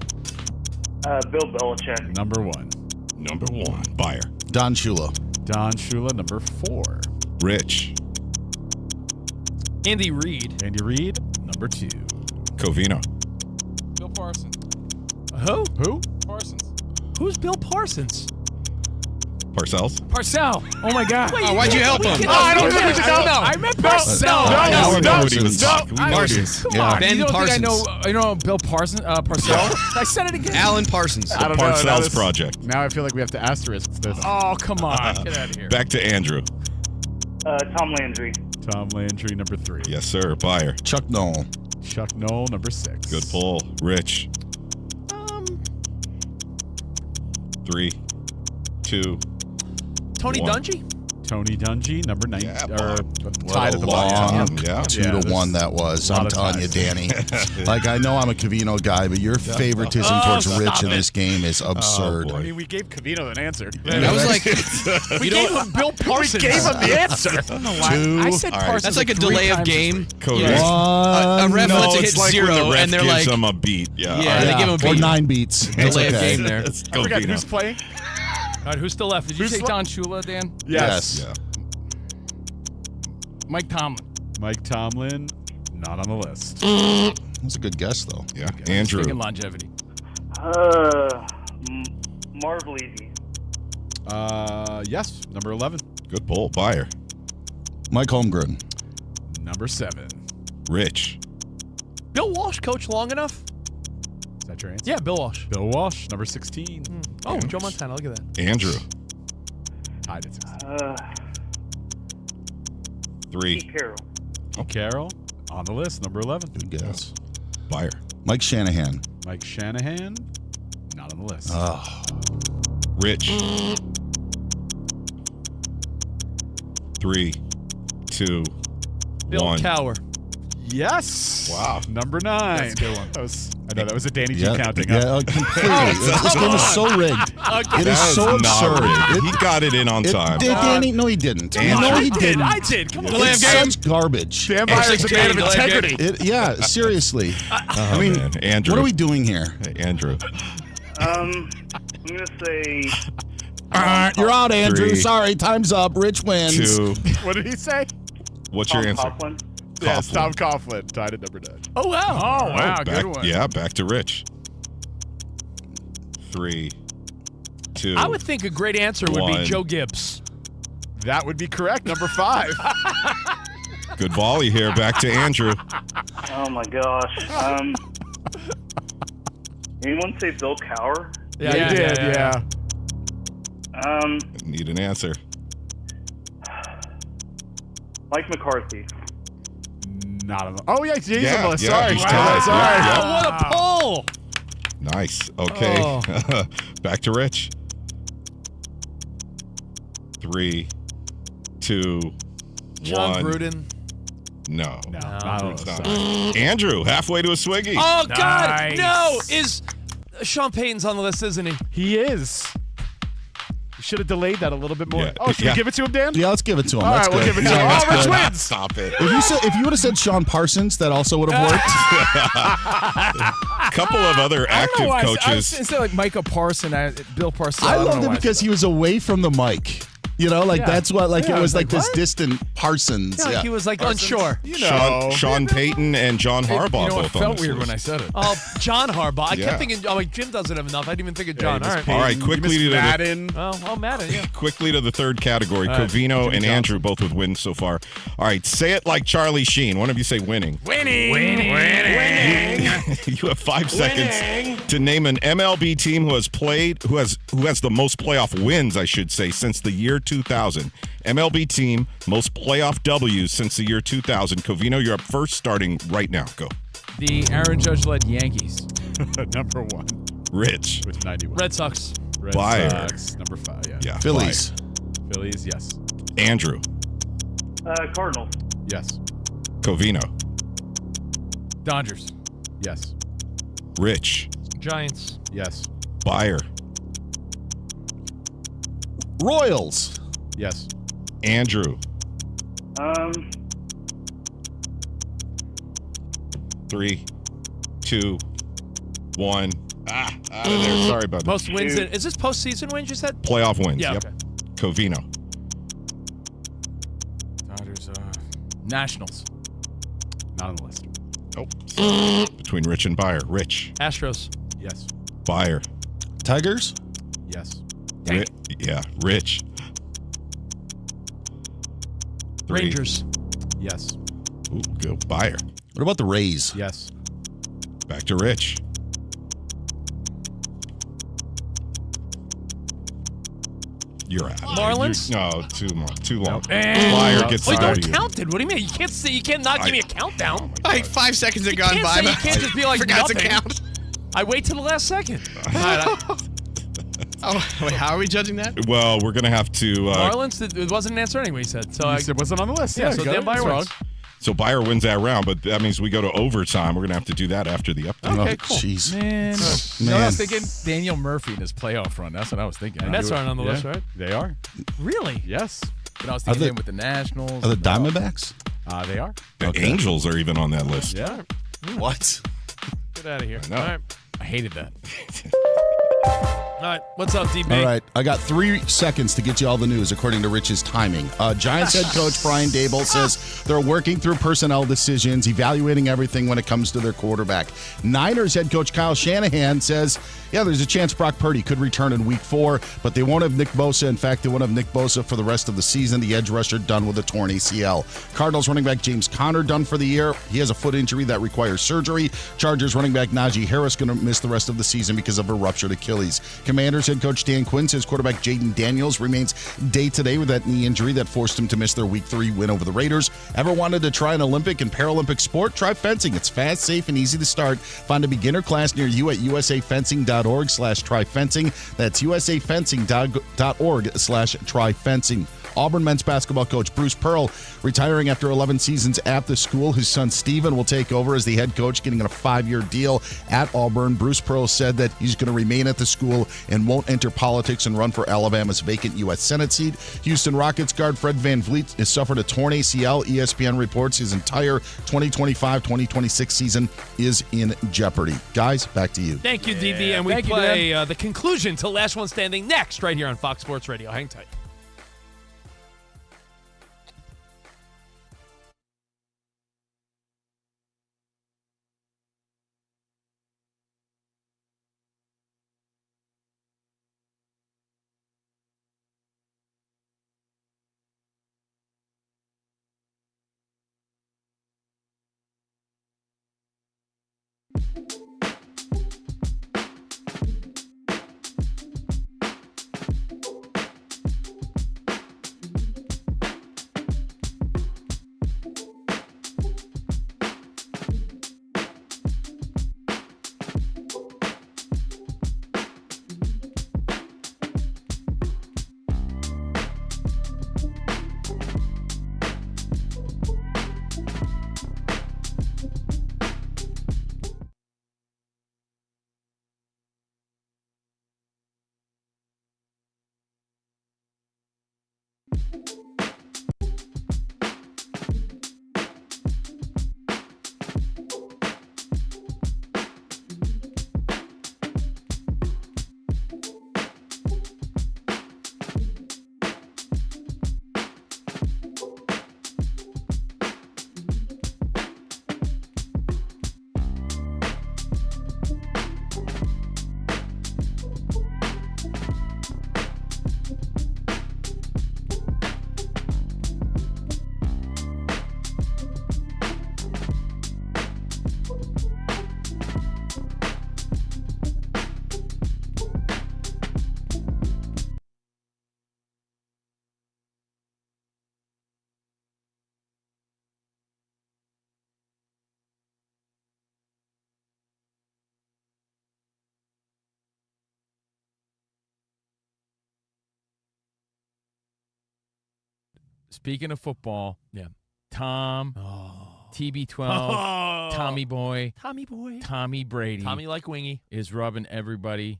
F: Bill Belichick.
B: Number 1.
D: Byer.
A: Don Shula.
B: number 4.
D: Rich.
C: Andy Reid.
B: Number 2.
D: Covino.
B: Bill Parsons.
C: Who?
B: Parsons.
C: Who's Bill Parsons?
B: Parcell. Oh my God.
Q: Oh, why'd you help him?
B: I don't know. I meant Parcell.
A: Now we know what he
B: No.
A: was talking.
Q: Parsons.
B: Come on.
Q: Ben
B: you don't
Q: Parsons.
B: think I know Bill Parcell? I said it again.
Q: Alan Parsons.
E: I don't know.
D: Parcells Project.
E: Now I feel like we have to asterisk this.
B: Oh, come on. Get out of here.
D: Back to Andrew.
F: Tom Landry.
E: Tom Landry, number 3.
D: Yes, sir. Buyer.
A: Chuck Noll.
E: Chuck Noll, number 6.
D: Good pull. Rich. 3, 2,
C: Tony
D: 1.
C: Dungy?
E: Tony Dungy, number 9.
D: Yeah,
E: tied at the bottom.
D: Yeah.
A: 2-1 that was. I'm telling you, Danny. Like, I know I'm a Covino guy, but your favoritism towards Rich in this game is absurd.
E: I mean, we gave Covino an answer.
Q: That was like
C: We gave him Bill Parsons.
E: We gave him the answer.
B: I don't know why. I said Parsons.
Q: That's like a delay of game.
D: Cody.
Q: A ref lets it hit
D: it's like
Q: 0,
D: when the ref
Q: and they're
D: gives
Q: like,
D: them a beat. Yeah.
Q: Yeah, they give him a
A: or
Q: beat.
A: 9 beats. That's
Q: Delay of
A: okay.
Q: game there.
D: Let's
E: I
D: go,
E: forgot
D: Vino.
E: who's playing.
C: All right, who's still left?
B: Did you say Don Shula, Dan?
A: Yes.
D: Yeah.
B: Mike Tomlin.
E: Mike Tomlin, not on the list.
A: That's a good guess, though.
D: Yeah. Andrew.
B: Taking longevity.
F: Marv Levy.
E: Yes, number 11.
D: Good pull. Buyer.
A: Mike Holmgren.
E: Number 7.
D: Rich.
C: Bill Walsh coached long enough?
E: Is that your answer?
C: Yeah, Bill Walsh.
E: Bill Walsh, number 16.
C: Oh, Joe Montana. Look at that.
D: Andrew.
E: Tied at 16.
D: 3.
F: Carroll.
E: Pete Carroll, on the list, number 11.
A: Good guess.
D: Buyer.
A: Mike Shanahan.
E: Mike Shanahan, not on the list.
D: Rich. 3, 2,
C: Bill
D: 1.
C: Cowher.
E: Yes.
D: Wow.
E: Number 9.
B: That's a good one.
E: I know that was a Danny G counting.
A: Yeah, completely. This game is so rigged. It is so absurd.
D: He got it in on time.
A: Danny, no, he didn't.
D: Andrew.
A: No, he didn't.
C: I did. Come on.
A: It's such garbage.
E: Dan Byer's a man of integrity.
A: Yeah, seriously. I mean,
D: man. Andrew.
A: what are we doing here?
D: Hey, Andrew.
F: I'm gonna say.
A: You're out, Andrew.
D: 3,
A: Sorry, time's up. Rich wins.
D: 2.
E: What did he say?
D: What's your answer?
F: Coughlin.
E: Yes, Tom Coughlin, tied at number 9.
C: Oh, wow.
B: Oh, wow.
D: back,
B: Good one.
D: Yeah, back to Rich. 3, 2.
C: I would think a great answer would
D: 1.
C: be Joe Gibbs.
E: That would be correct, number 5.
D: Good volley here. Back to Andrew.
F: Oh my gosh. Anyone say Bill Cowher?
E: Yeah, he did, yeah.
D: Need an answer.
F: Mike McCarthy.
E: Not on the. Oh, yeah, he's
D: Yeah,
E: on the list.
D: yeah,
E: Sorry.
D: he's tied.
E: Sorry.
D: Yeah,
C: Oh, what a pull.
D: Nice. Okay.
C: Oh.
D: Back to Rich. 3, 2, 1.
C: John Gruden.
D: No.
E: Not on
D: It's
E: the
D: not.
E: list.
D: Andrew, halfway to a swiggy.
C: Oh, God.
B: Nice.
C: No. Is Sean Payton's on the list, isn't he?
E: He is. You should have delayed that a little bit more.
D: Yeah.
E: Oh, should we give it to him, Dan?
A: Yeah, let's give it to him.
E: All
A: That's
E: right, we'll
A: good.
E: give it to him.
A: Yeah, that's
E: Oh, Rich
A: good.
E: wins.
D: Stop it.
A: If you would have said Sean Parsons, that also would have worked.
D: A couple of other
B: I don't
D: active
B: know why
D: coaches.
B: instead of like Micah Parson, Bill Parcell.
A: I
B: don't
A: loved
B: know
A: it
B: why
A: because he was away from the mic. You know, like
B: Yeah.
A: that's what, like
B: Yeah,
A: it
B: I
A: was
B: was
A: like
B: like,
A: this
B: what?
A: distant Parsons.
C: Yeah,
A: Yeah.
C: he was like unsure.
E: You know.
D: Sean Payton and John Harbaugh
B: You know, it
D: both on
B: felt
D: this
B: weird
D: list.
B: when I said it.
C: Oh, John Harbaugh. I
D: Yeah.
C: kept thinking, oh, like Jim doesn't have enough. I didn't even think of John.
E: Yeah,
C: All
E: you
C: right.
E: miss
D: All right,
E: Payton,
D: quickly
E: you
D: to
E: miss
D: the
E: Madden.
C: Oh, Madden, yeah.
D: Quickly to the third category.
C: All right.
D: Covino
C: Jimmy
D: and
C: Johnson.
D: Andrew both with wins so far. All right, say it like Charlie Sheen. One of you say winning.
B: Winning.
D: You have 5 seconds to name an MLB team who has the most playoff wins, I should say, since the year 2000. MLB team, most playoff W's since the year 2000. Covino, you're up first, starting right now. Go.
B: The Aaron Judge-led Yankees.
E: Number 1
D: Rich.
E: with 91.
C: Red Sox.
E: Red
D: Buyer.
E: Sox, number 5. Yeah.
D: Yeah.
A: Phillies.
E: Phillies, yes.
D: Buyer. Andrew.
F: Cardinals.
E: Yes.
D: Covino.
B: Dodgers.
E: Yes.
D: Rich.
C: Giants.
E: Yes.
D: Buyer.
A: Royals.
E: Yes.
D: Andrew. 3, 2, 1. Out of there. Sorry about that.
C: Most wins. Is this postseason wins you said?
D: Playoff wins.
C: Yeah,
D: Yep.
C: okay.
D: Covino.
B: Dodgers. Nationals.
E: Not on the list.
D: Nope. Between Rich and Buyer. Rich.
C: Astros.
E: Yes.
D: Buyer.
A: Tigers.
E: Yes.
D: Rich. 3.
C: Rangers.
E: Yes.
D: Ooh, go Buyer.
A: What about the Rays?
E: Yes.
D: Back to Rich. You're out.
C: Marlins?
D: No, too long.
C: And
D: Buyer gets the
C: you
D: W.
C: counted. What do you mean? You can't say you can't not give me a countdown.
Q: Like 5 seconds had gone
C: can't
Q: by.
C: say you
Q: but
C: can't just be like
Q: forgot
C: nothing.
Q: to count.
C: I wait till the last second. All right,
Q: Wait, how are we judging that?
D: Well, we're gonna have to.
C: Marlins. It wasn't an answer anyway. He said so.
E: It wasn't on the list.
C: Yeah, so Dan Buyer wins.
D: So Buyer wins that round, but that means we go to overtime. We're gonna have to do that after the update.
C: Okay, cool.
A: Jeez.
B: Man. You know, I was thinking Daniel Murphy in his playoff run. That's what I was thinking.
C: And Mets aren't on the list, right?
E: They are.
C: Really?
E: Yes.
B: But I was thinking him with the Nationals.
A: Are the Diamondbacks?
E: They are.
D: The Angels are even on that list.
E: Yeah.
Q: What?
C: Get out of here.
D: I know.
C: All right.
B: I hated that.
C: All right. What's up, DB?
A: All right, I got 3 seconds to get you all the news according to Rich's timing. Giants head coach Brian Daboll says they're working through personnel decisions, evaluating everything when it comes to their quarterback. Niners head coach Kyle Shanahan says, yeah, there's a chance Brock Purdy could return in week 4, but they won't have Nick Bosa. In fact, they won't have Nick Bosa for the rest of the season. The edge rusher done with a torn ACL. Cardinals running back James Conner done for the year. He has a foot injury that requires surgery. Chargers running back Najee Harris going to miss the rest of the season because of a ruptured Achilles. Commanders head coach Dan Quinn says quarterback Jaden Daniels remains day-to-day with that knee injury that forced him to miss their Week 3 win over the Raiders. Ever wanted to try an Olympic and Paralympic sport? Try fencing. It's fast, safe, and easy to start. Find a beginner class near you at usafencing.org/tryfencing. That's usafencing.org/tryfencing. Auburn men's basketball coach Bruce Pearl retiring after 11 seasons at the school. His son Steven will take over as the head coach, getting a 5-year deal at Auburn. Bruce Pearl said that he's going to remain at the school and won't enter politics and run for Alabama's vacant U.S. Senate seat. Houston Rockets guard Fred VanVleet has suffered a torn ACL. ESPN reports his entire 2025-2026 season is in jeopardy. Guys, back to you.
C: Thank you, DB. And we play the conclusion to Last One Standing next right here on Fox Sports Radio. Hang tight.
B: Speaking of football, Tom, TB12, Tommy Boy, Tommy Brady,
C: Tommy like Wingy,
B: is rubbing everybody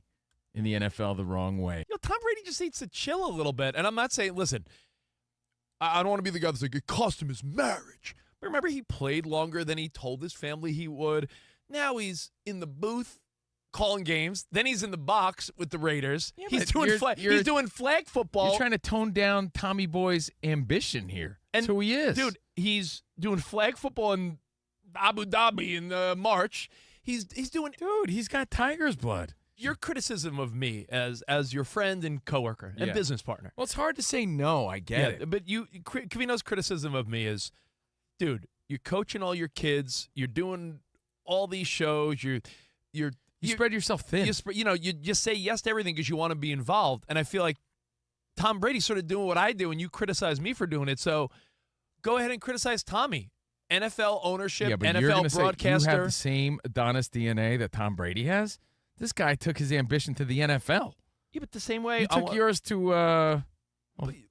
B: in the NFL the wrong way.
C: You know, Tom Brady just needs to chill a little bit. And I'm not saying, listen, I don't want to be the guy that's like, it cost him his marriage. But remember, he played longer than he told his family he would. Now he's in the booth calling games. Then he's in the box with the Raiders.
B: Yeah,
C: he's
B: but
C: doing flag football.
B: You're trying to tone down Tommy Boy's ambition here.
C: And
B: that's who he is.
C: Dude, he's doing flag football in Abu Dhabi in March. He's doing.
B: Dude, he's got Tiger's blood.
C: your criticism of me as your friend and coworker and business partner.
B: Well, it's hard to say no. I get it.
C: But Covino's criticism of me is, dude, you're coaching all your kids. You're doing all these shows. You
B: spread yourself thin.
C: You just say yes to everything because you want to be involved. And I feel like Tom Brady's sort of doing what I do, and you criticize me for doing it. So go ahead and criticize Tommy. NFL ownership,
B: but
C: NFL
B: you're gonna
C: broadcaster.
B: Say you have the same Adonis DNA that Tom Brady has. This guy took his ambition to the NFL.
C: Yeah, but the same way
B: you took yours to.
C: Well,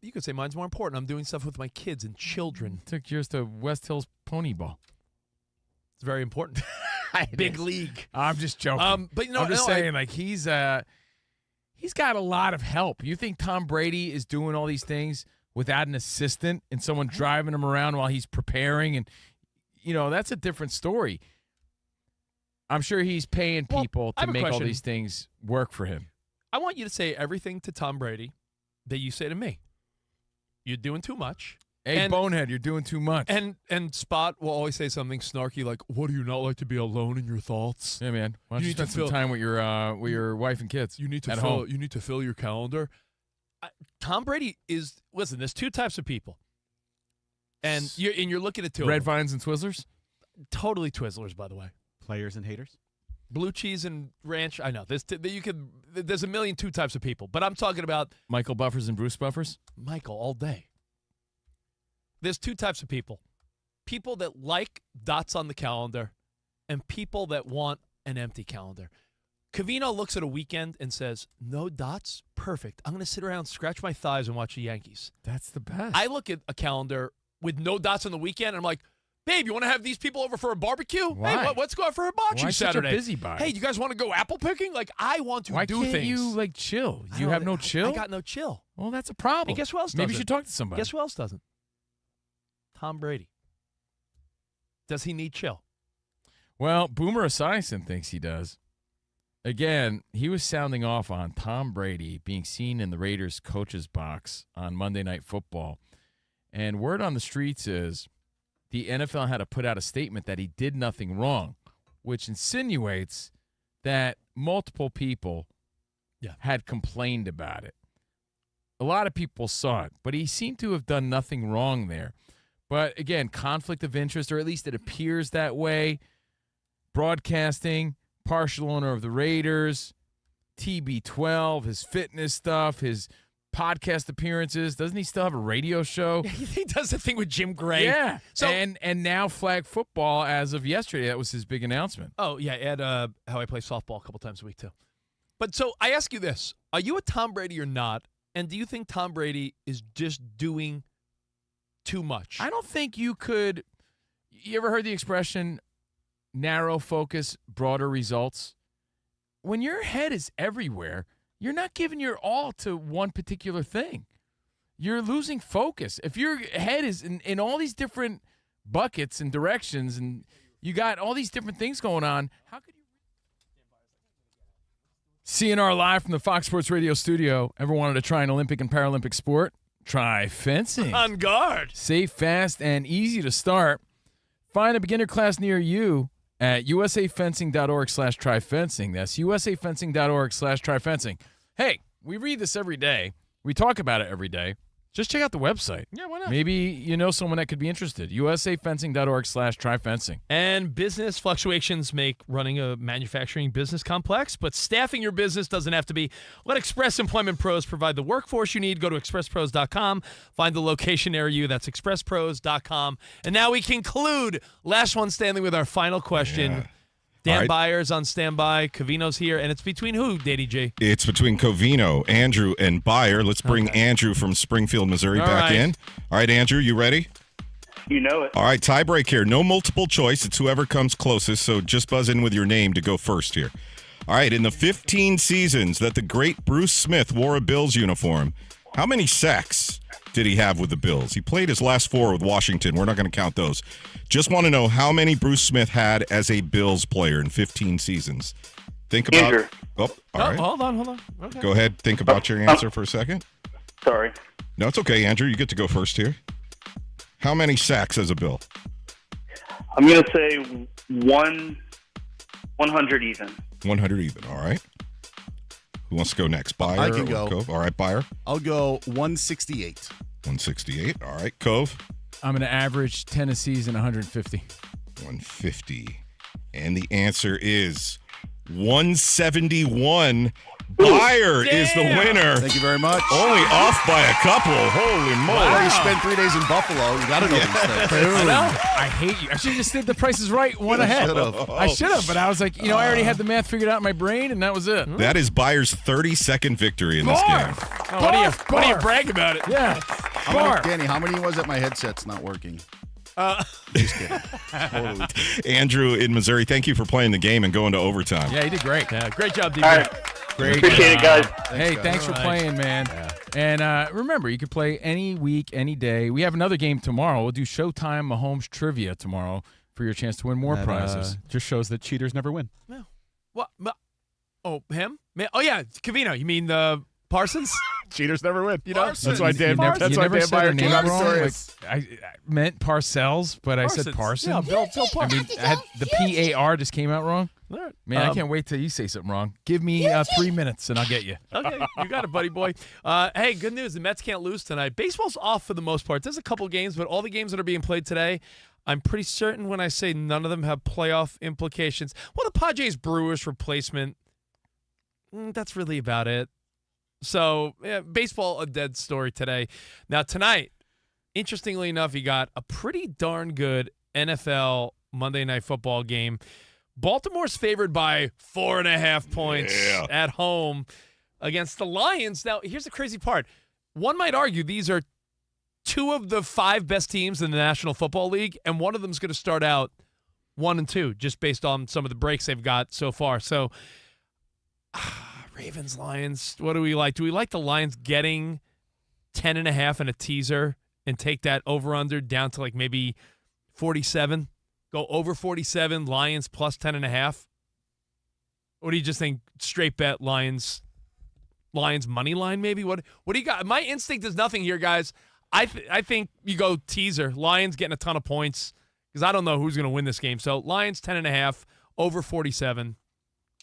C: you could say mine's more important. I'm doing stuff with my kids and children.
B: Took yours to West Hills Pony Ball.
C: It's very important. Big league.
B: I'm just joking.
C: But
B: I'm just saying, like he's got a lot of help. You think Tom Brady is doing all these things without an assistant and someone driving him around while he's preparing, and that's a different story. I'm sure he's paying people to make all these things work for him.
C: I want you to say everything to Tom Brady that you say to me. You're doing too much.
B: Hey, bonehead, you're doing too much.
C: And Spot will always say something snarky like, "What do you not like to be alone in your thoughts?"
B: Yeah, man. Why don't you spend some time with your wife and kids?
C: You need to
B: at
C: fill.
B: home.
C: You need to fill your calendar. Tom Brady is. Listen, there's two types of people, and you're looking at two.
B: Red Vines and Twizzlers.
C: Totally Twizzlers, by the way.
E: Players and haters.
C: Blue cheese and ranch. I know there's a million two types of people, but I'm talking about
B: Michael Buffers and Bruce Buffers.
C: Michael all day. There's two types of people. People that like dots on the calendar and people that want an empty calendar. Covino looks at a weekend and says, no dots? Perfect. I'm going to sit around, scratch my thighs, and watch the Yankees.
B: That's the best.
C: I look at a calendar with no dots on the weekend, and I'm like, babe, you want to have these people over for a barbecue?
B: Why?
C: Hey, let's go out for a hibachi
B: Why
C: Saturday.
B: Such a busybody?
C: Hey, you guys want to go apple picking? Like, I want to do things.
B: Why can't you, chill? You have no chill?
C: I got no chill.
B: Well, that's a problem.
C: And guess who else doesn't?
B: Maybe you should talk to somebody.
C: Guess who else doesn't? Tom Brady. Does he need chill?
B: Well, Boomer Esiason thinks he does. Again, he was sounding off on Tom Brady being seen in the Raiders' coach's box on Monday Night Football. And word on the streets is the NFL had to put out a statement that he did nothing wrong, which insinuates that multiple people had complained about it. A lot of people saw it, but he seemed to have done nothing wrong there. But, again, conflict of interest, or at least it appears that way. Broadcasting, partial owner of the Raiders, TB12, his fitness stuff, his podcast appearances. Doesn't he still have a radio show?
C: He does the thing with Jim Gray.
B: Yeah.
C: So,
B: and now flag football as of yesterday. That was his big announcement.
C: Oh, yeah. And how I play softball a couple times a week, too. But so I ask you this. Are you a Tom Brady or not? And do you think Tom Brady is just doing too much?
B: I don't think you could. You ever heard the expression narrow focus, broader results? When your head is everywhere, you're not giving your all to one particular thing. You're losing focus. If your head is in all these different buckets and directions and you got all these different things going on, how could you? CNR live from the Fox Sports Radio studio. Ever wanted to try an Olympic and Paralympic sport? Try fencing.
C: On guard.
B: Safe, fast, and easy to start. Find a beginner class near you at usafencing.org/tryfencing. That's usafencing.org/tryfencing. Hey, we read this every day. We talk about it every day. Just check out the website.
C: Yeah, why not?
B: Maybe you know someone that could be interested. usafencing.org/tryfencing.
C: And business fluctuations make running a manufacturing business complex, but staffing your business doesn't have to be. Let Express Employment Pros provide the workforce you need. Go to expresspros.com. Find the location near you. That's expresspros.com. And now we conclude last one standing with our final question.
D: Yeah.
C: Dan
D: right.
C: Byers on standby. Covino's here. And it's between who, Daddy G?
D: It's between Covino, Andrew, and Byer. Let's bring Andrew from Springfield, Missouri back in. All right, Andrew, you ready?
F: You know it.
D: All right, tie break here. No multiple choice. It's whoever comes closest, so just buzz in with your name to go first here. All right, in the 15 seasons that the great Bruce Smith wore a Bills uniform, how many sacks did he have with the Bills? He played his last 4 with Washington. We're not going to count those. Just want to know how many Bruce Smith had as a Bills player in 15 seasons. Think about
F: Andrew.
D: Oh, all right.
C: Hold on. Okay.
D: Go ahead. Think about your answer for a second.
F: Sorry.
D: No, it's okay, Andrew. You get to go first here. How many sacks as a Bill?
F: I'm going to say 100 even.
D: 100 even. All right. Who wants to go next? Buyer
A: I can
D: or
A: go.
D: Cove? All right, Buyer.
A: I'll go 168.
D: 168. All right, Cove.
B: I'm going to average Tennessee's in 150.
D: 150. And the answer is 171. Buyer is the winner.
A: Thank you very much.
D: Only off by a couple. Holy moly.
A: Wow. You spent 3 days in Buffalo. You got to know these things.
B: I know. I hate you. I should have just did the Price is Right one ahead. I should have, but I was like, I already had the math figured out in my brain, and that was it.
D: That is Buyer's 32nd victory in this game.
C: Oh, what do you brag about it?
B: Yeah.
A: Danny, how many was it? My headset's not working. Just kidding. Totally.
D: Andrew in Missouri, thank you for playing the game and going to overtime.
B: Yeah, you did great.
C: Yeah, great job, DB.
H: All right.
B: Great.
H: Appreciate it, guys.
B: Hey, thanks for playing, man. And remember, you can play any week, any day. We have another game tomorrow. We'll do Showtime Mahomes Trivia tomorrow for your chance to win more prizes.
E: Just shows that cheaters never win.
C: No. What? Oh, him? Oh, yeah, Covino. You mean Parsons?
E: Cheaters never win.
C: You know,
E: That's why Dan.
B: You
E: That's why
B: never
E: Dan
B: said her
E: Byer
B: name
E: came out
B: wrong.
E: victorious.
B: I meant Parcells, but I said Parsons.
C: Yeah, Bill Parsons.
B: The PAR just came out wrong.
C: All right.
B: Man, I can't wait till you say something wrong. Give me 3 minutes and I'll get you.
C: Okay, you got it, buddy boy. Hey, good news. The Mets can't lose tonight. Baseball's off for the most part. There's a couple games, but all the games that are being played today, I'm pretty certain when I say none of them have playoff implications. Well, the Padres-Brewers replacement, that's really about it. So, yeah, baseball, a dead story today. Now, tonight, interestingly enough, you got a pretty darn good NFL Monday Night Football game. Baltimore's favored by 4.5 points at home against the Lions. Now, here's the crazy part. One might argue these are two of the 5 best teams in the National Football League, and one of them is going to start out 1-2, just based on some of the breaks they've got so far. So, Ravens, Lions, what do we like? Do we like the Lions getting 10.5 in a teaser and take that over-under down to like maybe 47? Go over 47, Lions plus 10.5? Or do you just think straight bet Lions money line maybe? What do you got? My instinct is nothing here, guys. I think you go teaser. Lions getting a ton of points because I don't know who's going to win this game. So Lions 10.5, over 47.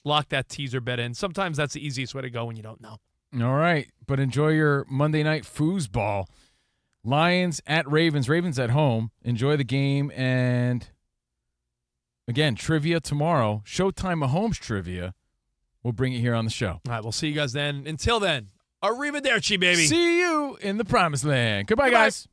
C: Lock that teaser bet in. Sometimes that's the easiest way to go when you don't know.
B: All right, but enjoy your Monday night foosball. Lions at Ravens. Ravens at home. Enjoy the game. And, again, trivia tomorrow. Showtime Mahomes trivia. We'll bring it here on the show.
C: All right, we'll see you guys then. Until then, arrivederci, baby.
B: See you in the promised land. Goodbye, guys.